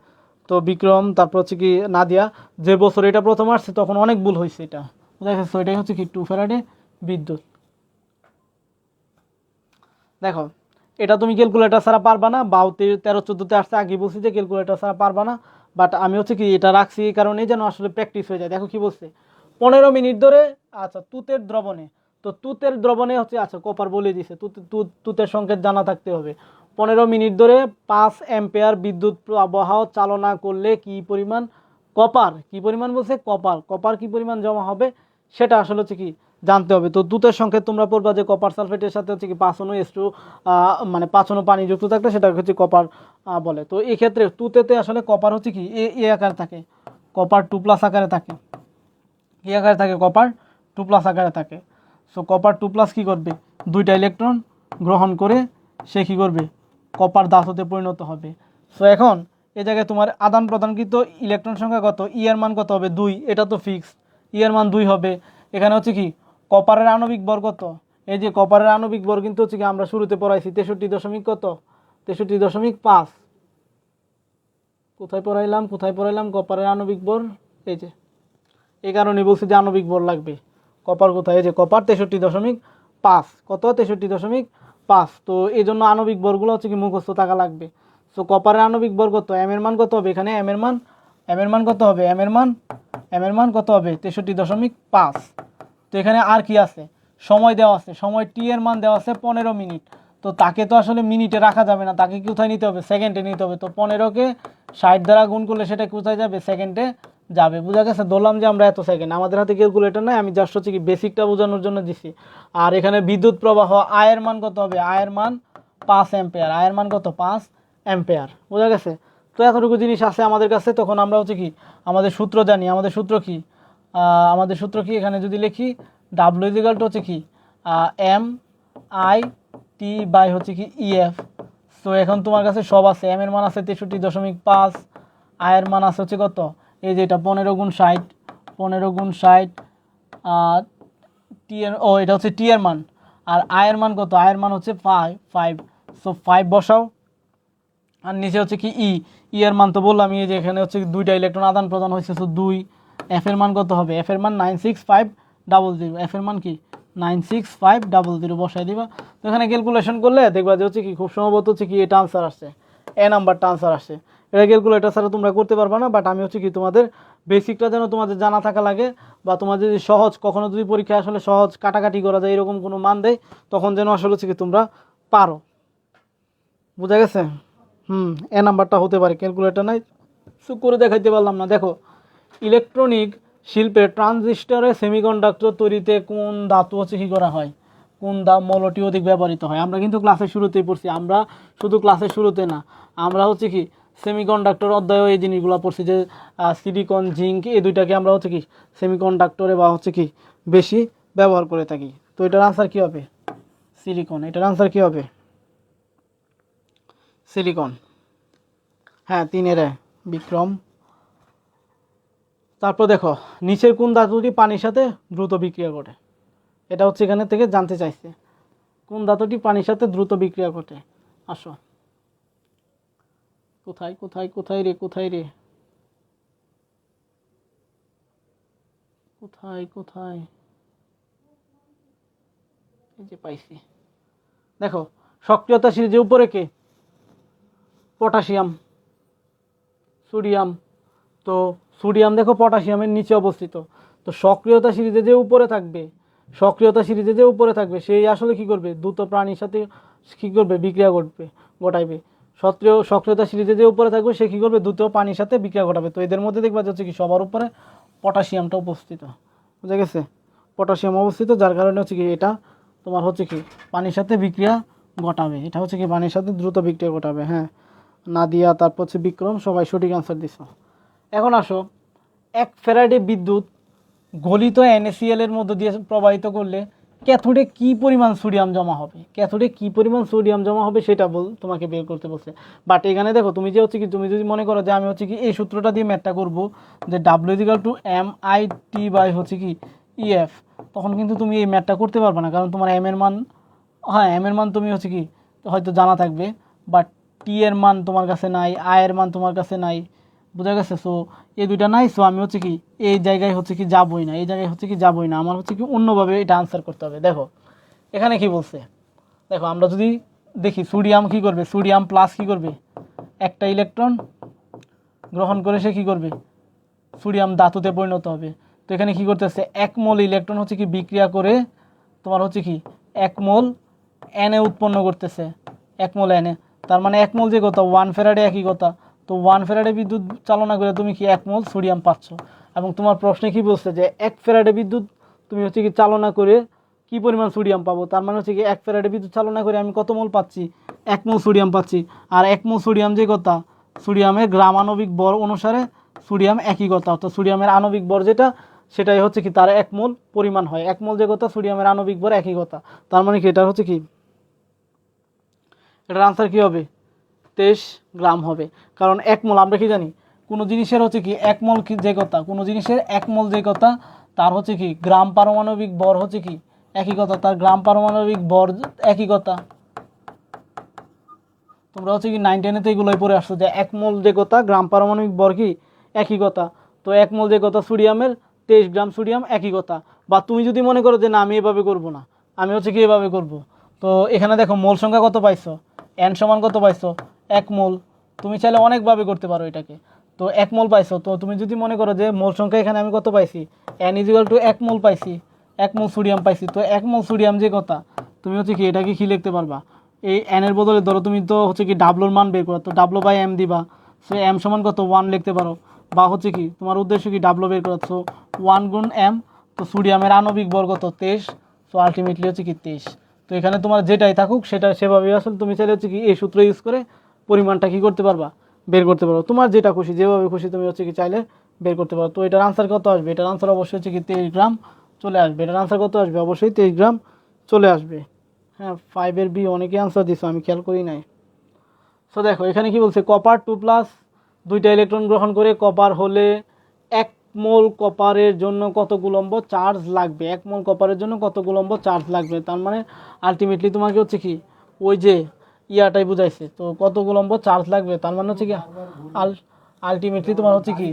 তো বিক্রম, তারপর হচ্ছে কি নাদিয়া, যে বছর এটা প্রথম আসছে তখন অনেক ভুল হয়েছে এটা, বুঝা গেছে? এটাই হচ্ছে কি 2 ফ্যারাডে বিদ্যুৎ। দেখো এটা তুমি ক্যালকুলেটর ছাড়া পারবা না, বাউ 13-14তে আসছে, আগে বলছি যে ক্যালকুলেটর ছাড়া পারবা না, বাট আমি হচ্ছে কি এটা রাখছি এই কারণেই যেন আসলে প্র্যাকটিস হয়ে যায়। দেখো কি বলছে, 15 মিনিট ধরে, আচ্ছা তুতের দ্রবণে, তো তুতের দ্রবণে হচ্ছে, আচ্ছা কপার বলে দিছে, তুতের সংকেত জানা থাকতে হবে। 15 মিনিট ধরে 5 অ্যাম্পিয়ার বিদ্যুৎ প্রবাহ চালনা করলে কি পরিমাণ কপার, কি পরিমাণ বলছে কপার কি পরিমাণ জমা হবে সেটা আসলে হচ্ছে কি জানতে হবে। তো দুধের সংকেত তোমরা পড়বা যে কপার সালফেটের সাথে হচ্ছে কি 5 অণু H2 মানে 5 অণু পানি যুক্ত থাকলে সেটা হচ্ছে কপার বলে। তো এই ক্ষেত্রে তুতেতে আসলে কপার হচ্ছে কি এ আকারে থাকে, কপার 2+ আকারে থাকে। কি আকারে থাকে? কপার 2+ আকারে থাকে। সো কপার 2+ কি করবে? 2টা ইলেকট্রন গ্রহণ করে সে কি করবে? কপার ধাতুতে পরিণত হবে। সো এখন এই জায়গায় তোমার আদান প্রদানকৃত ইলেকট্রন সংখ্যা কত? ই এর মান কত হবে? 2, এটা তো ফিক্স, ই এর মান 2 হবে। এখানে হচ্ছে কি কপারের আণবিক ভর কত? এই যে কপারের আণবিক ভর কিন্তু হচ্ছে কি আমরা শুরুতে পড়াইছি 63 দশমিক কত, 63.5। কোথায় পড়াইলাম কপারের আণবিক ভর? এই যে, এই কারণে বলছি যে আণবিক ভর লাগবে। কপার কোথায়? এই যে কপার 63.5, কত? 63.5। তো এই জন্য আণবিক ভরগুলো হচ্ছে কি মুখস্থ থাকা লাগবে। সো কপারের আণবিক ভর কত? এম এর মান কত হবে? এখানে এম এর মান কত হবে? এম এর মান কত হবে? 63.5। তো এখানে আর কি আছে? সময় দেওয়া আছে, সময় টি এর মান দেওয়া আছে 15 মিনিট। তো তাকে তো আসলে মিনিটে রাখা যাবে না, তাকে কোথায় নিতে হবে? সেকেন্ডে নিতে হবে। তো 15কে 60 দ্বারা গুণ করলে সেটা কোথায় যাবে? সেকেন্ডে যাবে। বোঝা গেছে? ধরলাম যে আমরা এত সেকেন্ড, আমাদের হাতে ক্যালকুলেটর নাই, আমি জাস্ট হচ্ছে কি বেসিকটা বোঝানোর জন্য দিছি। আর এখানে বিদ্যুৎ প্রবাহ আয়ের মান কত হবে? আয়ের মান 5 অ্যাম্পিয়ার। আয়ের মান কত? 5 অ্যাম্পিয়ার। বোঝা গেছে? তো এতটুকু জিনিস আছে আমাদের কাছে, তখন আমরা হচ্ছে কি আমাদের সূত্র জানি। আমাদের সূত্র কি? এখানে যদি লিখি ডাব্লিউ ইকুয়াল টু হচ্ছে কি এম আই টি বাই হচ্ছে কি ইএফ। সো এখন তোমার কাছে সব আছে, এম এর মান আছে 63.5, আয়ের মান আছে হচ্ছে কত? এই যে এটা 15 গুণ 60, 15 গুণ 60, টি এর এটা হচ্ছে টি এর মান। আর আয়ের মান কত? আয়ের মান হচ্ছে 5। সো 5 বসাও, আর নিচে হচ্ছে কি ই এর মান তো বললাম, এই যে এখানে হচ্ছে 2টা ইলেকট্রন আদান প্রদান হয়েছে। সো 2। এফ এর মান কত হবে? এফ এর মান 96500। এফ এর মান কি 96500 বসাই দিবা। তো এখানে ক্যালকুলেশন করলে দেখবা যে হচ্ছে কি খুব সম্ভবত হচ্ছে কি এটা আনসার আসছে, এ নাম্বারটা আনসার আসছে। এটা ক্যালকুলেটর ছাড়া তোমরা করতে পারবে না, বাট আমি হচ্ছে কি তোমাদের বেসিকটা যেন তোমাদের জানা থাকা লাগে, বা তোমাদের যদি সহজ কখনো যদি পরীক্ষায় আসলে সহজ কাটাকাটি করা যায় এরকম কোনো মান দেয়, তখন যেন আসলে হচ্ছে কি তোমরা পারো। বুঝা গেছে? এ নাম্বারটা হতে পারে, ক্যালকুলেটর নাই সো করে দেখাইতে পারলাম না। দেখো ইলেকট্রনিক শিল্পে ট্রানজিস্টরে সেমিকন্ডাক্টর তৈরিতে কোন ধাতু হচ্ছে কি করা হয়? কোন মৌলটি অধিক ব্যবহৃত হয়? আমরা কিন্তু ক্লাসের শুরুতেই পড়ছি, আমরা শুধু ক্লাসের শুরুতে না, আমরা হচ্ছে কি সেমিকন্ডাক্টর অধ্যায়ও এই জিনিসগুলো পড়ছি, যে সিলিকন, জিঙ্ক, এই দুইটাকে আমরা হচ্ছে কি সেমিকন্ডাক্টরে বা হচ্ছে কি বেশি ব্যবহার করে থাকি। তো এটার আনসার কি হবে? সিলিকন। এটার আনসার কি হবে? সিলিকন। হ্যাঁ, 3 বিক্রম। তারপর দেখো নিচের কোন ধাতুটি পানির সাথে দ্রুত বিক্রিয়া ঘটে? এটা হচ্ছে এখানে থেকে জানতে চাইছে, কোন ধাতুটি পানির সাথে দ্রুত বিক্রিয়া ঘটে। আসো, কোথায় রে কোথায় এই যে পাইছি। দেখো সক্রিয়তা সিরিজের উপরে কে? Potassium, sodium. তো সোডিয়াম দেখো পটাশিয়ামের নিচে অবস্থিত। তো সক্রিয়তা সিরিজে যে উপরে থাকবে সেই আসলে কি করবে? দ্রুত প্রাণীর সাথে কি করবে? বিক্রিয়া ঘটাইবে। সক্রিয়তা সিরিজে যে উপরে থাকবে সে কি করবে? দ্রুত পানির সাথে বিক্রিয়া ঘটাবে। তো এদের মধ্যে দেখবা হচ্ছে কি সবার উপরে পটাশিয়ামটা উপস্থিত। বুঝা গেছে? পটাশিয়াম অবস্থিত, যার কারণে হচ্ছে কি এটা তোমার হচ্ছে কি পানির সাথে বিক্রিয়া ঘটাবে। এটা হচ্ছে কি পানির সাথে দ্রুত বিক্রিয়া ঘটাবে। হ্যাঁ, নাদিয়া, তারপর হচ্ছে বিক্রম, সবাই সঠিক অ্যান্সার দিছ। এখন আসো 1 ফ্যারাডে বিদ্যুৎ গলিত NaCl এর মধ্য দিয়ে প্রবাহিত করলে ক্যাথোডে কি পরিমাণ সোডিয়াম জমা হবে, ক্যাথোডে কি পরিমাণ সোডিয়াম জমা হবে সেটা তোমাকে বের করতে বলছে। বাট এখানে দেখো তুমি যে হচ্ছে কি, তুমি যদি মনে করো যে আমি হচ্ছে কি এই সূত্রটা দিয়ে ম্যাথটা করব যে W=MIT বাই হচ্ছে কি EF, তখন কিন্তু তুমি এই ম্যাথটা করতে পারবে না, কারণ তোমার এম এর মান, হ্যাঁ এম এর মান তুমি হচ্ছে কি হয়তো জানা থাকবে, বাট টি এর মান তোমার কাছে নাই, আই এর মান তোমার কাছে নাই, বোঝা গেছে? সো এই দুইটা নাই, সো আমি হচ্ছে কি এই জায়গায় হচ্ছে কি যাবই না, এই জায়গায় হচ্ছে কি যাবই না, আমার হচ্ছে কি অন্যভাবে এটা আনসার করতে হবে। দেখো এখানে কি বলছে, দেখো আমরা যদি দেখি সোডিয়াম কি করবে, সোডিয়াম প্লাস কি করবে, একটা ইলেকট্রন গ্রহণ করে সে কি করবে, সোডিয়াম ধাতুতে পরিণত হবে। তো এখানে কি করতেছে, 1 মোল ইলেকট্রন হচ্ছে কি বিক্রিয়া করে তোমার হচ্ছে কি 1 মোল Na উৎপন্ন করতেছে, 1 মোল Na, তার মানে 1 মোল যে কথা 1 ফ্যারাডে একই কথা, তো 1 ফ্যারাডে বিদ্যুৎ চালনা করে তুমি কি 1 মোল সোডিয়াম পাচ্ছ। এবং তোমার প্রশ্নে কি বলছে যে 1 ফ্যারাডে বিদ্যুৎ তুমি হচ্ছে কি চালনা করে কি পরিমাণ সোডিয়াম পাবো, তার মানে হচ্ছে কি 1 ফ্যারাডে বিদ্যুৎ চালনা করে আমি কত মোল পাচ্ছি, 1 মোল সোডিয়াম পাচ্ছি। আর 1 মোল সোডিয়াম যে কথা, সোডিয়ামের গ্রাম আণবিক ভর অনুসারে সোডিয়াম একই কথা, অর্থাৎ সোডিয়ামের আণবিক ভর যেটা সেটাই হচ্ছে কি তার 1 মোল পরিমাণ হয়, 1 মোল যে কথা সোডিয়ামের আণবিক ভর একই কথা, তার মানে কি এটা হচ্ছে কি, এটার আনসার কি হবে, 23 গ্রাম হবে। কারণ 1 মোল আমরা কি জানি, কোনো জিনিসের হচ্ছে কি 1 মোল যে কথা, কোনো জিনিসের 1 মোল যে কথা তার হচ্ছে কি গ্রাম পারমাণবিক ভর হচ্ছে কি একই কথা, তার গ্রাম পারমাণবিক ভর একই কথা। তোমরা হচ্ছে কি 9 10-এতে এগুলোই পড়ে আসছো যে 1 মোল যে কথা গ্রাম পারমাণবিক ভর কি একই কথা, তো 1 মোল যে কথা সোডিয়ামের 23 গ্রাম সোডিয়াম একই কথা। বা তুমি যদি মনে করো যে না আমি এভাবে করব না, আমি হচ্ছে কি এভাবে করব, তো এখানে দেখো মোল সংখ্যা কত পাইছো, n সমান কত পাইছো 1 মোল, তুমি চাইলে অনেকভাবে করতে পারো এটাকে। তো 1 মোল পাইছো, তো তুমি যদি মনে করো যে মোল সংখ্যা এখানে আমি কত পাইছি, n=1 মোল পাইছি, 1 মোল সোডিয়াম পাইছি, তো 1 মোল সোডিয়াম যে কথা তুমি হচ্ছে কি এটাকে কি লিখতে পারবা, এই n এর বদলে ধরো তুমি তো হচ্ছে কি ডাব্লুর মান বের করো, তো W/m দিবা, সো m সমান কত 1 লিখতে পারো, বা হচ্ছে কি তোমার উদ্দেশ্য কি ডাব্লু বের করা, সো 1 গুণ m, তো সোডিয়ামের আণবিক ভর কত 23, সো আলটিমেটলি হচ্ছে কি 23। তো এখানে তোমার যেটাই থাকুক সেটা সেভাবেই আসলে তুমি চাইলে হচ্ছে কি এই সূত্র ইউজ করে পরিমাণটা কি করতে পারবা, বের করতে পারো, তোমার যেটা খুশি যেভাবে খুশি তুমি হচ্ছে কি চাইলে বের করতে পারো। তো এটার আনসার কত আসবে, এটার আনসার অবশ্যই হচ্ছে কি 23 গ্রাম চলে আসবে, এটার আনসার কত আসবে, অবশ্যই 23 গ্রাম চলে আসবে। হ্যাঁ 5-এর বি অনেকে আনসার দিছো, আমি খেয়াল করি নাই। সো দেখো এখানে কি বলছে, কপার 2+, দুইটা ইলেকট্রন গ্রহণ করে কপার হলে 1 মোল কপারের জন্য কত কুলম্ব চার্জ লাগবে, 1 মোল কপারের জন্য কত কুলম্ব চার্জ লাগবে, তার মানে আলটিমেটলি তোমাকে হচ্ছে কি ওই যে ইয়াটাই বুঝাইছে, তো কত কুলম্ব চার্জ লাগবে, তার মানে হচ্ছে কি আলটিমেটলি তোমার হচ্ছে কি,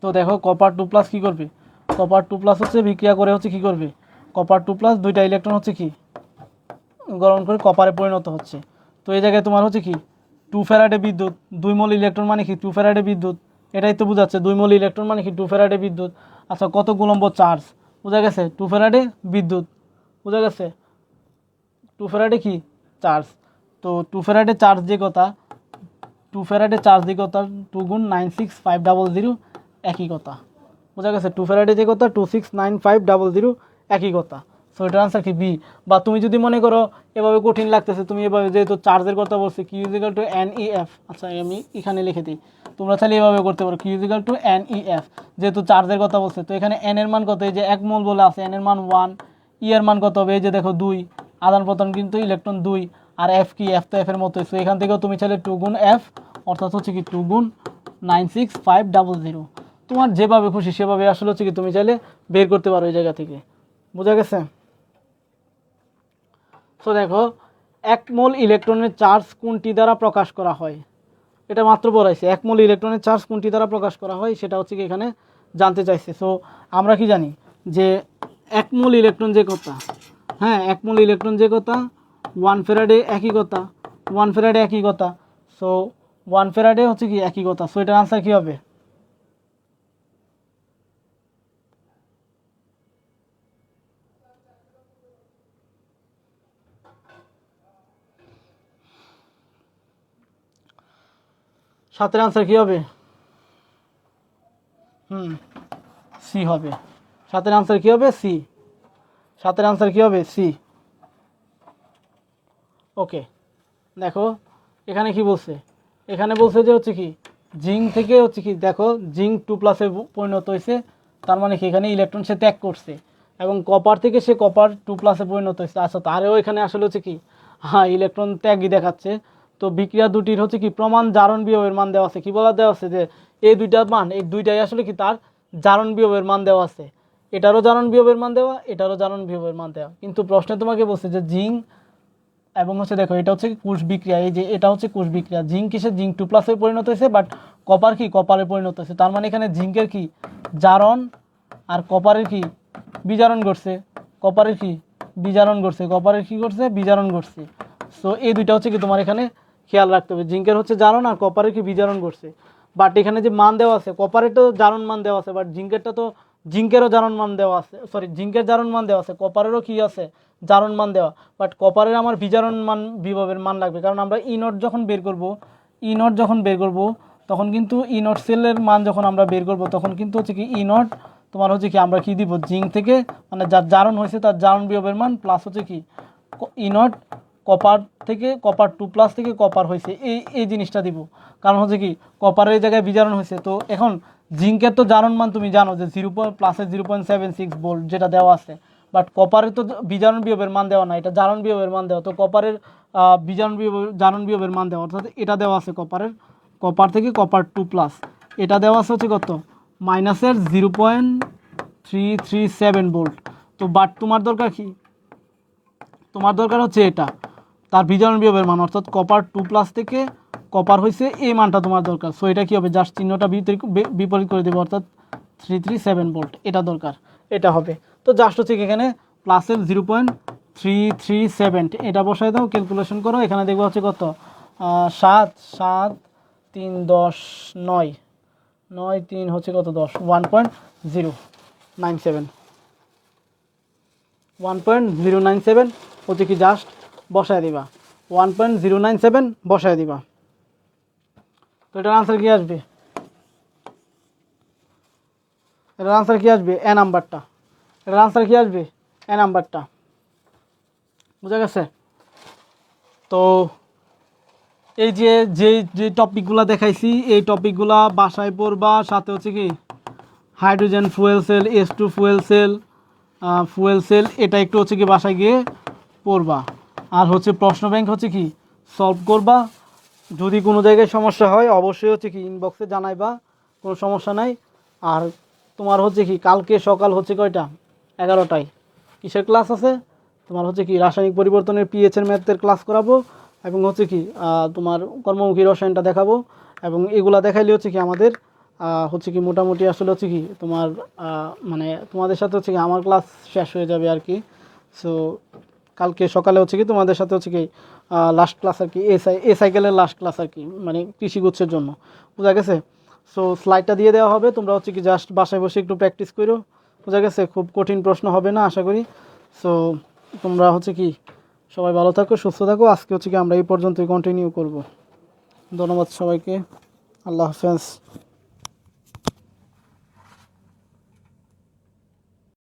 তো দেখো কপার 2+ কি করবে, কপার 2+ হচ্ছে বিক্রিয়া করে হচ্ছে কি করবে, কপার 2+, দুইটা ইলেকট্রন হচ্ছে কি গ্রহণ করে কপারে পরিণত হচ্ছে। তো এই জায়গায় তোমার হচ্ছে কি 2 ফ্যারাডে বিদ্যুৎ, 2 মোল ইলেকট্রন মানে কি 2 ফ্যারাডে বিদ্যুৎ, এটাই তো বোঝাচ্ছে 2 মোল ইলেকট্রন মানে কি 2 ফ্যারাডে বিদ্যুৎ। আচ্ছা কত কুলম্ব চার্জ, বোঝা গেছে 2 ফ্যারাডে বিদ্যুৎ, বোঝা গেছে 2 ফ্যারাডে কি চার্জ, তো 2 ফ্যারাডে চার্জ যে কথা, 2 ফ্যারাডে চার্জ যে কথা 2 গুণ 96500 একই কথা, বোঝা গেছে 2 ফ্যারাডে যে কথা 26950 একই কথা। সো এটার আনসার কি বি। বা তুমি যদি মনে করো এভাবে কঠিন লাগতেছে, তুমি এভাবে যেহেতু চার্জের কথা বলছি Q=NEF, আচ্ছা আমি এখানে লিখে দিই, তোমরা চাইলে এভাবে করতে পারো Q=NEF, যেহেতু চার্জের কথা বলছে, তো এখানে n এর মান কত, এই যে 1 মোল বলে আছে, n এর মান 1, e এর মান কত হবে, এই যে দেখো 2, আদান প্রদান কিন্তু ইলেকট্রন 2, আর f কি, f তো f এর মতোই, সো এখান থেকেও তুমি চাইলে 2 গুণ f, অর্থাৎ হচ্ছে কি 2 গুণ 96500, তোমার যেভাবে খুশি সেভাবে আসলে হচ্ছে কি তুমি চাইলে বের করতে পারো এই জায়গা থেকে, বোঝা গেছে? সো দেখো 1 মোল ইলেকট্রনের চার্জ কোনটি দ্বারা প্রকাশ করা হয়, এটা মাত্র পড়াইছে, 1 মোল ইলেকট্রনের চার্জ কোনটি দ্বারা প্রকাশ করা হয় সেটা হচ্ছে কি এখানে জানতে চাইছে। সো আমরা কি জানি যে 1 মোল ইলেকট্রন যে কথা, হ্যাঁ 1 মোল ইলেকট্রন যে কথা 1 ফ্যারাডে একই কথা, 1 ফ্যারাডে একই কথা, সো 1 ফ্যারাডে হচ্ছে কি একই কথা, সো এটার আনসার কি হবে, সাতের আনসার কি হবে, সি হবে, সাতের আনসার কি হবে সি, সাতের আনসার কি হবে সি। ওকে দেখো এখানে কি বলছে, এখানে বলছে যে হচ্ছে কি জিঙ্ক থেকে হচ্ছে কি দেখো জিঙ্ক 2+ পরিণত হয়েছে তার মানে কি এখানে ইলেকট্রন সে ত্যাগ করছে এবং কপার থেকে সে কপার 2+ পরিণত হয়েছে। আচ্ছা তারেও এখানে আসলে হচ্ছে কি হ্যাঁ ইলেকট্রন ত্যাগই দেখাচ্ছে। তো বিক্রিয়া দুটির হচ্ছে কি প্রমাণ জারণ বিভবের মান দেওয়া আছে, কি বলা দেওয়া আছে যে এই দুইটার মান, এই দুইটাই আসলে কি তার জারণ বিভবের মান দেওয়া আছে। এটারও জারণ বিভবের মান দেওয়া, এটারও জারণ বিভবের মান দেওয়া। কিন্তু প্রশ্নে তোমাকে বলছে যে জিঙ্ক এবং হচ্ছে দেখো এটা হচ্ছে কোষ বিক্রিয়া, এই যে এটা হচ্ছে কোষ বিক্রিয়া, জিঙ্ক কিসে জিঙ্ক 2+ পরিণত হয়েছে, বাট কপার কি কপারে পরিণত হয়েছে। তার মানে এখানে জিঙ্কের কি জারণ আর কপারের কি বিজারণ ঘটছে, কপারের কি বিজারণ ঘটছে, কপারের কি করছে বিজারণ ঘটছে। সো এই দুইটা হচ্ছে কি তোমার এখানে খেয়াল রাখতে হবে, জিঙ্কের হচ্ছে জারণ আর কপারের কি বিজারণ ঘটছে। বাট এখানে যে মান দেওয়া আছে কপারের তো জারণ মান দেওয়া আছে, বাট জিঙ্কেরটা তো জিঙ্কেরও জারণ মান দেওয়া আছে, সরি জিঙ্কের জারণ মান দেওয়া আছে, কপারেরও কি আছে জারণ মান দেওয়া। বাট কপারের আমার বিজারণ মান বিভবের মান লাগবে, কারণ আমরা ইনট যখন বের করব, ইনট যখন বের করব তখন কিন্তু ইনট সেলের মান যখন আমরা বের করব তখন কিন্তু হচ্ছে কি ইনট তোমার হচ্ছে কি আমরা কি দিব জিঙ্ক থেকে মানে যার জারণ হয়েছে তার জারণ বিভবের মান প্লাস হচ্ছে কি ইনট কপার থেকে কপার 2+ থেকে কপার হয়েছে এই জিনিসটা দিব। কারণ হচ্ছে কি কপারের জায়গায় বিজারণ হয়েছে। তো এখন জিঙ্কের তো জারণ মান তুমি জানো যে 0+0.76 ভোল্ট যেটা দেওয়া আছে, বাট কপারের তো বিজারণ বিভবের মান দেওয়া না, এটা জারণ বিভবের মান দেওয়া। তো কপারের বিজারণ বিভব জারণ বিভবের মান দেওয়া, অর্থাৎ এটা দেওয়া আছে কপারের কপার থেকে কপার 2+, এটা দেওয়া আছে হচ্ছে কত -0.337 ভোল্ট। তো বাট তোমার দরকার কি, তোমার দরকার হচ্ছে এটা তার বিজারণ বিভবের মান, অর্থাৎ কপার 2+ থেকে কপার হয়েছে এই মানটা তোমার দরকার। সো এটা কি হবে জাস্ট চিহ্নটা বিপরীত করে দেবে, অর্থাৎ 337 ভোল্ট এটা দরকার, এটা হবে। তো জাস্ট হচ্ছে এখানে প্লাসের 0.337 এটা বসাই দাও, ক্যালকুলেশন করো, এখানে দেখবো হচ্ছে কত 7 7 3 10 9 9 3 হচ্ছে কত 10 1.097 1.097 হচ্ছে কি জাস্ট বসায় দিবা, 1.097 বসায় দিবা। তো এটার আনসার কি আসবে, এটার আনসার কি আসবে এ নাম্বারটা, এটার আনসার কি আসবে এ নাম্বারটা, বুঝা গেছে? তো এই যে যে যে টপিকগুলো দেখাইছি এই টপিকগুলো বাসায় পড়বা, সাথে হচ্ছে কি hydrogen fuel cell, H2 fuel cell এটা একটু হচ্ছে কি বাসায় গিয়ে পড়বা। আর হচ্ছে প্রশ্ন ব্যাংক হচ্ছে কি সলভ করবা। যদি কোনো জায়গায় সমস্যা হয় অবশ্যই হচ্ছে কি ইনবক্সে জানাইবা, কোনো সমস্যা নাই। আর তোমার হচ্ছে কি কালকে সকাল হচ্ছে কয়টা 11টায় কিসের ক্লাস আছে তোমার হচ্ছে কি রাসায়নিক পরিবর্তনের পিএইচের ম্যাথের ক্লাস করাবো, এবং হচ্ছে কি তোমার কর্মমুখী রসায়নটা দেখাবো। এবং এগুলা দেখাইলে হচ্ছে কি আমাদের হচ্ছে কি মোটামুটি আসলে হচ্ছে কি তোমার মানে তোমাদের সাথে হচ্ছে কি আমার ক্লাস শেষ হয়ে যাবে আর কি। সো কালকে সকালে হচ্ছে কি তোমাদের সাথে হচ্ছে কি লাস্ট ক্লাস আর কি, এ সাইকেলের লাস্ট ক্লাস আর কি, মানে কৃষিগুচ্ছের জন্য, বোঝা গেছে? সো স্লাইডটা দিয়ে দেওয়া হবে, তোমরা হচ্ছে কি জাস্ট বাসায় বসে একটু প্র্যাকটিস করো, বোঝা গেছে? খুব কঠিন প্রশ্ন হবে না আশা করি। সো তোমরা হচ্ছে কি সবাই ভালো থাকো, সুস্থ থাকো। আজকে হচ্ছে কি আমরা এই পর্যন্তই কন্টিনিউ করব। ধন্যবাদ সবাইকে, আল্লাহ হাফেজ।